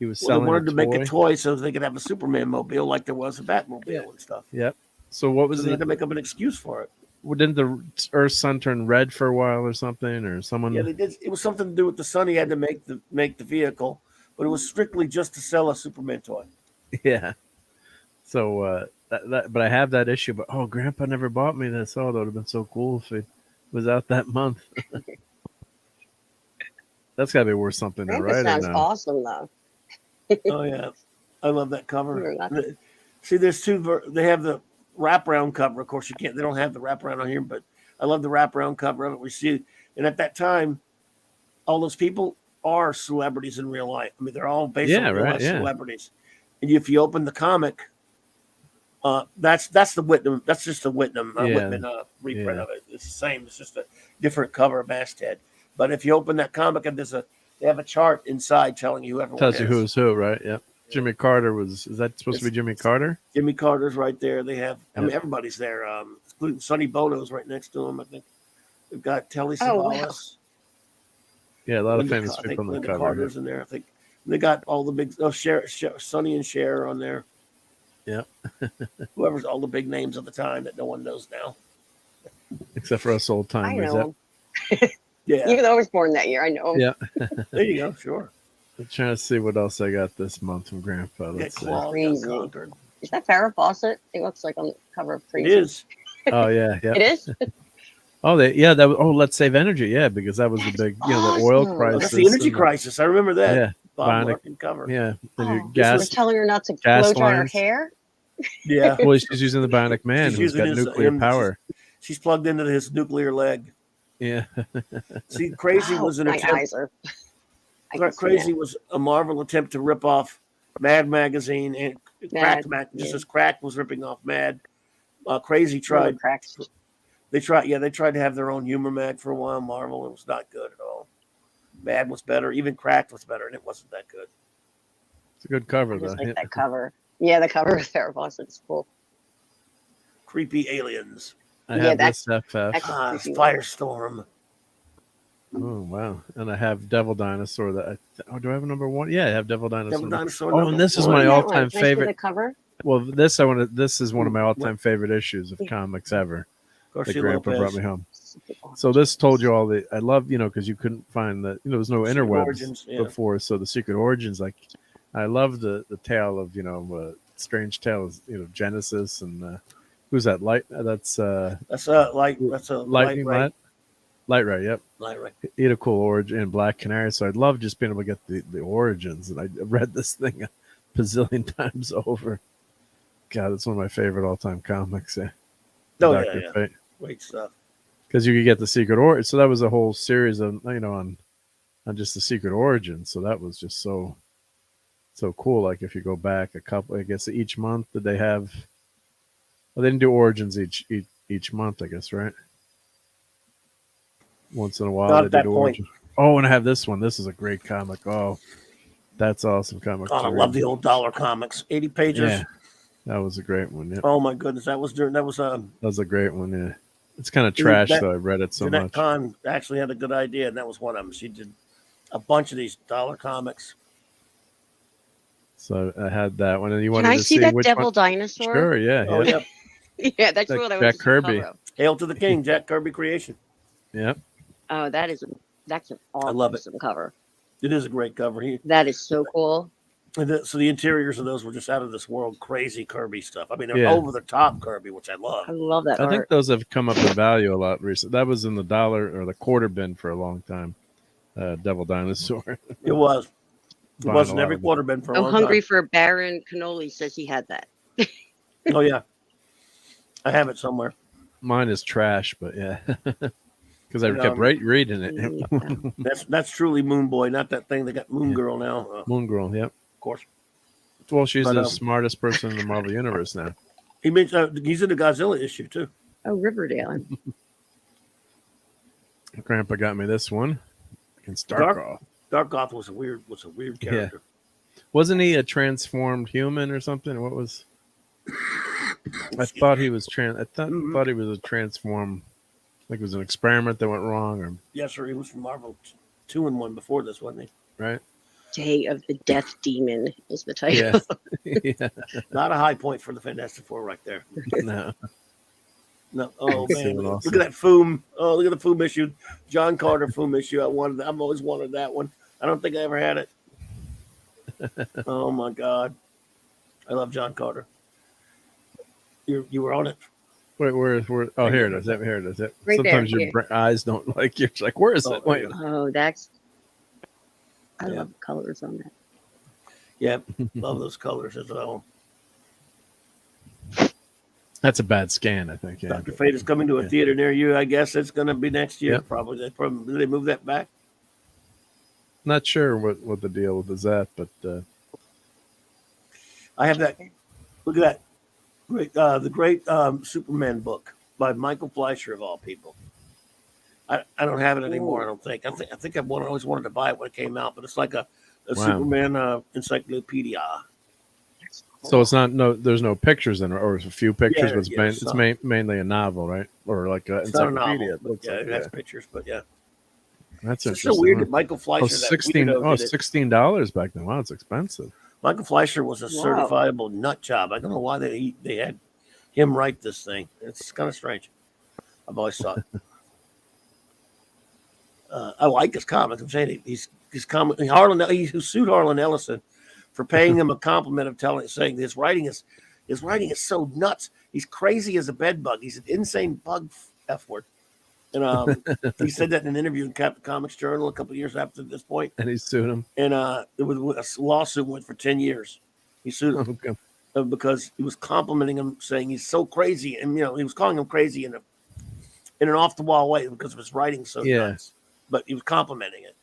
He was Well, they selling. wanted a to make toy. a toy so they could have a Superman mobile like there was a Batmobile and stuff. Yep. So what So was they had it? to make up an excuse for it. Didn't the Earth's sun turn red for a while or something, or someone? Yeah, they did. It was something to do with the sun. He had to make the vehicle, but it was strictly just to sell a Superman toy. Yeah. So but I have that issue. But Grandpa never bought me this. Oh, that would have been so cool if it was out that month. That's got to be worth something, though, Grandpa right? sounds awesome, though. Oh yeah, I love that cover. You're lucky. See, there's two. They have the wraparound cover. Of course, you can't. They don't have the wraparound on here, but I love the wraparound cover of it. We see, and at that time, all those people are celebrities in real life. I mean, they're all based on real life celebrities. And if you open the comic, that's the Whitman. That's just the Whitman reprint of it. It's the same. It's just a different cover masthead. But if you open that comic and they have a chart inside telling you everyone Tells you is. who's who, right? Yep. Jimmy Carter is that supposed to be Jimmy Carter? Jimmy Carter's right there. They have, I mean, Yeah. everybody's there. Including Sonny Bono's right next to him. I think they've got Telly Oh, wow. Savalas. Yeah, a lot of Linda famous I think people on the Linda cover. Carter's in there. I think they got all the big Sonny and Cher on there. Yep. Whoever's all the big names of the time that no one knows now. Except for us old I timers. know Yep. him. Yeah, Even though I was born that year, I know him. Yeah. there you go. Sure. I'm trying to see what else I got this month from Grandpa. Get Let's see. Claw, Crazy. got Conquered. Is that Farrah Fawcett? It looks like on the cover of It Crazy. is. Oh yeah, yeah. It is? Oh, that was. Oh, Let's Save Energy. Yeah, because that was the big, the oil Awesome. Oh, crisis. that's the energy and crisis. I remember that. Yeah, Bob Bionic. Larkin cover. Yeah, the Oh, gas. We're telling her not to gas blow dry her lines. hair? Yeah. Well, she's using the Bionic Man, She's who's got using his- nuclear him- power. She's plugged into his nuclear leg. Yeah, See, Crazy Wow, was an my attempt. eyes are. I can see Crazy that. was a Marvel attempt to rip off Mad magazine and Cracked just yeah. as Cracked was ripping off Mad. Crazy Really tried. cracks. They tried to have their own humor mag for a while. Marvel, it was not good at all. Mad was better. Even Cracked was better, and it wasn't that good. it's a good cover I though. just like Yeah. that cover. Yeah, the cover with Farrah Fawcett is cool. creepy aliens. I Yeah, have this FF. that's- creepy one. Firestorm. Oh wow! And I have Devil Dinosaur. Do I have a number 1? Yeah, I have Devil Dinosaur. Devil Dinosaur. Oh, number and this is one. my That one, all-time nice with favorite. the cover. Well, this is one of my all-time favorite issues of comics ever. That Garcia Grandpa Lopez. brought me home. So this told you all the I love, because you couldn't find the, there was no Secret interwebs Origins, yeah. before. So the Secret Origins, like I love the tale of strange tales, Genesis and who's that? That's That's a Lightning Light Ray. Light Ray. Yep. Light Ray. He had a cool origin in Black Canary. So I'd love just being able to get the origins. And I read this thing a bazillion times over. God, it's one of my favorite all-time comics. Yeah. Oh, Dr. yeah. Fate. Great stuff. Because you could get the Secret Origin. So that was a whole series of, on just the Secret Origin. So that was just so cool. Like if you go back a couple, I guess each month, did they have, well, they didn't do Origins each month, I guess, right? Once in a while. Not they at that did point. Origins. Oh, and I have this one. This is a great comic. Oh, that's awesome comic. God, I to love read. the old dollar comics. 80 pages. Yeah, that was a great one. Yeah, Oh my goodness. That was a great one. Yeah, it's kind of Dude, trash that- though. I read it so Jeanette much. Kahn actually had a good idea, and that was one of them. She did a bunch of these dollar comics. So I had that one, and you Can wanted I to see see that which Devil one? Dinosaur? Sure, yeah, Oh yeah, yeah. Yeah, that's Like what I Jack want to see the Kirby. cover of. Hail to the King, Jack Kirby creation. yeah. Oh, that's an awesome love it. cover. It is a great cover. That is so cool. So the interiors of those were just out of this world, crazy Kirby stuff. I mean, they're Yeah. over the top Kirby, which I love. I love that I art. think those have come up in value a lot recently. That was in the dollar or the quarter bin for a long time. Devil Dinosaur. It was. It Buying was a in lot every of quarter bin for a I'm long hungry time. for Baron Cannoli says he had that. Oh yeah, I have it somewhere. Mine is trash, but yeah, because I And, kept reading it. Yeah. That's truly Moon Boy, not that thing. They got Moon Yeah. Girl now, of Moon Girl. Yep. course. Well, she's But, the smartest person in the Marvel universe now. He mentioned he's in the Godzilla issue too. Oh, Riverdale. Grandpa got me this one. Against Dark- Darkoff. Dark Goth was a weird Yeah. character. Wasn't he a transformed human or something? What was? I thought he was Mhm. thought he was a transformed. Like it was an experiment that went wrong, or Yes, sir. He was from Marvel 2-in-1 before this, wasn't he? right? Day of the Death Demon is the title. Yeah. Yeah. Not a high point for the Fantastic Four right there. No. No. Oh That's man, even look awesome. at that Foom. Oh, look at the Foom issue. John Carter Foom issue. I've always wanted that one. I don't think I ever had it. Oh my God, I love John Carter. You were on it. Wait, where? Oh, here it is. Here it is. Right there, Sometimes your yeah. eyes don't like you. It's like, where is Oh, it? Wait. yeah. Oh, that's. I Yeah. love the colors on that. Yeah, love those colors as well. That's a bad scan, I think. Yeah. Dr. Fate is coming to a Yeah. theater near you. I guess it's going to be next year. Yep. Probably. Did they move that back? Not sure what the deal is that, but I have that. Look at that. Great, the great Superman book by Michael Fleischer of all people. I don't have it anymore. I don't think. I think I always wanted to buy it when it came out, but it's like a Wow. Superman encyclopedia. so it's not there's no pictures in it, or a few pictures, Yeah, but it's, yeah, it's some. mainly a novel, right? Or like an It's not a encyclopedia. novel. It But looks yeah, like, it has pictures, but yeah. That's It's interesting. so weird that Michael Fleischer, Oh, that 16 weirdo, did it. $16 back then. Wow, it's expensive. Michael Fleischer was a Wow. certifiable nut job. I don't know why they had him write this thing. It's kind of strange. I've always thought. I like his comic. I'm saying he's comic. He sued Harlan Ellison for paying him a compliment of saying his writing is so nuts. He's crazy as a bed bug. He's an insane bug f word. And he said that in an interview in Captain Comics Journal a couple of years after this point. And he sued him. And it was a lawsuit went for 10 years. He sued him Okay. because he was complimenting him, saying he's so crazy, and he was calling him crazy in an off the wall way because of his writing so Yeah. nuts. But he was complimenting it.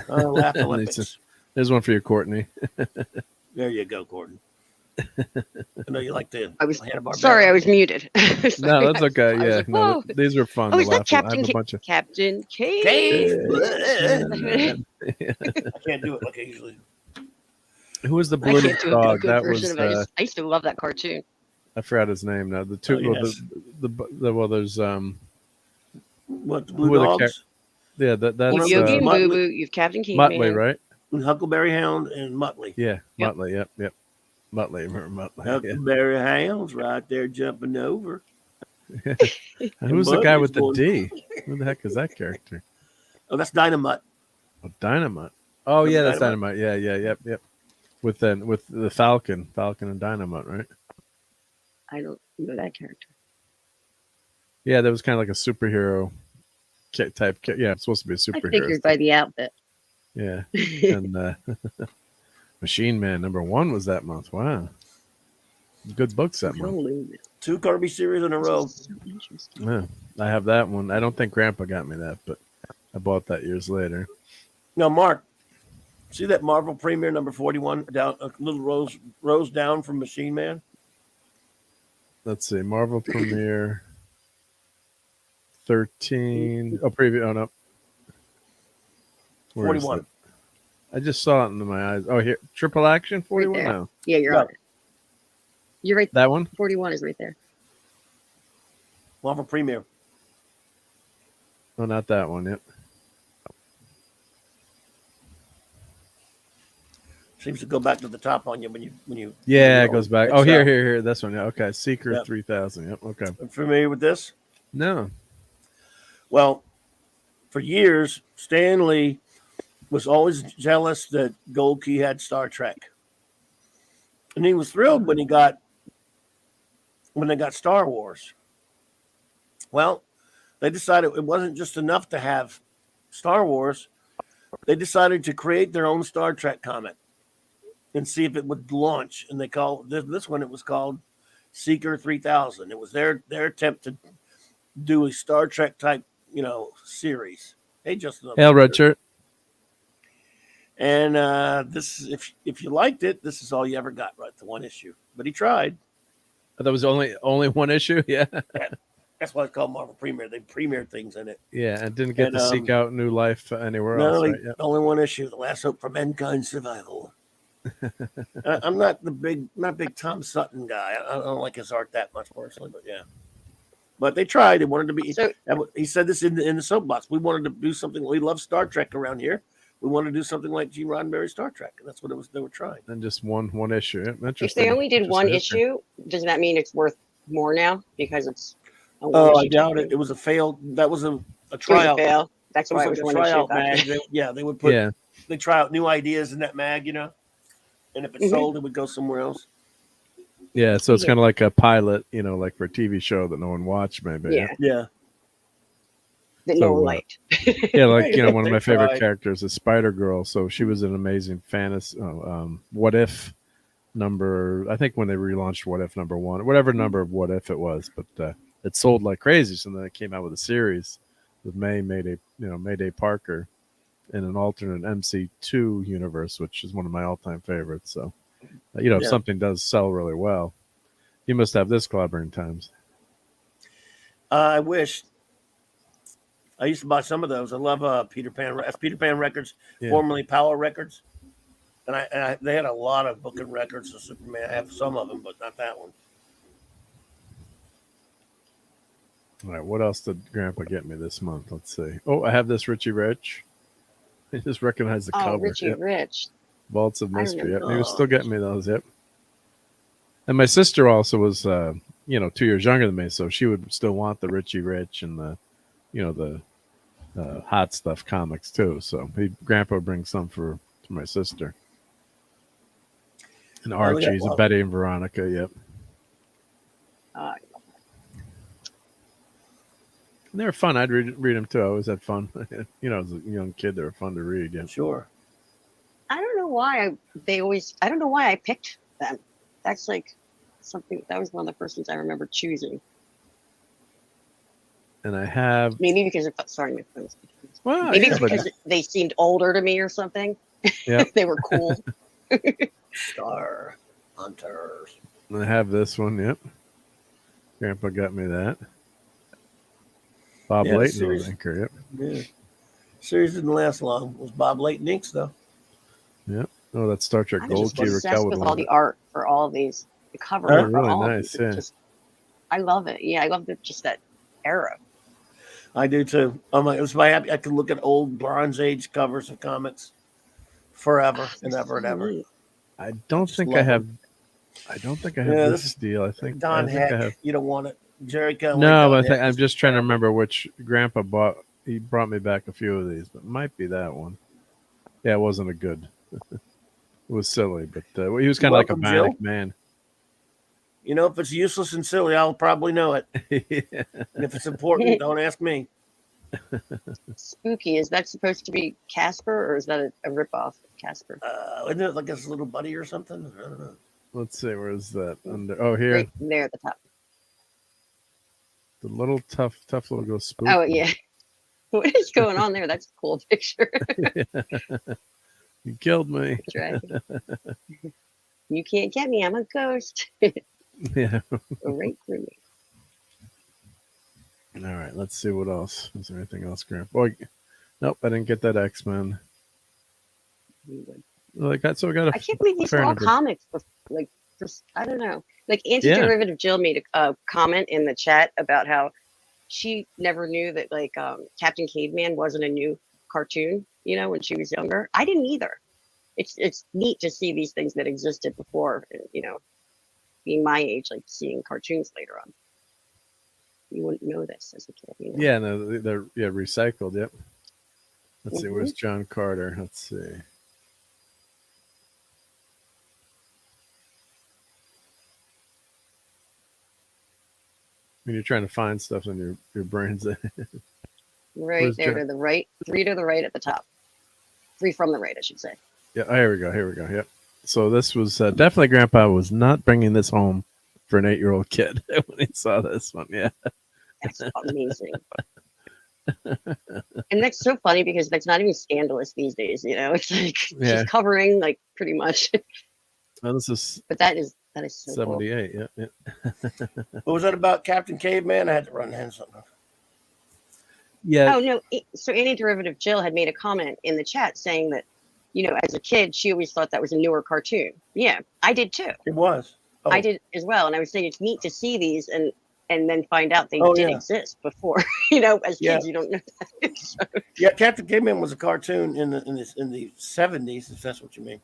Laugh Olympics. There's one for you, Courtney. There you go, Gordon. I know you like the I was Hanna-Barbera. sorry, I was muted. No, Sorry, that's okay. I was Yeah, like, no, whoa. these are fun. Oh, to is that laugh at. I Captain have a bunch of. Captain Cave? Cave. Yeah. I can't do it like I usually. Who was the I blue can't do a dog? good That version was of it. I used to love that cartoon. I forgot his name now. The two, Oh, well, yes. well, there's What, the Who Blue are the Dogs? yeah, that's You've of Yogi them's and Muttley. Boo Boo. You've Captain Muttley, Caveman. right? Huckleberry Hound and Muttley. Yeah, Yep. Muttley. Yep. Muttley. Remember Muttley? Yeah. Huckleberry Hound's right there jumping over. And who's the guy Muttley's with the going- D? Who the heck is that character? Oh, that's Dynamite. Oh, Dynamite. Oh Remember yeah, that's Dynamite? Dynamite. Yeah. Yep. With the Falcon and Dynamite, right? I don't know that character. Yeah, that was kind of like a superhero type. Yeah, it's supposed to be a I superhero. figured by the outfit. Yeah, and Machine Man #1 was that month. Wow, good books that month. Holy, 2 Kirby series in a row. this is so interesting. Yeah, I have that one. I don't think Grandpa got me that, but I bought that years later. Now, Mark, see that Marvel Premiere #41 down a little rows down from Machine Man? Let's see, Marvel Premiere 13. Oh, preview. Oh no, Where is 41. it? I just saw it in my eyes. Oh, here, Triple Action 41. there. No, Yeah, you're No. on it. You're right. that one. 41 is right there. Marvel Premiere. Oh, not that one. Yep. Seems to go back to the top on you when you. Yeah, when it goes back. it's, Oh, here. This one. Yeah. Okay. Seeker Yep. 3000. Yep. Okay. Familiar with this? No. Well, for years, Stan Lee was always jealous that Gold Key had Star Trek, and he was thrilled when they got Star Wars. Well, they decided it wasn't just enough to have Star Wars. They decided to create their own Star Trek comic and see if it would launch. And they called this one. It was called Seeker 3000. It was their attempt to do a Star Trek type, series. Hey, Justin. Hail, Red Shirt. And this, if you liked it, this is all you ever got, right? The one issue. But he tried. That was only one issue. Yeah. That's why it's called Marvel Premiere. They premiered things in it. Yeah, and didn't get And, to seek out new life anywhere No, else. Right? Yep. only one issue. The last hope for mankind's survival. I'm not big Tom Sutton guy. I don't like his art that much personally, but yeah. But they tried. They wanted to be. So- He said this in the soapbox. We wanted to do something. We love Star Trek around here. We wanted to do something like Gene Roddenberry's Star Trek, and that's what it was. They were trying. And just one issue. Yep, If interesting. they only did one Interesting. issue, does that mean it's worth more now because it's a one Oh, I issue doubt type it. It was a failed. That was a thing? It was a tryout. fail. That's It why it was was like a one issue. tryout Gotcha. mag. They would put. Yeah, They try out new ideas in that mag, and if it Mhm. sold, it would go somewhere else. yeah. So it's Yeah. kind of like a pilot, like for a TV show that no one watched, maybe. Yeah, Yeah. that So, no one liked. Yeah, like one of They my favorite tried. characters is Spider Girl. So she was an amazing fantasy. What If number? I think when they relaunched What If #1, whatever number of What If it was, but it sold like crazy. So then it came out with a series with Mayday Parker in an alternate MC2 universe, which is one of my all-time favorites. So if Yeah. something does sell really well, you must have this clobbering times. I wish. I used to buy some of those. I love Peter Pan. That's Peter Pan Records, Yeah. formerly Power Records, and they had a lot of booking records of Superman. I have some of them, but not that one. All right, what else did Grandpa get me this month? Let's see. Oh, I have this Richie Rich. I just recognize the Oh, cover. Richie Yep. Rich. Vaults of I Mystery. Yep. remember He was still those. getting me those. Yep. And my sister also was, 2 years younger than me, so she would still want the Richie Rich and the hot stuff comics too. So Grandpa brings some for my sister. And Oh, we got Archie's and one. Betty and Veronica. Yep. Uh, And they were fun. I'd read them too. I always had fun. As a young kid, they were fun to read. Yeah. Sure. I don't know why I don't know why I picked them. That's like something that was one of the first ones I remember choosing. And I have. Maybe because of starting with friends. Well, Maybe yeah, it's but- because they seemed older to me or something. Yeah. They were cool. Star Hunters. And I have this one. Yep. Grandpa got me that. Bob Yeah, Layton series. was anchor. Yep. Yeah. Series didn't last long. It was Bob Layton inks though. Yep. Oh, that's Star Trek I'm Gold just Key. obsessed Raquel would with all love the it. art for all of these. The cover Huh? for Really all of nice, them. yeah. Just, I love it. Yeah, I love just that era. I do too. It was my happy. I could look at old Bronze Age covers of comics forever and They're ever and so ever. neat. I don't just think I love have. them. I don't think I have Yeah, this this is deal. I think Don I think I Heck. have. You don't want it. Jerry Conway. No, Don but I think Heck I'm is just trying to terrible. remember which Grandpa bought. He brought me back a few of these, but it might be that one. Yeah, it wasn't a good. It was silly, but he was kind of like a Welcome, Jill. manic man. You know, if it's useless and silly, I'll probably know it. Yeah. And if it's important, don't ask me. Spooky. Is that supposed to be Casper, or is that a ripoff of Casper? Isn't it like his little buddy or something? I don't know. Let's see, where is that? Under here, Right there at the top. the little tough little go spook. Oh yeah. What is going on there? That's a cool picture. You killed me. Dragon. You can't get me. I'm a ghost. Yeah. Go right through me. All right, let's see what else. Is there anything else, Grandpa? Oh, nope, I didn't get that X-Men. Like that, so we got a I can't believe these fair are all number. comics. I don't know. Like Anti-Derivative Jill made a comment in the chat about how she never knew that Captain Caveman wasn't a new cartoon, when she was younger. I didn't either. It's neat to see these things that existed before, being my age, like seeing cartoons later on. You wouldn't know this as a kid. Yeah, no, they're recycled. Yep. Let's see. Mhm. Where's John Carter? Let's see. When you're trying to find stuff in your brain's. Right Where's there John? to the right, 3 to the right at the top. 3 from the right, I should say. Yeah. Oh, here we go. Yep. So this was definitely Grandpa was not bringing this home for an 8-year-old kid when he saw this one. Yeah. That's amazing. And that's so funny because that's not even scandalous these days, It's like Yeah. she's covering pretty much. Oh, this is But that is so cool. 78. Yeah. What was that about Captain Caveman? I had to run and hand something. Yeah. Oh no! So Anti-Derivative Jill had made a comment in the chat saying that, as a kid, she always thought that was a newer cartoon. Yeah, I did too. It was. Oh. I did as well, and I was saying it's neat to see these and then find out they did exist before. As kids, you don't know that. So, Yeah, Captain Caveman was a cartoon in the 70s, if that's what you mean. It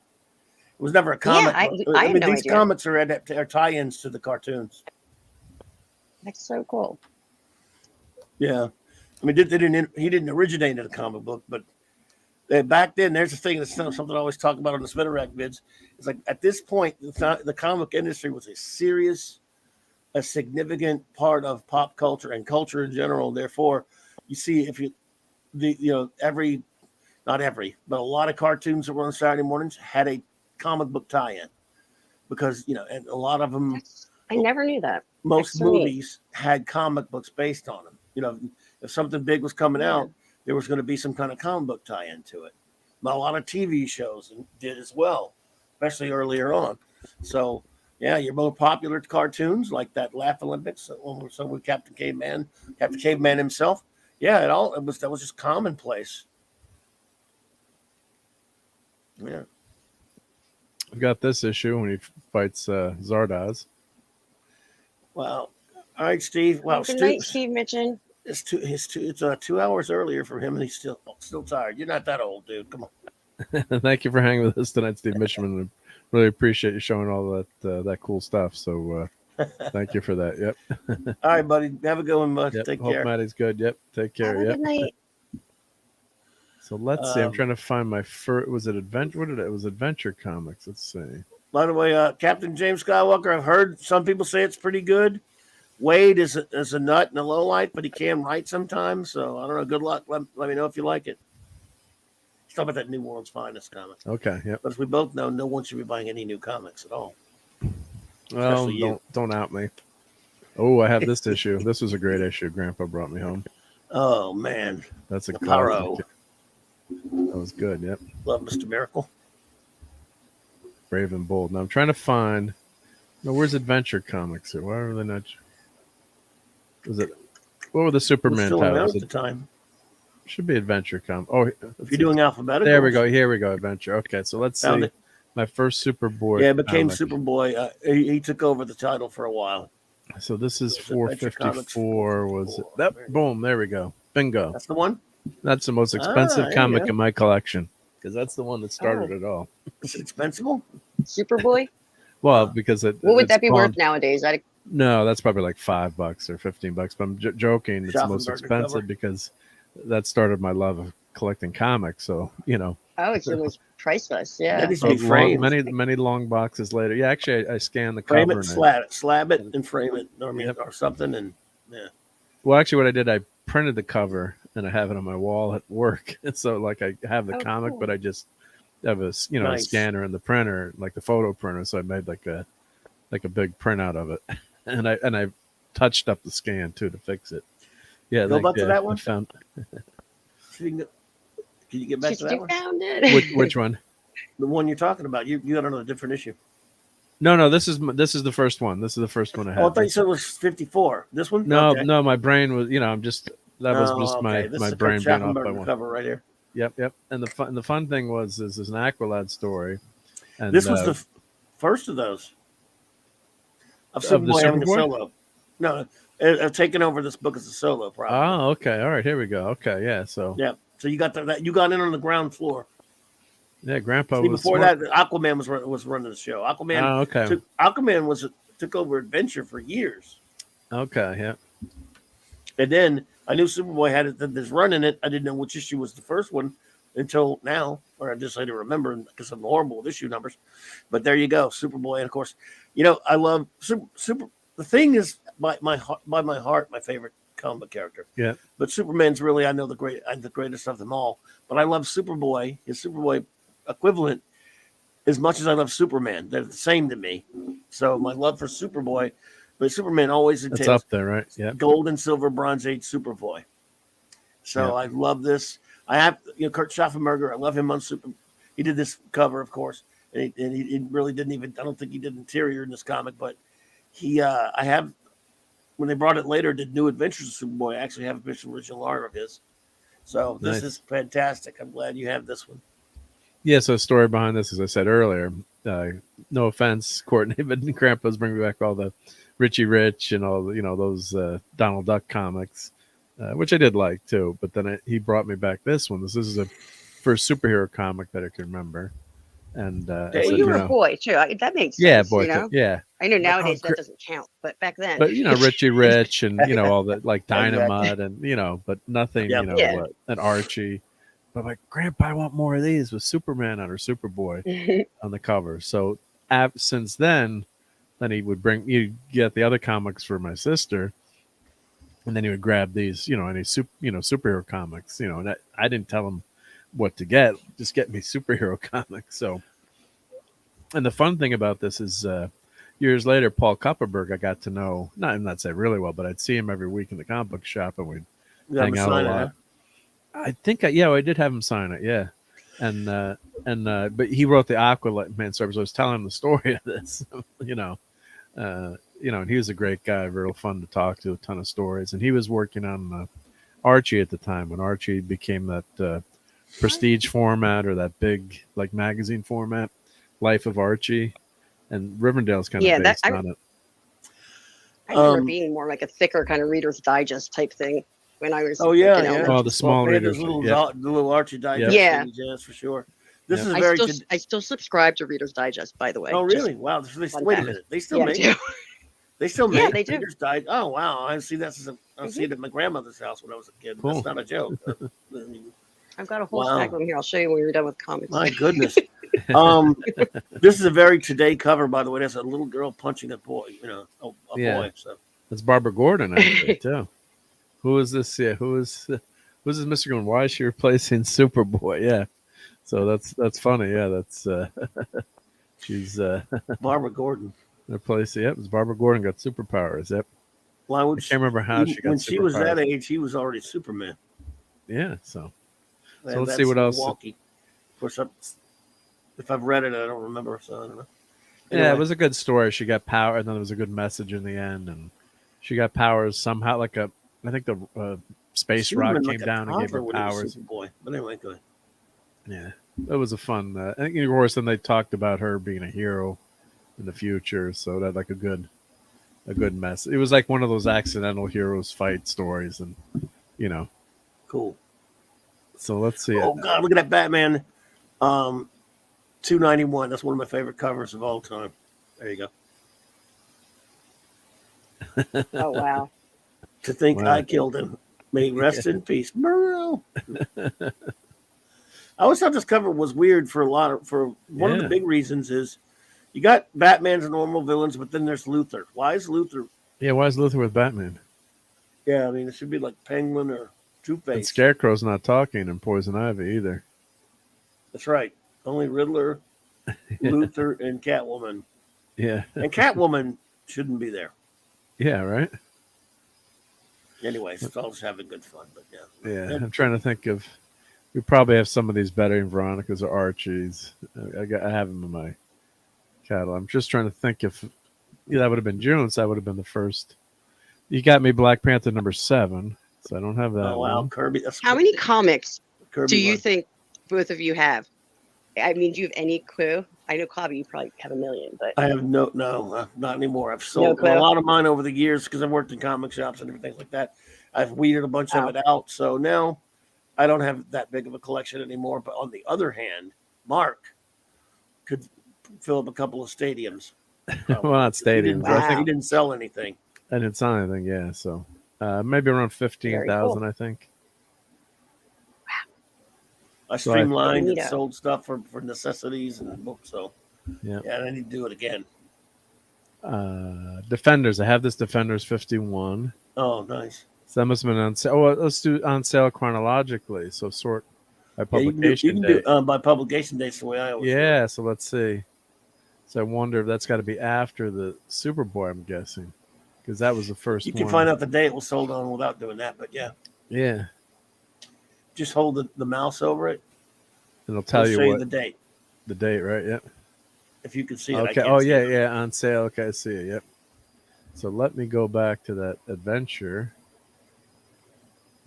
was never a comic. I book. had no these idea. comics are tie-ins to the cartoons. that's so cool. Yeah, he didn't originate in a comic book, but back then, there's a thing that's something I always talk about on the Spinnerack vids. It's like at this point, the comic industry was a significant part of pop culture and culture in general. Therefore, you see, not every, but a lot of cartoons that were on Saturday mornings had a comic book tie-in because and a lot of them. I never knew that. Most That's so neat. movies had comic books based on them. If something big was coming out, there was going to be some kind of comic book tie-in to it. But a lot of TV shows did as well, especially earlier on. So, yeah, your more popular cartoons like that Laugh Olympics, so with Captain Caveman himself. Yeah, that was just commonplace. Yeah. I've got this issue when he fights Zardoz. Wow. All right, Steve. Wow, Good night, Steve Mitchin. It's 2 hours earlier for him, and he's still tired. You're not that old, dude. Come on. Thank you for hanging with us tonight, Steve Mishman. I really appreciate you showing all that cool stuff. So thank you for that. Yep. All right, buddy. Have a good one, bud. Yep. Take Hope care. Maddie's good. Yep. Take care. Have a Yep. good night. So let's see. I'm trying to find my first. Was it Adventure? It was Adventure Comics. Let's see. By the way, Captain James Skywalker, I've heard some people say it's pretty good. Wade is a nut and a lowlight, but he can write sometimes. So I don't know. Good luck. Let me know if you like it. He's talking about that New World's Finest comic. Okay. Yep. But as we both know, no one should be buying any new comics at all. Well, Especially you. don't out me. Oh, I have this issue. This was a great issue. Grandpa brought me home. Oh man, That's a The classic. Paro. That was good. Yep. Love Mr. Miracle. Brave and Bold. Now I'm trying to find. No, where's Adventure Comics here? Why are they not? Was it? What were the It was Superman still around titles? at the time. Should be Adventure Comics. Oh, If you're doing alphabetical, there we go. Here we go. Adventure. Okay, so let's Found see. it. my first Superboy. Yeah, it became comic. Superboy. He took over the title for a while. So this is It was Adventure Comics 454. Was it? 454. That boom? There we go. Bingo. That's the one. That's the most expensive there you comic go. in my collection because that's the one that started Oh. it all. Is it expensive? Superboy. Well, because What would it's that be gone- worth nowadays? No, that's probably like $5 or $15. But I'm joking. It's the most Schaffenberger expensive cover. because that started my love of collecting comics. So Oh, it's almost priceless. That Yeah. needs to be long, framed. many long boxes later. Yeah, actually, I scanned the Frame cover. it, And slab it, and frame it. I mean, Yep. or something. And well, actually, what I did, I printed the cover and I have it on my wall at work. And so, like, I have the Oh, comic, cool. but I just have a a Nice. scanner in the printer, like the photo printer. So I made like a big printout of it, and I touched up the scan too to fix it. Yeah, Go back to that one? I found so you can you get back to that You one? found it. which one? The one you're talking about. You got on a different issue. No, this is the first one. This is the first one I had. Oh, I thought you said it was 54. This one? No, Okay. no, my brain was. I'm just that was Oh, just okay. This my is a brain being off by Schaffenberger one. cover right here. Yep. And the fun thing was this is an Aqualad story. And This was the first of those. Of Of the Superboy having a Superboy? solo. No, I've taken over this book as a solo. Probably. Oh, okay. All right, here we go. Okay, yeah. So Yeah. So you got that. You got in on the ground floor. yeah, Grandpa See, was before smart. that, Aquaman was running the show. Aquaman Oh, okay. took over Adventure for years, Okay, yeah. and then I knew Superboy had this run in it. I didn't know which issue was the first one until now, or I just had to remember because I'm horrible with issue numbers. But there you go, Superboy, and of course, I love Super. The Thing is by my heart, my favorite comic character. Yeah. But Superman's really the greatest of them all. But I love Superboy, his Superboy equivalent, as much as I love Superman. They're the same to me. So my love for Superboy, but Superman always It's entails up there, right? Yeah. gold and silver, Bronze Age Superboy. So Yeah. I love this. I have Kurt Schaffenberger. I love him on Super. He did this cover, of course, and he really didn't even. I don't think he did interior in this comic, but I have. When they brought it later, did New Adventures of Superboy. I actually have a original art of his. So this Nice. is fantastic. I'm glad you have this one. Yeah, so the story behind this, as I said earlier, no offense, Courtney, but Grandpa's bringing back all the Richie Rich and all those Donald Duck comics, which I did like too. But then he brought me back this one. This is the first superhero comic that I can remember. And I Well, said, You were a boy too. That makes sense. yeah, boy, I know nowadays Oh, that doesn't count, but back then. but Richie Rich and all that, like Dynamite and but nothing, Yep. Yeah. and Archie. But like, Grandpa, I want more of these with Superman on or Superboy on the cover. So since then he would you get the other comics for my sister, and then he would grab these, any superhero comics, and I didn't tell him what to get, just get me superhero comics. So, and the fun thing about this is years later, Paul Kupperberg, I got to know, I'm not saying really well, but I'd see him every week in the comic book shop, and we'd hang out a lot. I think I did have him sign it, yeah. And but he wrote the Aquaman story, so I was telling him the story of this, and he was a great guy, real fun to talk to, a ton of stories. And he was working on Archie at the time when Archie became that prestige format, or that big like magazine format, Life of Archie, and Riverdale's kind of based on it. I remember being more like a thicker kind of Reader's Digest type thing when I was. Oh yeah, in yeah. elementary Oh, the school. small They had readers. those little, Yeah. the little Archie Digest. Yeah. things, yes, for sure. This Yeah. is very. I still subscribe to Reader's Digest, by the way. Oh Just really? Wow. fun Wait a fact. minute. They still Yeah, make I do. it. They still Yeah, make they do. Reader's Digest. Oh wow. I see that. I see it at my grandmother's house when I was a kid. Cool. That's not a joke. I've got a whole Wow. stack of them here. I'll show you when we're done with comics. My goodness. This is a very today cover, by the way. There's a little girl punching a boy, a Yeah. boy. So It's Barbara Gordon, actually, too. Who is this? Yeah, who's this Mr. Gordon? Why is she replacing Superboy? Yeah. So that's funny. Yeah, that's she's Barbara Gordon. replacing. Yep, it's Barbara Gordon got superpowers. Yep. Well, I I would, can't remember how she got when she was that superpowers. age, he was already Superman. Yeah. So And let's see what that's else- Wonky. Of course, if I've read it, I don't remember. So I don't know. yeah, Anyway. it was a good story. She got power, and then there was a good message in the end, and she got powers somehow. Like I think the space She would've rock been came like a down and gave her toddler when he was powers. Superboy. But anyway, go ahead. Yeah, that was a fun. And of course, then they talked about her being a hero in the future, so that like a good mess. It was like one of those accidental heroes fight stories, and you know. Cool. So let's see. Oh God, look at that Batman. 291. That's one of my favorite covers of all time. There you go. Oh wow. To think Wow. I killed him. May he rest in peace. Murrow. I always thought this cover was weird for one of the big reasons is you got Batman's normal villains, but then there's Luthor. Why is Luthor? Yeah, why is Luthor with Batman? Yeah, I mean it should be like Penguin or Two And Face. Scarecrow's not talking in Poison Ivy either. That's right. Only Riddler, Luthor, and Catwoman. Yeah. And Catwoman shouldn't be there. Yeah, right? Anyways, it's all just having good fun. But yeah. Yeah, I'm trying to think of. We probably have some of these better in Veronica's or Archie's. I have them in my catalog. I'm just trying to think if that would have been June, so that would have been the first. You got me Black Panther #7, so I don't have that. Oh wow, one. Kirby. How many comics Kirby do you one. think both of you have? I mean, do you have any clue? I know, Cobby, you probably have a million, but I have no, not anymore. I've sold clue? a lot of mine over the years because I've worked in comic shops and everything like that. I've weeded a bunch of it out, so now I don't have that big of a collection anymore. But on the other hand, Mark could fill up a couple of stadiums. Well, not stadiums. Wow. I think He didn't sell anything. I didn't sell anything. Yeah, so maybe around 15,000. I think. I So I- streamlined and Neato. sold stuff for necessities and books. So Yeah. and I need to do it again. Defenders. I have this Defenders 51. Oh, nice. So that must have been on sale. Oh, well, let's do on sale chronologically. So sort by Yeah, you publication can date. do by publication dates the way I always do. Yeah, so let's see. So I wonder if that's got to be after the Superboy, I'm guessing, because that was the first You one. can find out the day it was sold on without doing that, but yeah, Yeah, just hold the mouse over it. and it'll tell It'll you show what the date the date, right? Yep. if you can see it. I Okay. can't Oh see yeah, it. yeah, on sale. Okay, I see it. Yep. So let me go back to that adventure.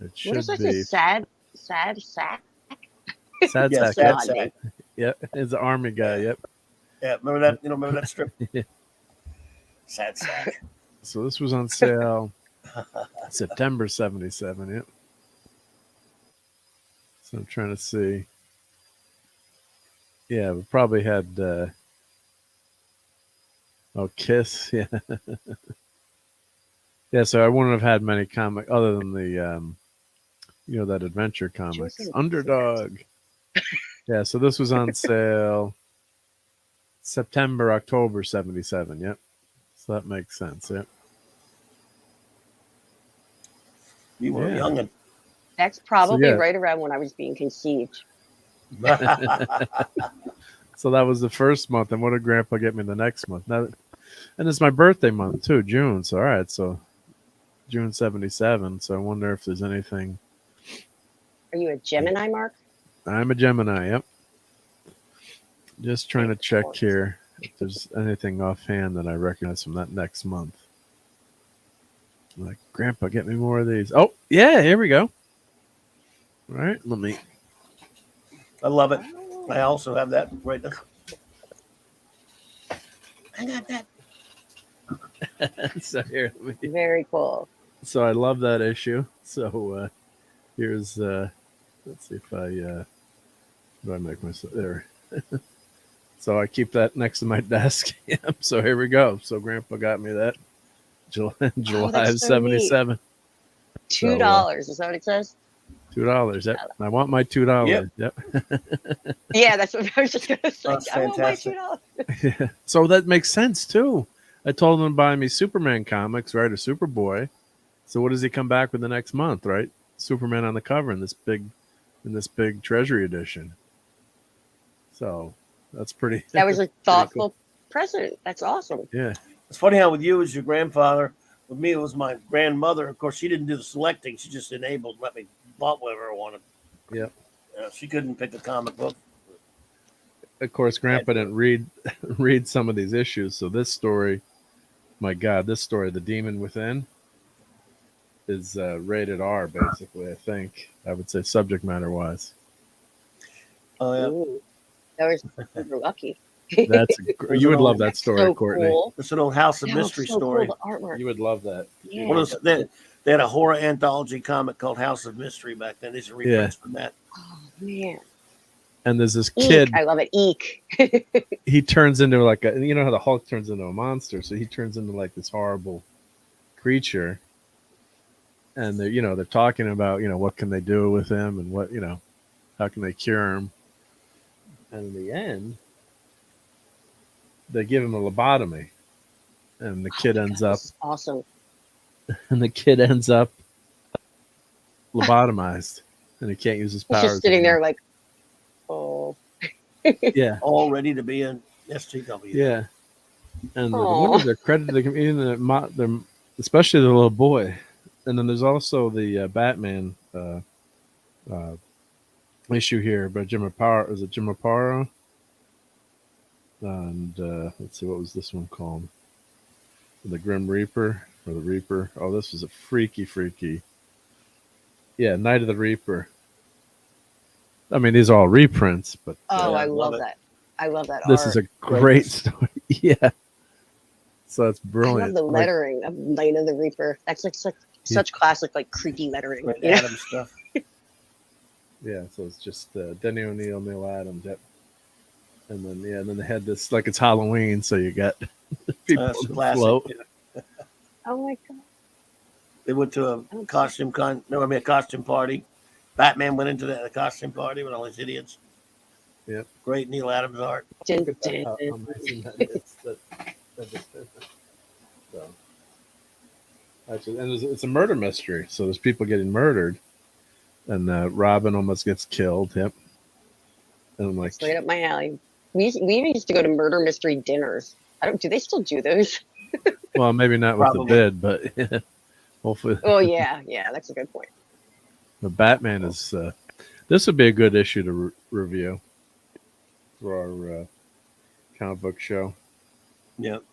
It what should is like be a sad sack? Sad Yeah, Sack. sad Yep. sack. Yep. It's the army guy. Yep. Yeah, remember that? Remember that strip? Yeah. Sad sack. So this was on sale September 77. Yep. So I'm trying to see. Yeah, we probably had Kiss. Yeah. Yeah, so I wouldn't have had many comic other than the that adventure comics. Chosen Underdog. Yeah, so this was on sale September, October 77. Yep. So that makes sense. Yep. You were Yeah. a youngin'. That's probably yeah. right around when I was being conceived. So that was the first month, and what did Grandpa get me the next month? Now, and it's my birthday month too, June. So all right, so June 77. So I wonder if there's anything. Are you a Gemini, Mark? I'm a Gemini. Yep. Just trying to check here if there's anything offhand that I recognize from that next month. Like, Grandpa, get me more of these. Oh, yeah, here we go. All right, let me. I love it. I also have that right there. I got that. So here, let me. Very cool. So I love that issue. So here's let's see if I do I make myself there. So I keep that next to my desk. Yep. So here we go. So Grandpa got me that July that's of so 77. $2. Is that what it says? $2. Yep. I want my $2. Yep. Yeah, that's what I was just gonna say. That's I want my fantastic. $2. Yeah. So that makes sense too. I told him to buy me Superman comics, right? Or Superboy. So what does he come back with the next month, right? Superman on the cover in this big Treasury edition. So that's pretty. That was a pretty thoughtful cool. present. That's awesome. Yeah. It's funny how with you it was your grandfather. With me, it was my grandmother. Of course, she didn't do the selecting. She just enabled, let me bought whatever I wanted. Yep. She couldn't pick a comic book. Of course, Grandpa didn't read some of these issues. So this story, my God, this story, The Demon Within, is rated R, basically, I think. I would say subject matter wise. Oh yeah. Ooh, that was super lucky. That's you would love that That's story, so Courtney. cool. It's an old House of That looks Mystery so story. cool. The artwork. You would love that. Yeah. One of those, they had a horror anthology comic called House of Mystery back then. These are reprints from that. Oh man. And there's this Eek. kid. I love it. Eek. He turns into like a, you know how the Hulk turns into a monster, so he turns into like this horrible creature. And they're talking about what can they do with him and what how can they cure him. And in the end, they give him a lobotomy, and the kid ends up That's awesome. lobotomized, and he can't use his He's powers. just sitting there anymore. like, oh. Yeah, All ready to be in STW. yeah. And the Aw. winners are credited, even especially the little boy. And then there's also the Batman issue here by Jim Aparo. Is it Jim Aparo? And let's see, what was this one called? The Grim Reaper or the Reaper? Oh, this was a freaky. Yeah, Night of the Reaper. I mean, these are all reprints, but Oh, Yeah, I love love it. that. I love that this art. is a great story. Yeah. So that's I brilliant. love the Like, lettering of Night of the Reaper. That's like such classic, like creepy lettering. Red You know? Adam stuff. yeah, so it's just Denny O'Neil, Neil Adams, yep. And then they had this like it's Halloween, so you got people That's that classic. float. Oh my god. They went to a costume party. Batman went into the costume party with all these idiots. Yep. Great Neil Adams art. Dun, Look at that, dun, how dun. amazing that is. That just, so. Actually, and it's a murder mystery, so there's people getting murdered, and Robin almost gets killed. Yep. And I'm like, Straight up my alley. We used to go to murder mystery dinners. Do they still do those? well, maybe not with Probably. the bid, but hopefully. Oh yeah, that's a good point. The Batman is. This would be a good issue to review for our comic book show. Yep.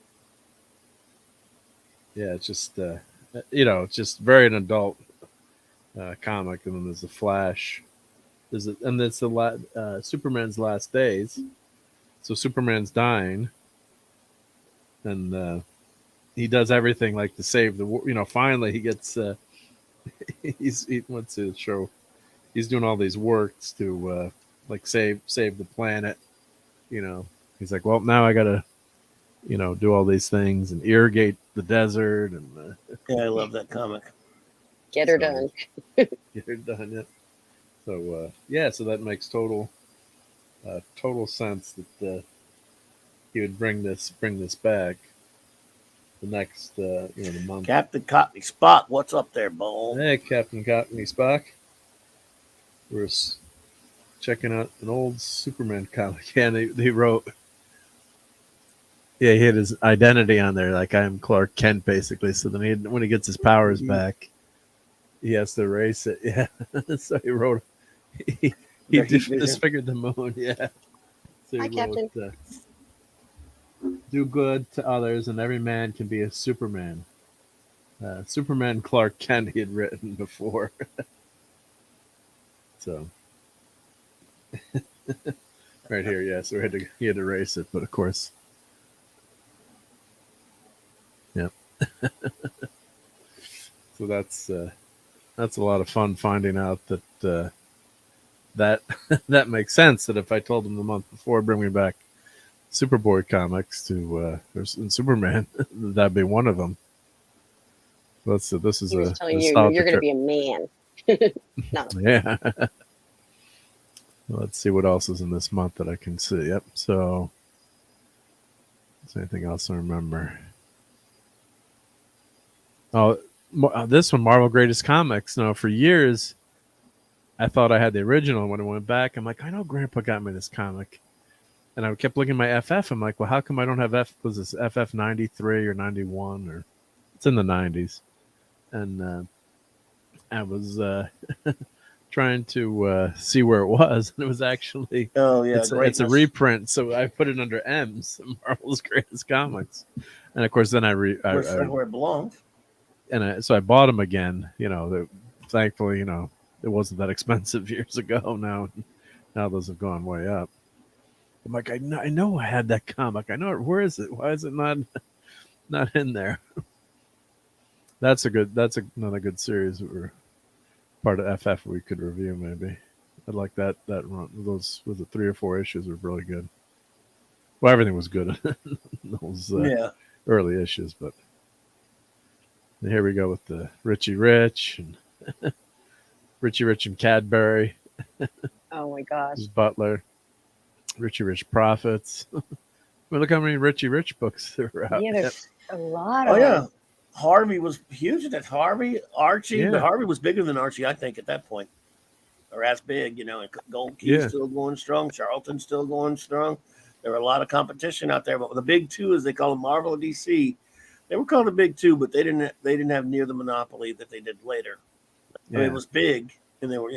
Yeah, it's just it's just very an adult comic, and then there's the Flash. And it's the Superman's last days, so Superman's dying, and he does everything like to save the. Finally he gets. He wants to show. He's doing all these works to like save the planet. He's like, well, now I gotta. Do all these things and irrigate the desert and Yeah, I love that comic. Get her done. get her done. Yeah. So so that makes total sense that he would bring this back the next the month. Captain Cockney Spock, what's up there, Bull? Hey, Captain Cockney Spock. We're checking out an old Superman comic. Yeah, and they wrote. Yeah, he had his identity on there, like I'm Clark Kent, basically. So then when he gets his powers back, he has to erase it. Yeah, so he wrote. He disfigured the moon. Yeah. So he Hi, wrote, Captain. do good to others, and every man can be a Superman. Superman Clark Kent he had written before. So right here, yeah. So he had to erase it, but of course. Yep. So that's a lot of fun finding out that that makes sense. That if I told them the month before, bring me back Superboy comics to and Superman, that'd be one of them. This is He was a telling you nostalgia you're going to trip. be a man. No. Yeah. Let's see what else is in this month that I can see. Yep. So, is there anything else I remember? Oh, this one, Marvel Greatest Comics. No, for years, I thought I had the original. When I went back, I'm like, I know Grandpa got me this comic. And I kept looking at my FF. I'm like, well, how come I don't have was this FF 93 or 91? Or it's in the 90s. And I was trying to see where it was. And it was actually, Oh yeah, it's a reprint. So I put it under M's, Marvel's Greatest Comics. And of course, then That's where it belongs. so I bought them again. Thankfully, it wasn't that expensive years ago. Now Now those have gone way up. I'm like, I know I had that comic. I know it. Where is it? Why is it not in there? That's another good series or part of FF we could review maybe. I'd like that run. Those was it 3 or 4 issues were really good. Well, everything was good in those early issues, but here we go with the Richie Rich and Richie Rich and Cadbury. Oh my gosh. His Butler. Richie Rich Profits. Well, look how many Richie Rich books there are out. Yeah, there's a lot Oh of yeah, them. Harvey was huge at that. Harvey, Archie, Yeah. but Harvey was bigger than Archie, I think, at that point, or as big. And Gold Key's still going strong. Charlton's still going strong. There were a lot of competition out there, but the big two, as they call them, Marvel and DC, they were called the big two, but they didn't have near the monopoly that they did later. I mean, it was big, and they were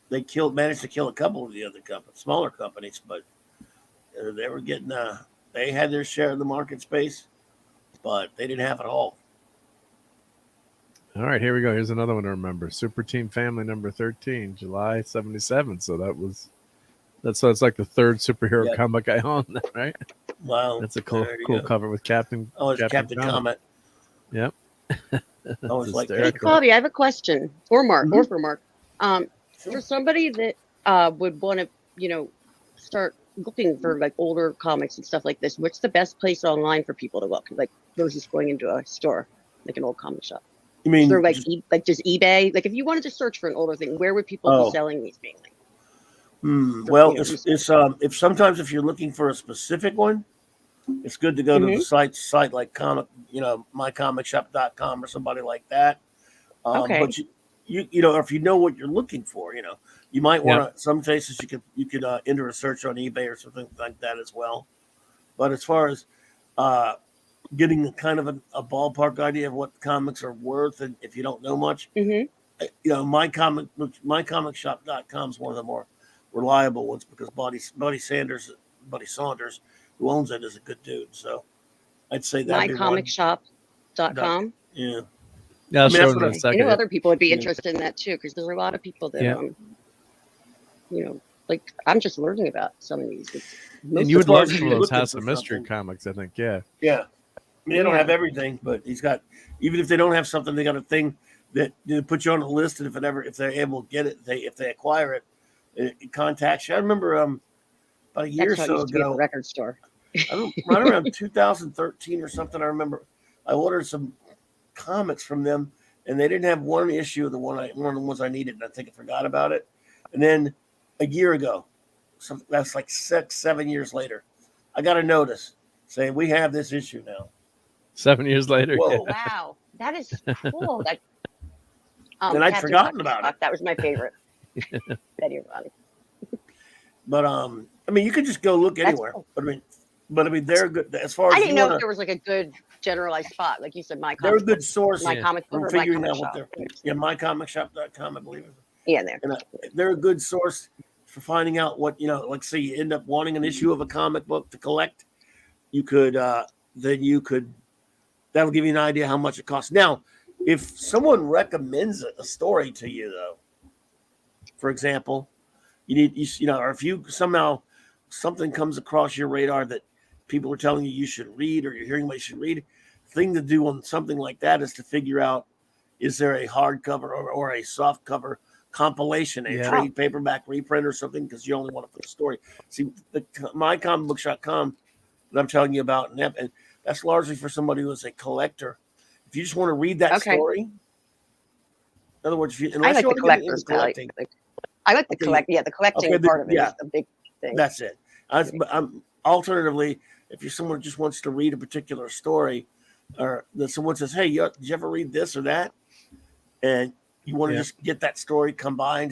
they managed to kill a couple of the other smaller companies, but they were getting they had their share of the market space, but they didn't have it all. All right, here we go. Here's another one to remember. Super Team Family number 13, July 77. So it's like the third superhero comic I own, right? Wow. That's a cool cover with Captain. Oh, it's Captain Comet. Yep. I was like, hey, Claudia, I have a question. Or Mark, or for Mark. For somebody that would want to, start looking for like older comics and stuff like this, what's the best place online for people to look? Like versus going into a store, like an old comic shop. You mean or just eBay? Like if you wanted to search for an older thing, where would people be selling these mainly? Well, if sometimes if you're looking for a specific one, it's good to go to the site like mycomicshop.com or somebody like that. But if you know what you're looking for, you might want to. Some places you could enter a search on eBay or something like that as well. But as far as getting kind of a ballpark idea of what comics are worth, and if you don't know much, mycomicshop.com is one of the more reliable ones because Buddy Saunders, who owns it, is a good dude. So I'd say that mycomicshop.com. Yeah. Yeah, I'll show in a I second. know other people would be interested in that too, because there's a lot of people that, like I'm just learning about some of these. And you would love some of those House of Mystery comics, I think. Yeah. Yeah. I mean, they don't have everything, but he's got. Even if they don't have something, they got a thing that put you on a list, and if they're able to get it, if they acquire it, it contacts you. I remember about a year or so ago, a record store. Right around 2013 or something. I remember I ordered some comics from them, and they didn't have one issue of one of the ones I needed, and I think I forgot about it. And then a year ago, so that's like 6-7 years later, I got a notice saying we have this issue now. 7 years later. Whoa! Wow, that is cool. That and I'd forgotten about it. That was my favorite. Betty Ronnie. But I mean, you could just go look anywhere. Cool. But I mean, they're good as far as I didn't know if there was like a good generalized spot, like you said. They're a good source. My comic book. Figuring out what they're. Yeah, mycomicshop.com, I believe. Yeah, there. And they're a good source for finding out what like. Say you end up wanting an issue of a comic book to collect, you could that'll give you an idea how much it costs. Now, if someone recommends a story to you, though, for example, or if you somehow something comes across your radar that people are telling you should read, or you're hearing what you should read, thing to do on something like that is to figure out, is there a hardcover or a soft cover compilation, trade paperback reprint or something, because you only want to put the story. See, the mycomicbook.com that I'm telling you about, and that's largely for somebody who is a collector. If you just want to read that story, in other words, I like the collector's collecting. I like the the collecting part of it is the big thing. That's it. Alternatively, if you're someone who just wants to read a particular story, or that someone says, "Hey, did you ever read this or that?" and you want to just get that story combined,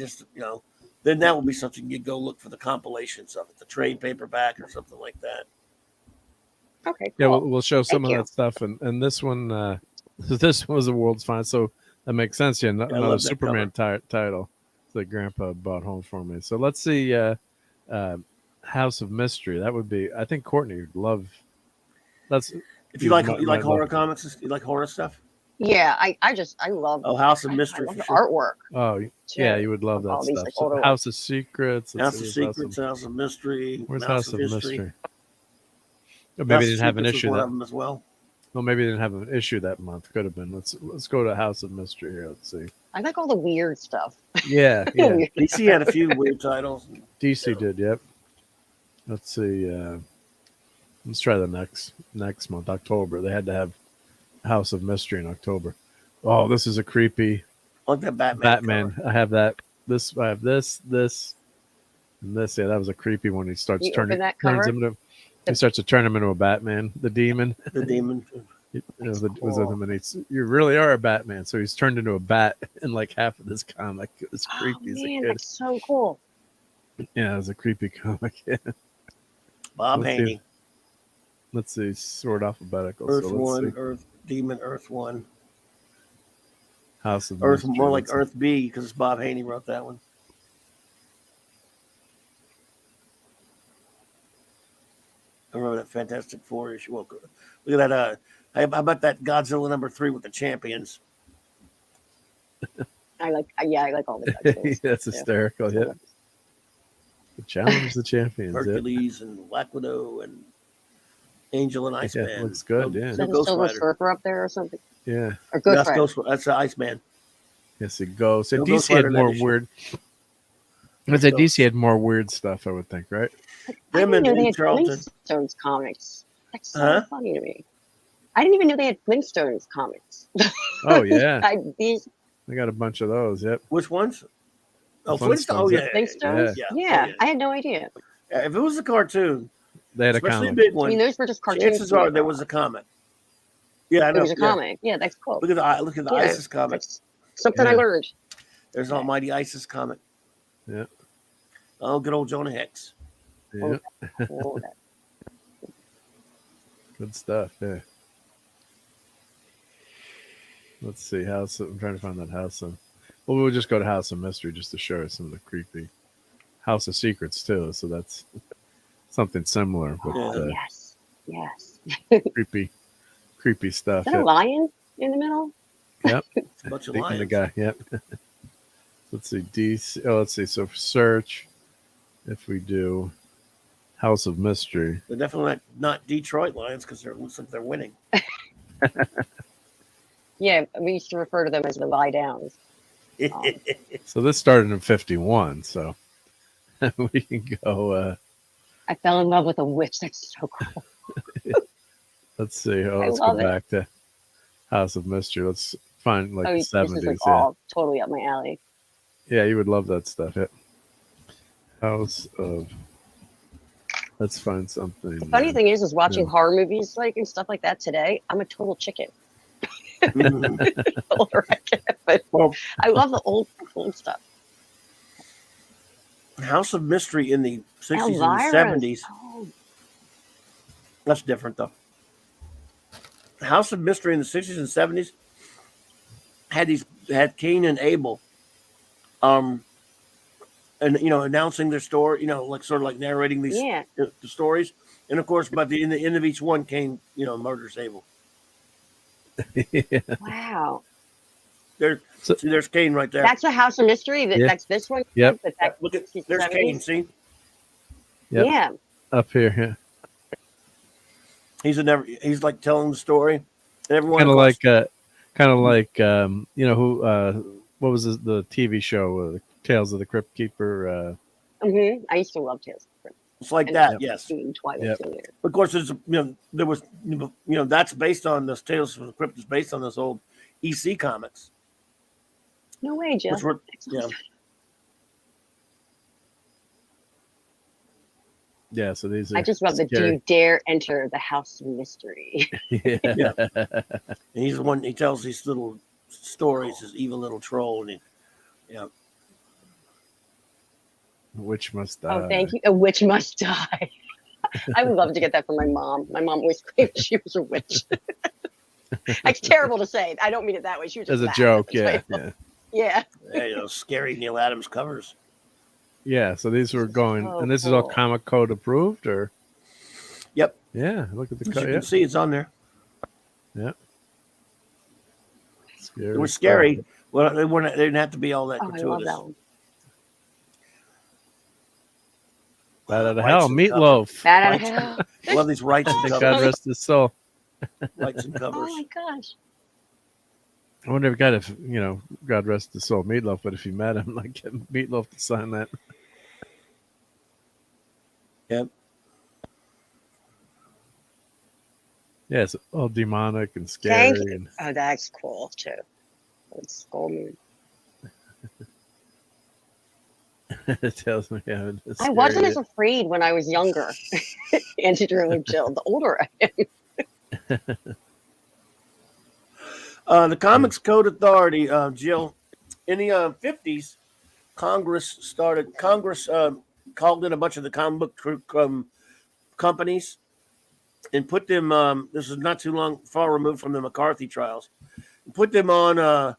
then that will be something you go look for the compilations of it, the trade paperback or something like that. Okay. Cool. Yeah, we'll show some of that stuff, and this one, this was the world's finest, so that makes sense. Yeah, another Superman title that Grandpa bought home for me. So let's see, House of Mystery. That would be. I think Courtney would love. That's if you like horror comics. You like horror stuff. Yeah, I love Oh, House of I Mystery love for the sure. artwork. Oh, yeah, too, you would love of all that these, stuff. like, So older ones. House of Secrets. Let's House see, of where's Secrets, House of Mystery, Where's Mouse House of of History. Mystery? Or maybe House they of didn't have an Secrets was issue one that. of them as well. Well, maybe they didn't have an issue that month. Could have been. Let's go to House of Mystery here. Let's see. I like all the weird stuff. Yeah, yeah. Weird. DC had a few weird titles. DC did. Yep. Let's see. Let's try the next month, October. They had to have House of Mystery in October. Oh, this is a creepy I like that Batman. Batman. cover. I have that. I have this, and this. Yeah, that was a creepy one. He starts You open turning, that turns cover? him into. He starts to turn him into a Batman, the demon. The Demon. Was with him, and you really are a Batman. So he's turned into a bat in like half of this comic. It was Oh creepy as a man, kid. that's so cool. Yeah, it was a creepy comic. Yeah. Bob Let's Haney. Let's see, sort alphabetical. Earth so let's 1, see. Earth Demon, Earth 1. House of Earth, Mystery. more like Let's see. Earth B, because Bob Haney wrote that one. I remember that Fantastic Four issue. Well, look at that. How about that Godzilla #3 with the champions? I like all the Godzillas. That's hysterical. Yeah. The challenge the champions. Yeah. Hercules and Black Widow and Angel and Iceman. Yeah, looks good. Yeah. Is No that a Ghost Silver Rider. Surfer up there or something? Yeah. Or Ghost That's Rider? That's Iceman. Yes, it goes. So No Ghost DC Rider had that more issue. weird. I'd say DC had more weird stuff. I would think, right? I Them didn't and know they Lee had Charlton. Flintstones comics. That's so Huh? funny to me. I didn't even know they had Flintstones comics. Oh yeah, These I got a bunch of those. Yep. Which ones? Oh, Flintstones, Flintstone. Oh, yeah. Flintstones? Yeah. Yeah, Oh, yeah. I had no idea. If it was a cartoon, They had a especially a comic. big I one, mean, those were just cartoons. chances to me, are there though. was a comic. Yeah, I know. There was a yeah. comic. Yeah, that's cool. Look at the Yeah, ISIS comic. That's something I Yeah. learned. There's an Almighty ISIS comic. Yeah. Oh, good old Jonah Hex. Yeah. Oh, Good stuff. Yeah. Let's see. I'm trying to find that House of. Well, we'll just go to House of Mystery just to show us some of the creepy House of Secrets too. So that's something similar, but oh, yes. Yes. creepy stuff. Is that a Yep. lion in the middle? It's a bunch of Speaking lions. the guy. Yep. Let's see. DC. Oh, let's see. So for search, if we do House of Mystery. They're definitely not Detroit Lions because it looks like they're winning. Yeah, we used to refer to them as the lie downs. So this started in 51. So we can go. I fell in love with a witch. That's so cool. Let's see. Oh, I let's go love it. back to House of Mystery. Let's find like Oh, the this 70s. is like Yeah. all totally up my alley. Yeah, you would love that stuff. Yeah. House of. Let's find something. The funny thing is watching Yeah. horror movies like and stuff like that today. I'm a total chicken. Mhm. The older I get, but Well, I love the old stuff. House of Mystery in the 60s Elvira. and 70s. Oh, That's different, though. House of Mystery in the 60s and 70s had Cain and Abel, and announcing their story, like sort of like narrating these yeah. the stories, and of course, by the end of each one, Cain, murders Abel. Yeah. Wow. There's Cain right there. That's a House of Mystery. Yeah. That's this one. Yep. But that, Look at 60s, there's 70s? Cain. See, Yep. Yeah. Up here. Yeah. he's like telling the story, and everyone Kind of of course, like what was the TV show, Tales of the Crypt Keeper? I used to love Tales of the Crypt. it's like and- that. Yep. Yes. Seeing Twilight Yep. Zone there. Of course, there was, that's based on this Tales from the Crypt is based on this old EC comics, No way, Jill. which were, yeah, Yeah. So these are. I just love the do scary. you dare enter the House of Mystery? Yeah. and he's the one, he tells these little stories, this evil little troll, and Which must die. Oh, thank you. A witch must die. I would love to get that from my mom. My mom always claimed she was a witch. It's terrible to say. I don't mean it that way. She was just As a laughing. joke. That's Yeah. why- Yeah. Yeah. scary Neil Adams covers. Yeah. So these were going, So and this is all cool. Comic Code approved, or. Yep. Yeah. Look at the As you cut. can Yeah. see, it's on there. Yeah. They were scary. Well, they weren't. They didn't have to be all that Oh, I love gratuitous. that one. Bat out of Rights hell, and Meatloaf. Bad out of Rights- hell. I love these rights and God covers. rest his soul. Rights and covers. Oh my gosh. I wonder if God rest his soul, Meatloaf, but if he met him, like get Meatloaf to sign that. Yep. Yeah, it's all demonic and Thank scary. you. And Oh, that's cool too. It's Skull Moon. it tells me, yeah, it's I wasn't scary. as afraid when I was younger. Anti-drug Jill. The older I am. The Comics Code Authority, Jill, in the 50s, Congress called in a bunch of the comic book companies and put them, this is not too far removed from the McCarthy trials, put them on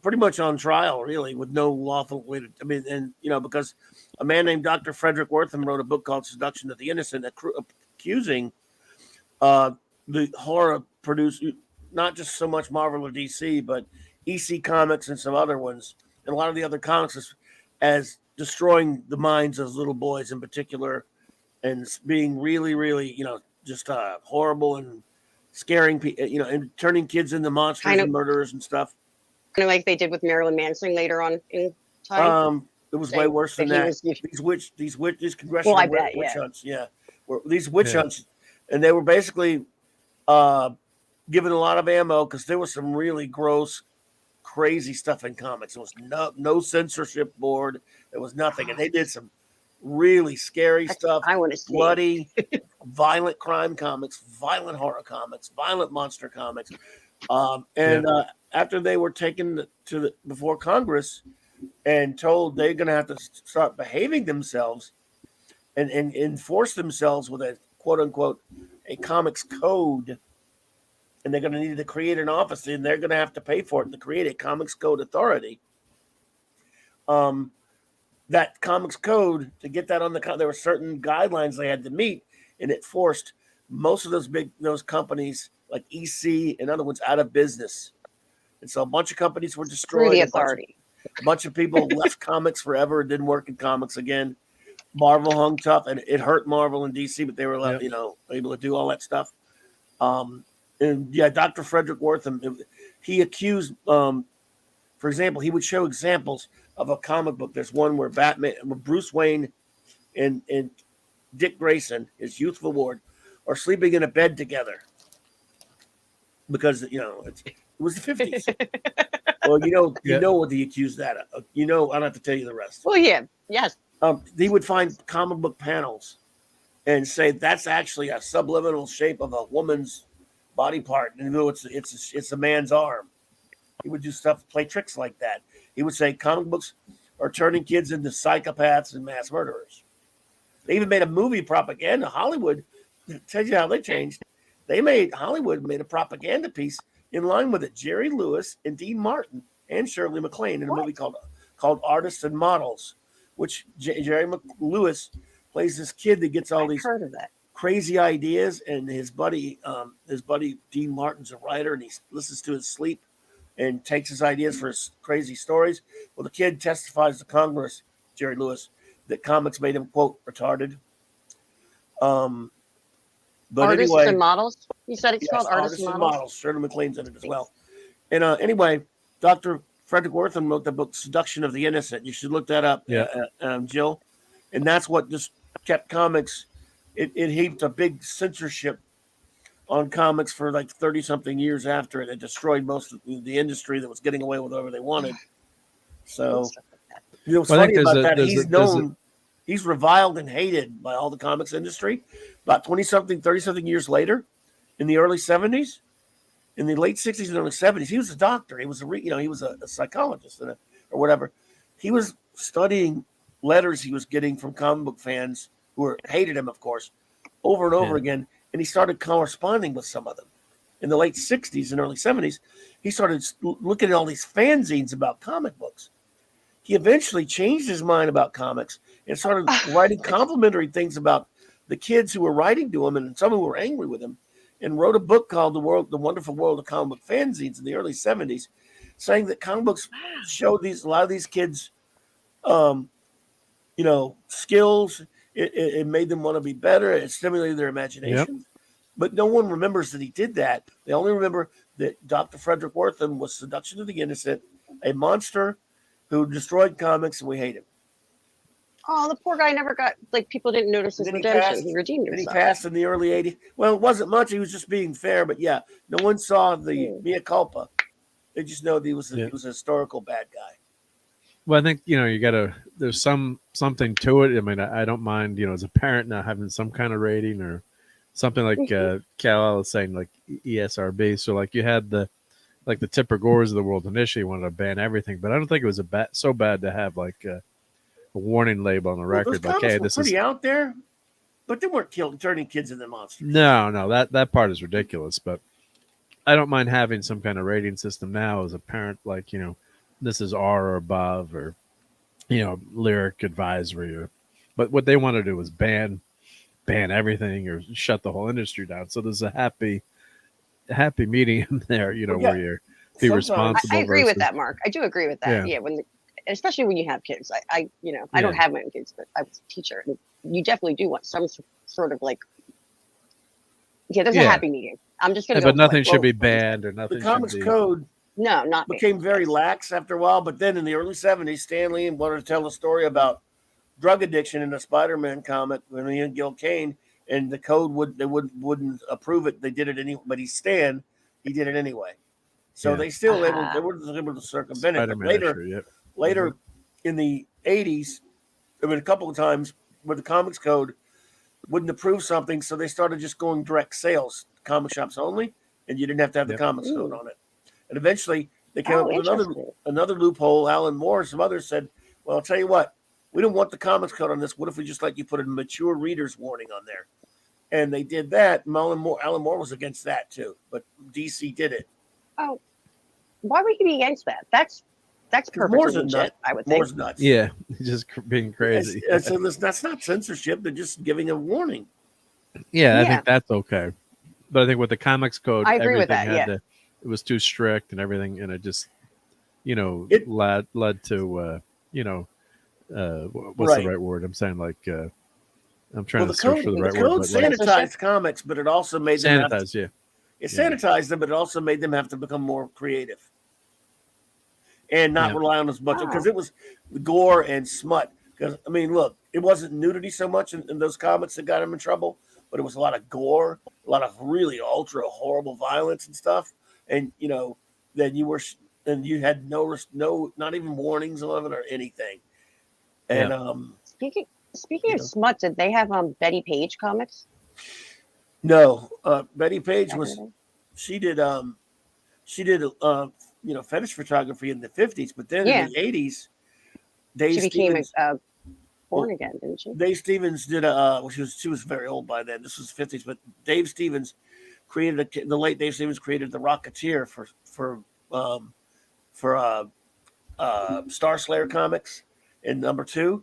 pretty much on trial, really, with no lawful way to, because a man named Dr. Frederick Wortham wrote a book called Seduction of the Innocent, accusing the horror produced, not just so much Marvel or DC, but EC Comics and some other ones, and a lot of the other comics as destroying the minds of little boys in particular, and being really, really, just horrible and scaring people, and turning kids into monsters and murderers and stuff. Kind of like they did with Marilyn Manson later on in time. It was way worse than that. These congressional witch hunts, these witch hunts, and they were basically given a lot of ammo because there was some really gross, crazy stuff in comics. There was no censorship board. There was nothing, and they did some really scary stuff. I want to see bloody, violent crime comics, violent horror comics, violent monster comics. After they were taken before Congress and told they're going to have to start behaving themselves and enforce themselves with a quote unquote a comics code, and they're going to need to create an office, and they're going to have to pay for it to create a comics code authority. That comics code, to get that on there were certain guidelines they had to meet, and it forced most of those companies like EC and other ones out of business. And so a bunch of companies were destroyed. Through the authority. A bunch of people left comics forever and didn't work in comics again. Marvel hung tough, and it hurt Marvel and DC, but they were able to do all that stuff. Dr. Frederick Wortham, he accused, for example, he would show examples of a comic book. There's one where Bruce Wayne and Dick Grayson, his youthful ward, are sleeping in a bed together because it was the 50s. Well, you know what he accused that of. I don't have to tell you the rest. Well, yeah, yes. He would find comic book panels and say that's actually a subliminal shape of a woman's body part, and it's a man's arm. He would do stuff, play tricks like that. He would say comic books are turning kids into psychopaths and mass murderers. They even made a movie propaganda. Hollywood, tells you how they changed. Hollywood made a propaganda piece in line with it. Jerry Lewis and Dean Martin and Shirley MacLaine in a movie called Artists and Models, which Jerry Lewis plays this kid that gets all these crazy ideas, and his buddy Dean Martin's a writer, and he listens to his sleep and takes his ideas for his crazy stories. Well, the kid testifies to Congress, Jerry Lewis, that comics made him, quote, retarded. But Artists anyway, and Models? You said it's called Artists and Models? Shirley MacLaine's in it as well. And anyway, Dr. Frederick Wortham wrote the book Seduction of the Innocent. You should look that up, Jill. And that's what just kept comics. It heaped a big censorship on comics for like 30-something years after it. It destroyed most of the industry that was getting away with whatever they wanted. So, what's funny about that, he's reviled and hated by all the comics industry. About 30-something years later, in the early 70s, in the late 60s and early 70s, he was a doctor. He was he was a psychologist or whatever. He was studying letters he was getting from comic book fans who hated him, of course, over and over again. And he started corresponding with some of them. In the late 60s and early 70s, he started looking at all these fanzines about comic books. He eventually changed his mind about comics and started writing complimentary things about the kids who were writing to him and some who were angry with him. and wrote a book called The Wonderful World of Comic Book Fanzines in the early 70s, saying that comic books showed a lot of these kids, skills. It made them want to be better. It stimulated their imagination. But no one remembers that he did that. They only remember that Dr. Frederick Wortham was Seduction of the Innocent, a monster who destroyed comics, and we hate him. Oh, the poor guy never got, like, people didn't notice his redemption. He redeemed himself. He passed in the early 80s. Well, it wasn't much. He was just being fair, but yeah, no one saw the mea culpa. They just know that he was a historical bad guy. Well, I think, there's something to it. I mean, I don't mind, as a parent not having some kind of rating or something like Cal was saying, like ESRB. So like you had the Tipper Gores of the world initially wanted to ban everything, but I don't think it was so bad to have like a warning label on the record. Those like, hey, this is out there, but they weren't turning kids into monsters. No, that part is ridiculous. But I don't mind having some kind of rating system now as a parent, like, this is R or above, or, lyric advisory, but what they want to do is ban everything or shut the whole industry down. So there's a happy medium there, where you're be responsible. I agree with that, Mark. I do agree with that. Yeah, especially when you have kids. I don't have my own kids, but I was a teacher, and you definitely do want some sort of like, there's a happy medium. I'm just gonna. But nothing should be banned or nothing. The comics code. No, not became very lax after a while. But then in the early 70s, Stan Lee wanted to tell a story about drug addiction in a Spider-Man comic when he and Gil Kane, and the code wouldn't approve it. They did it anyway, but he did it anyway. So they still they were able to circumvent it. But later in the 80s, there been a couple of times where the comics code wouldn't approve something, so they started just going direct sales, comic shops only, and you didn't have to have the comics code on it. And eventually they came up with another loophole. Alan Moore and some others said, well, I'll tell you what, we don't want the comics code on this. What if we just you put a mature reader's warning on there? And they did that. Alan Moore was against that too, but DC did it. Oh, why would you be against that? That's perfectly legit, I would think. Moore's nuts. Yeah, just being crazy. That's not censorship. They're just giving a warning. Yeah, I think that's okay. But I think with the comics code, I agree with that. It was too strict and everything, and it just, led to, what's the right word? I'm saying I'm trying to search for the right word. The code sanitized comics, but it also made them It sanitized them, but it also made them have to become more creative and not rely on as much, because it was the gore and smut. Because I mean, look, it wasn't nudity so much in those comics that got him in trouble, but it was a lot of gore, a lot of really ultra horrible violence and stuff. And then you had no, not even warnings of it or anything. And speaking of smut, did they have Betty Page comics? No, Betty Page she did fetish photography in the 50s, but then in the 80s, she became born again, didn't she? Dave Stevens did she was very old by then. This was 50s, but Dave Stevens the late Dave Stevens created the Rocketeer for Star Slayer comics in #2,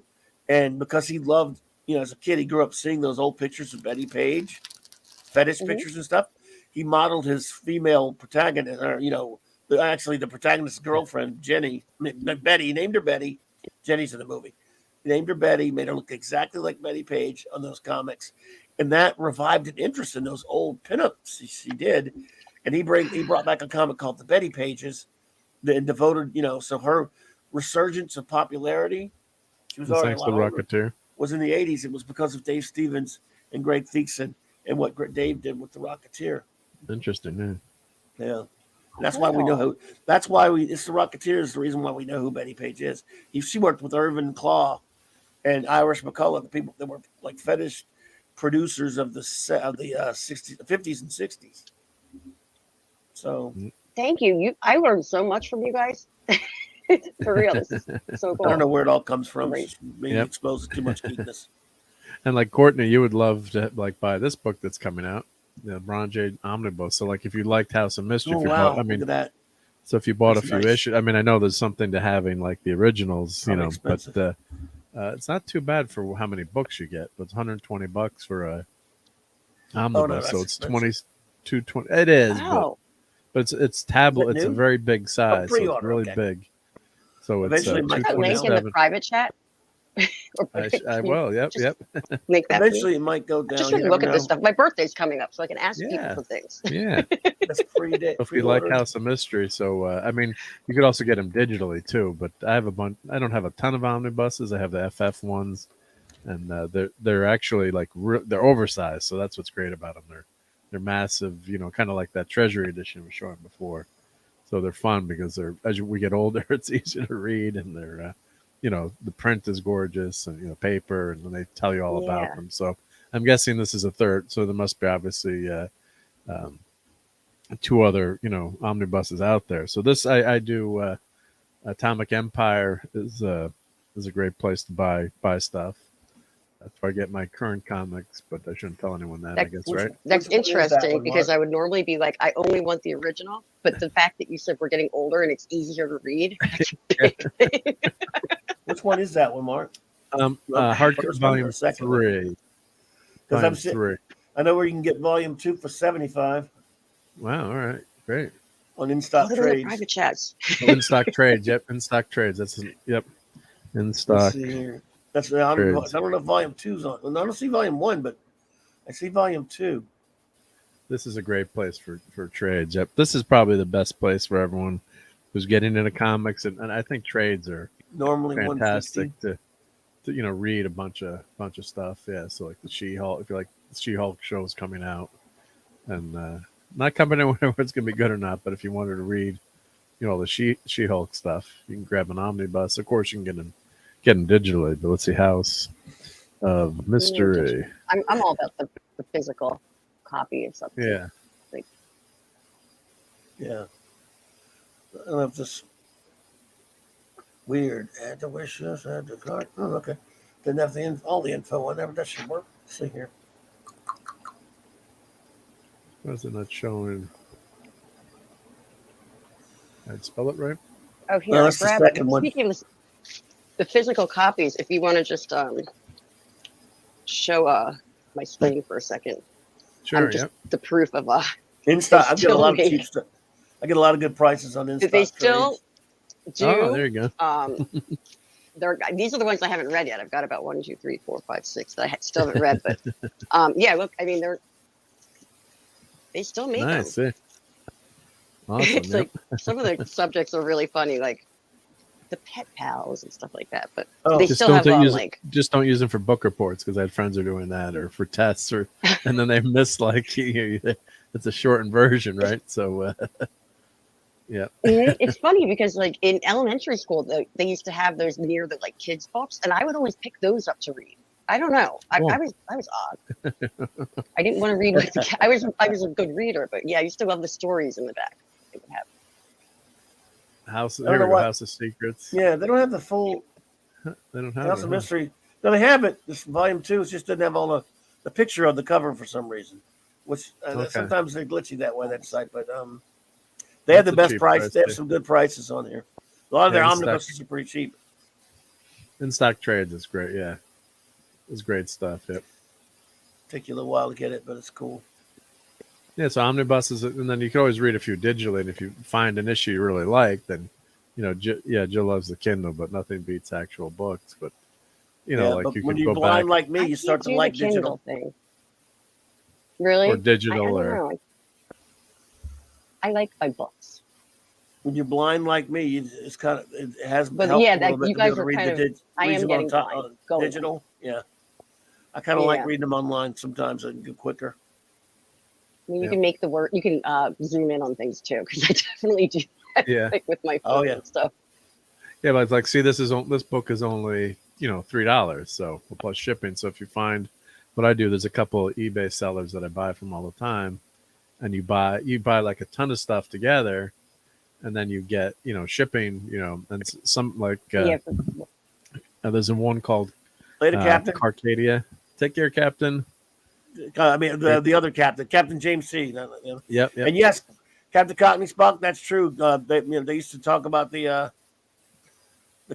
and because he loved, as a kid he grew up seeing those old pictures of Betty Page, fetish pictures and stuff. He modeled his female protagonist, or actually the protagonist's girlfriend, Betty. He named her Betty. Jenny's in the movie. He named her Betty, made her look exactly like Betty Page on those comics. And that revived an interest in those old pinups she did. And he brought back a comic called The Betty Pages, and devoted, so her resurgence of popularity, she was already the Rocketeer, was in the 80s. It was because of Dave Stevens and Greg Thiessen and what Dave did with the Rocketeer. Interesting, yeah. That's why we know who. That's why it's the Rocketeer is the reason why we know who Betty Page is. She worked with Irvin Klaw and Irish McCullough, the people that were like fetish producers of the 60s, 50s, and 60s. So, thank you. I learned so much from you guys. For real, this is so cool. I don't know where it all comes from. Being exposed to too much geekness. And like Courtney, you would love to buy this book that's coming out, the Ron J. Omnibus. So if you liked House of Mystery, look at that. So if you bought a few issues, I know there's something to having the originals, expensive. but it's not too bad for how many books you get. But it's $120 for a omnibus, so it's 220. It is, Oh, but it's tablet. Is it It's a new? very big size. So it's pre-order, really okay. big. So it's Eventually it might put a go link in the 227. private chat. Or I can you will. Yep. just Yep. Make that. For me? Eventually it might go down. Just You want to never look at this know. stuff. My birthday's coming up, so I can ask people Yeah. for things. Yeah. That's pre-order. If you like House of Mystery, so I mean, you could also get them digitally too. But I have a bunch. I don't have a ton of omnibuses. I have the FF ones, and they're actually like they're oversized. So that's what's great about them. They're massive. You know, kind of like that Treasury edition we showed before. So they're fun because as we get older, it's easier to read, and they're you know, the print is gorgeous, and you know, paper, and then they tell you all about them. So I'm guessing this is a third. So there must be obviously. Two other, you know, omnibuses out there. So this I do. Atomic Empire is a great place to buy stuff. That's where I get my current comics, but I shouldn't tell anyone that. I guess, right? That's Which one is that interesting one, because Mark? I would normally be like, I only want the original. But the fact that you said we're getting older and it's easier to read, that's a big thing. Which one is that one, Mark? Hardcover First one or volume second one? 3. Because Volume 3. I know where you can get volume 2 for $75 Wow. All right. Great. on in stock Put it in the trades. private chats. In stock trades. Yep. In stock trades. That's yep. In Let's stock. see here. That's I don't Trades. know if volume 2's on. Well, I don't see volume 1, but I see volume 2. This is a great place for trades. Yep. This is probably the best place for everyone who's getting into comics, and I think trades are Normally fantastic 150. to you know, read a bunch of stuff. Yeah, so like the She-Hulk, if you like the She-Hulk shows coming out, and not coming in whether it's gonna be good or not, but if you wanted to read, you know, the She-Hulk stuff, you can grab an omnibus. Of course, you can get them digitally. But let's see, House of Mystery. I'm all about the physical copy of something. Yeah, Yeah. I don't know if this weird. Add to wish list, add to cart. Oh, okay. Didn't have all the info on there, but that should work. Let's see here. why is it not showing? I'd spell it right. Oh, here, No, I that's the grab second it. one. Speaking of the physical copies, if you want to just show my screen for a second, Sure. I'm just Yep. the proof of In stock, I get a still lot of make- cheap stuff. I get a lot of good prices on in stock. they still trades. do. Oh, there you go. These are the ones I haven't read yet. I've got about 1, 2, 3, 4, 5, 6 that I still haven't read. But yeah, look, I mean, they still make Nice. them. Yeah. Awesome. It's Yep. like some of the subjects are really funny, like the pet pals and stuff like that. But Oh, they Just still have don't use like just don't use them for book reports, because I had friends who are doing that, or for tests, or and then they miss like it's a shortened version, right? So yeah. It's funny because like in elementary school, they used to have those near the like kids books, and I would always pick those up to read. I don't know. I was odd. I didn't want to read. I was a good reader, but yeah, I used to love the stories in the back. They would have. House. I don't Here know we go. what- House of Secrets. Yeah, they don't have the full They don't have House it, of huh? Mystery. No, they have it. This volume 2 it just didn't have all the picture of the cover for some reason, which Okay. sometimes they're glitchy that way, that site. But they have the That's a best cheap price. price, They have too. some good prices on here. A lot of their Yeah, in stock. omnibuses are pretty cheap. In stock trades, it's great. Yeah, it's great stuff. Yep. Take you a little while to get it, but it's cool. Yeah, so omnibuses, and then you can always read a few digitally, and if you find an issue you really like, then you know, Jill loves the Kindle, but nothing beats actual books. But you know, Yeah, like but you when could you're go blind back like me, I you can't start to do like the Kindle digital. thing. Really? or digital, I don't or know. I like my books. When you're blind like me, it's kind of it has But helped yeah, a little that- bit you to be able guys to are read kind the of- I am read them getting on top blind. on Going digital. Yeah, I kind of like Yeah. reading them online sometimes. I can go quicker. I mean, you Yeah. can make the word. You can zoom in on things too, because I definitely do that yeah, like, with my Oh, phone yeah. and stuff. yeah. But it's like, see, this book is only $3, so plus shipping. So if you find what I do, there's a couple of eBay sellers that I buy from all the time, and you buy like a ton of stuff together, and then you get shipping, and some like Yeah, there's a one called Later, Captain. Carcadia. Take care, Captain. I mean, the other captain, Captain James C. Yep. And yes, Captain Cockney Spock. That's true. They used to talk about the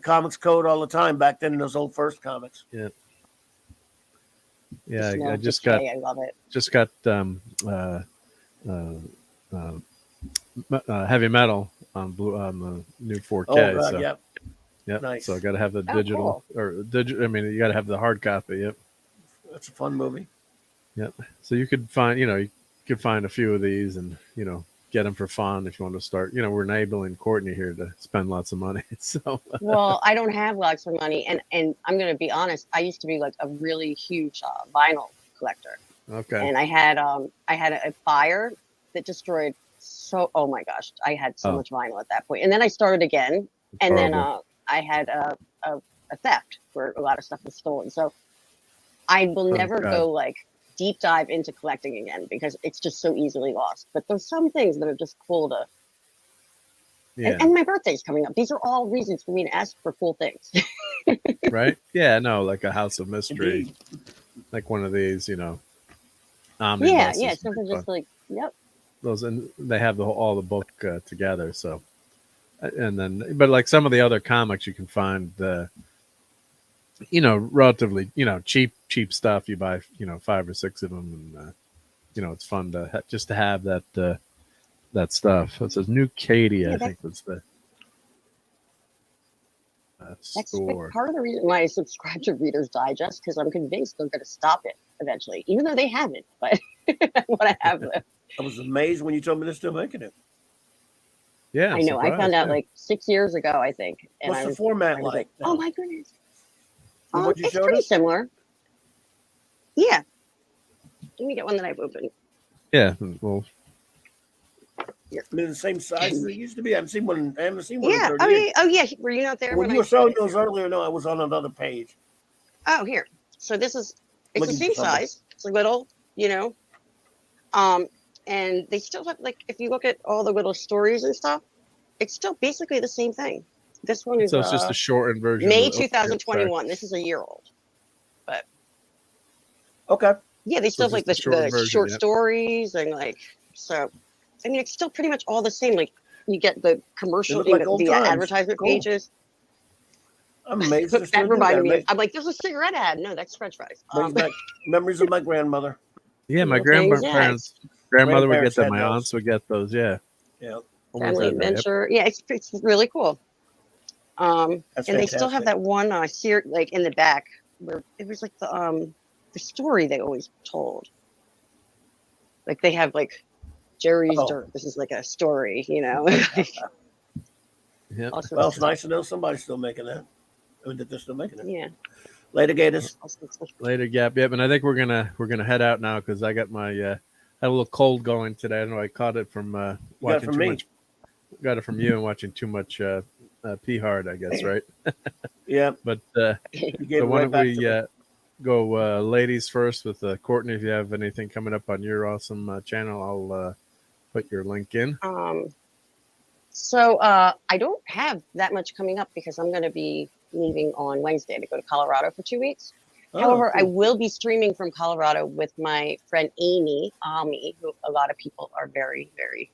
comics code all the time back then in those old first comics. Yeah, the smell I of just got decay, I love it. heavy metal on the new 4K. Oh God, so yep. yep. Nice. So I got to have the Oh, digital or digital. I mean, you got to have the hard copy. Yep. That's a fun movie. Yep. So you could find, you could find a few of these and, get them for fun if you want to start. We're enabling Courtney here to spend lots of money. So, Well, I don't have lots of money, and I'm going to be honest. I used to be like a really huge vinyl collector, okay. and I had a fire that destroyed. So, oh my gosh, I had so Oh. much vinyl at that point, and then I started again, and then Horrible. I had a theft where a lot of stuff was stolen. So I will never God. go like deep dive into collecting again because it's just so easily lost. But there's some things that are just cool to. Yeah. And my birthday's coming up. These are all reasons for me to ask for cool things. Right? Yeah, no, like a House of Mystery, Indeed. like one of these, omnibuses. Yeah, something just like, yep. Those, and they have all the book together. So, and then, but like some of the other comics, you can find relatively, cheap stuff. You buy, 5 or 6 of them, and it's fun to just to have that stuff. It says New Katie, I think was the That's store. part of the reason why I subscribe to Reader's Digest, because I'm convinced they're going to stop it eventually, even though they haven't. But I want to have them. I was amazed when you told me they're still making it. Yeah, I know. I found out yeah. like 6 years ago, I think. And What's I the was, format I was like? oh my goodness. From what you It's showed pretty us? similar. Yeah. Let me get one that I've opened. Yeah, well, I mean, the same size as it used to be. I haven't seen one. I haven't seen one in Yeah. 30 years. Oh, yeah. Were you not there? When you were showing those earlier, no, I was on another page. Oh, here. So this is, it's the Looking same for something. size. It's a little, and they still have, like, if you look at all the little stories and stuff, it's still basically the same thing. This one is so it's just a shortened version. May of the- 2021. This is a year old. Okay. Yeah, they still have So like just the a shortened version, short yep. stories and like, so, I mean, it's still pretty much all the same. Like you get the commercial, look like old the times. advertisement Cool. pages. I'm amazed they're still That doing reminded me. that. I'm like, there's a cigarette ad. No, that's French fries. Brings back memories of my grandmother. Yeah, my Little things, grandmother grandmother would get Grandparents them. had My those. aunts would get those. Yeah, Yeah, always Family had that, yep. Adventure. Yeah, it's really cool. that's And they still have fantastic. that one like in the back where it was like the story they always told. Like they have like Jerry's Oh. Dirt. This is like a story, Yep. Also, Well, it's nice to know somebody's still making that. I mean, that they're still making it. yeah. Later, Gators. Later, Gap. Yep. And I think we're gonna head out now because I got my had a little cold going today. I don't know. I caught it from You got it watching from too me. much. Got it from you and watching too much P Hard, I guess, right? Yeah, But you gave so it why right don't back we to me. go ladies first with Courtney? If you have anything coming up on your awesome channel, I'll put your link in. So I don't have that much coming up because I'm going to be leaving on Wednesday to go to Colorado for 2 weeks. Oh, However, I cool. will be streaming from Colorado with my friend Ami, who a lot of people are very, very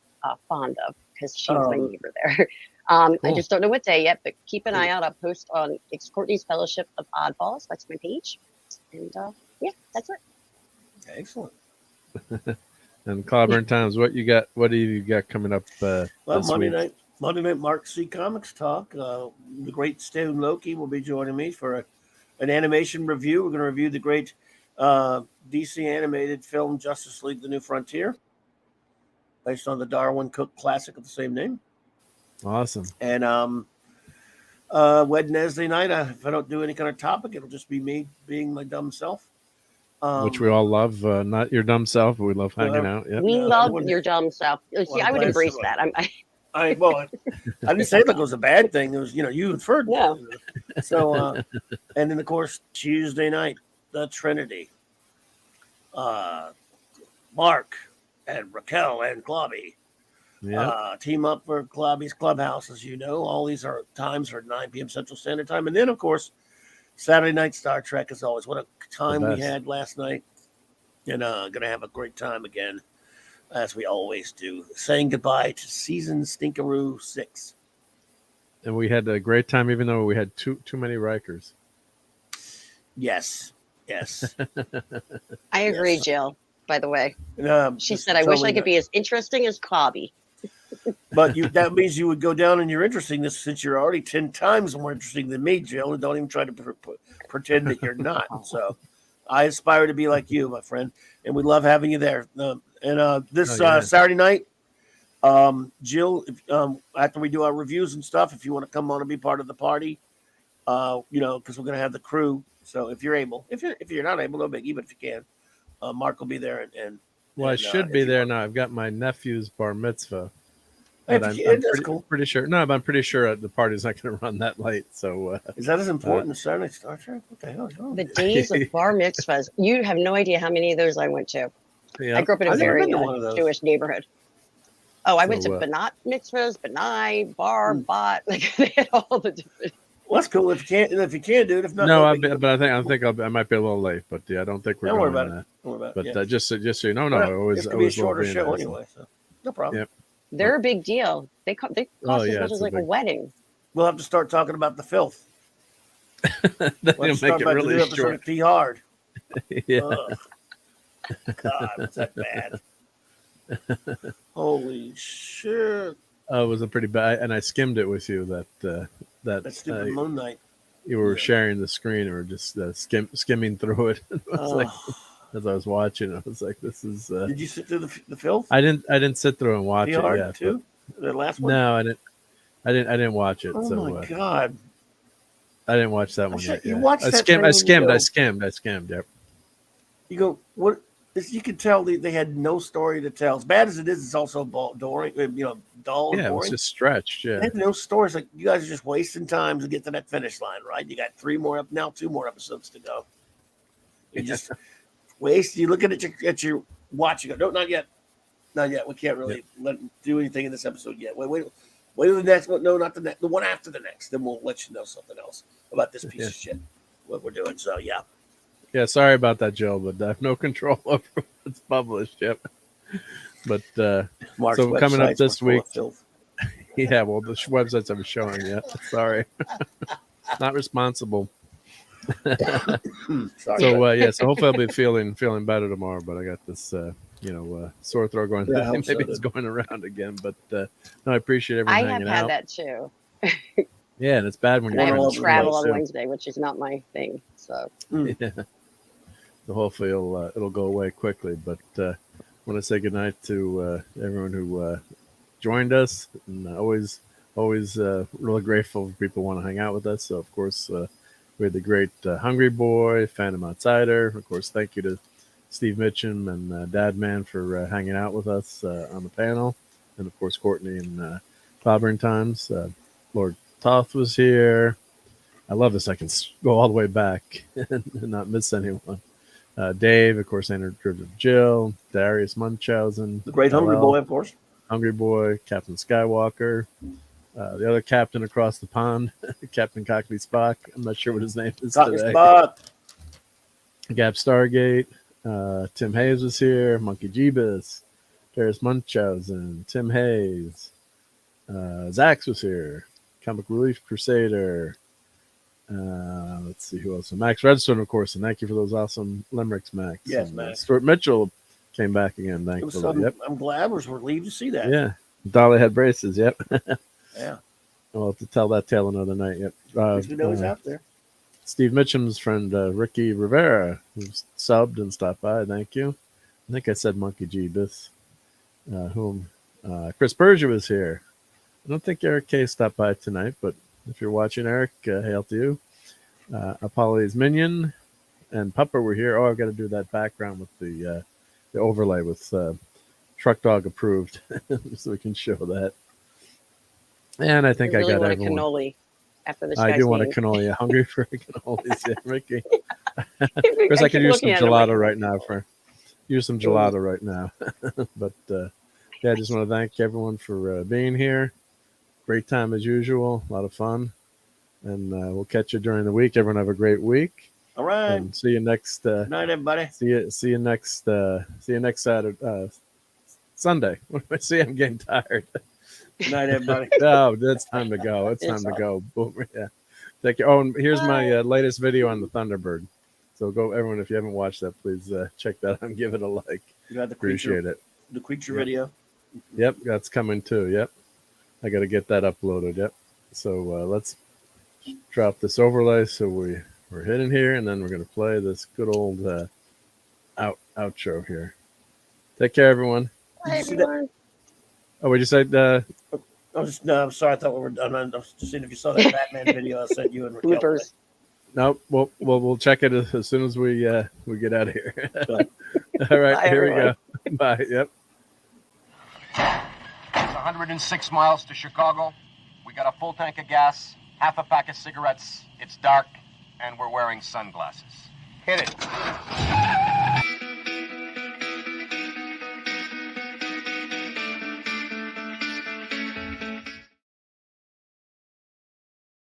fond of because she's my neighbor there. I Cool. just don't know what day yet, but keep an eye out. I'll post on it's Courtney's Fellowship of Oddballs. That's my page. And yeah, that's it. Excellent. And Clobberin Times, what you got? What do you got coming up Well, this Monday week? night, Mark C. Comics Talk. The great Stone Loki will be joining me for an animation review. We're going to review the great DC animated film Justice League: The New Frontier, based on the Darwin Cook classic of the same name. Awesome. And Wednesday night, if I don't do any kind of topic, it'll just be me being my dumb self. Which we all love. Not your dumb self, but we love hanging out. Yep. We No, I love wouldn't- your dumb self. See, Well, I would I'm embrace glad that. I didn't say it like it was a bad thing. It was, you inferred. No. So, and then of course Tuesday night, the Trinity, Mark and Raquel and Clobby Yeah. team up for Clobby's Clubhouse. As you know, all these are times are 9 p.m. Central Standard Time, and then of course Saturday night Star Trek as always. What a time we best. had last night, and gonna have a great time again. As we always do, saying goodbye to season Stinkaroo 6. And we had a great time, even though we had too many Rikers. Yes. I agree, Yes. Jill. by the way. She Just said, "I tell wish me I could that. be as interesting as Bobby." But that means you would go down in your interestingness since you're already 10 times more interesting than me, Jill, and don't even try to pretend that you're not. So I aspire to be like you, my friend, and we love having you there. This Saturday night, Jill, after we do our reviews and stuff, if you want to come on and be part of the party, because we're going to have the crew. So if you're able, if you're not able, no biggie, but if you can, Mark will be there. Well, I should be there now. I've got my nephew's bar mitzvah. If But you can, that's I'm cool. pretty sure. No, but I'm pretty sure the party's not going to run that late. So Is that as important as Saturday Star Trek? What the hell is wrong? The days of bar mitzvahs. You have no idea how many of those I went to. yeah, I grew up in a I've never very been to one of those. Jewish neighborhood. Oh, I went to So, Banat mitzvahs, Banai, bar, bot. Like they had all the different. Well, that's cool. If you can do it. If not, no, no biggie. but I think I might be a little late. But yeah, I don't think we're Don't worry going. about it. Don't worry about But it. Yeah. just so you know, Well, always it's gonna be a always love shorter being show there. anyway, so no problem. Yep. They're a big deal. They cost as much it's as a like a big- wedding. We'll have to start talking about the filth. That'll We'll have to make start it about the really new episode short. of T Hard. Yeah. Ugh. God, was that bad? Holy shit! It was a pretty bad, and I skimmed it with you. That That stupid Moon Knight. you were Yeah. sharing the screen or just skimming through it. I was like, as I was watching, I was like, "This is." Did you sit through the filth? I didn't sit through and watch T it Hard yet. too. The last but- one. No, I didn't watch it. Oh so my God! I didn't watch that one said yet. you yeah. watched I that skimmed. thing I and you skimmed. Yep. You go what? You could tell they had no story to tell. As bad as it is, it's also boring. Dull and Yeah, it was boring. just stretched. They Yeah. had no stories. Like you guys are just wasting time to get to that finish line, right? You got 2 more episodes to go. You just waste. You look at your watch. You go, no, not yet. We can't really do anything in this episode yet. Wait till the next one. No, not the next. The one after the next. Then we'll let you know something else about this piece of shit. What we're doing. So yeah. Yeah. Sorry about that, Joe, but I have no control over what's published. Yep. But Mark's so coming up websites this were full week, of filth. yeah. Well, the websites I was showing you. Sorry. Not responsible. Sorry. So hopefully I'll be feeling better tomorrow. But I got this sore throat going. Yeah, I hope Maybe so, it's dude. going around again. But no, I appreciate I everyone have hanging had out. that too. Yeah, and it's bad when And I you're have all to over the travel place, on too. Wednesday, which is not my thing. So Yeah. So hopefully it'll go away quickly. But I want to say goodnight to everyone who joined us, and always really grateful for people who want to hang out with us. So of course we had the great Hungry Boy, Phantom Outsider. Of course, thank you to Steve Mitchum and Dad Man for hanging out with us on the panel, and of course Courtney and Clobbering Times. Lord Toth was here. I love this. I can go all the way back and not miss anyone. Dave, of course, Andrew Jill, Darius Munchausen, The great Hungry LL, Boy, of course. Hungry Boy, Captain Skywalker, the other captain across the pond, Captain Cockney Spock. I'm not sure what his name is Cockney today. Spock. Gap Stargate, Tim Hayes was here, Monkey Jeebus, Darius Munchausen, Tim Hayes, Zax was here, Comic Relief Crusader. Let's see who else. Max Redstone, of course, and thank you for those awesome limericks, Max. Yes, and, Max. Stuart Mitchell came back again, It was thankfully. Yep. I'm glad I was relieved to see that. Yeah. Dolly had braces. Yep. Yeah. I'll have to tell that tale another night. Yep. At least we know he's out there. Steve Mitchum's friend, Ricky Rivera, who's subbed and stopped by. Thank you. I think I said Monkey Jeebus. Chris Berger was here. I don't think Eric K stopped by tonight, but if you're watching, Eric, hail to you. Apollo's Minion and Pupper were here. Oh, I've got to do that background with the overlay with Truck Dog approved, so we can show that. And I think I really got want everyone. a cannoli after this. I guy's do want a name. cannoli. Hungry for a cannoli, yeah, Ricky. I Chris, I could keep use some looking at him gelato like- right now use some gelato right now. But yeah, I just want to thank everyone for being here. Great time as usual, a lot of fun, and we'll catch you during the week. Everyone have a great week, All right. and see you next. Good night, everybody. See you next Saturday, Sunday. See, I'm getting tired. Good night, everybody. No, it's time to go. It's time to go. Boom. Yeah. Thank you. Oh, and here's my latest video on the Thunderbird. So go, everyone, if you haven't watched that, please check that out and give it a like. You got the creature, Appreciate it. the creature Yep. video. Yep, that's coming too. Yep, I got to get that uploaded. Yep. So let's drop this overlay. So we're hitting here, and then we're gonna play this good old outro here. Take care, everyone. Hi, you see that? everyone. Oh, we just said I'm sorry. I thought we were done. I was just seeing if you saw that Batman video I sent you and Raquel. Bloopers. no. We'll check it as soon as we get out of here. Good. All right, Bye, here everyone. we go. Bye. Yep. It's 106 miles to Chicago. We got a full tank of gas, half a pack of cigarettes. It's dark, and we're wearing sunglasses. Hit it.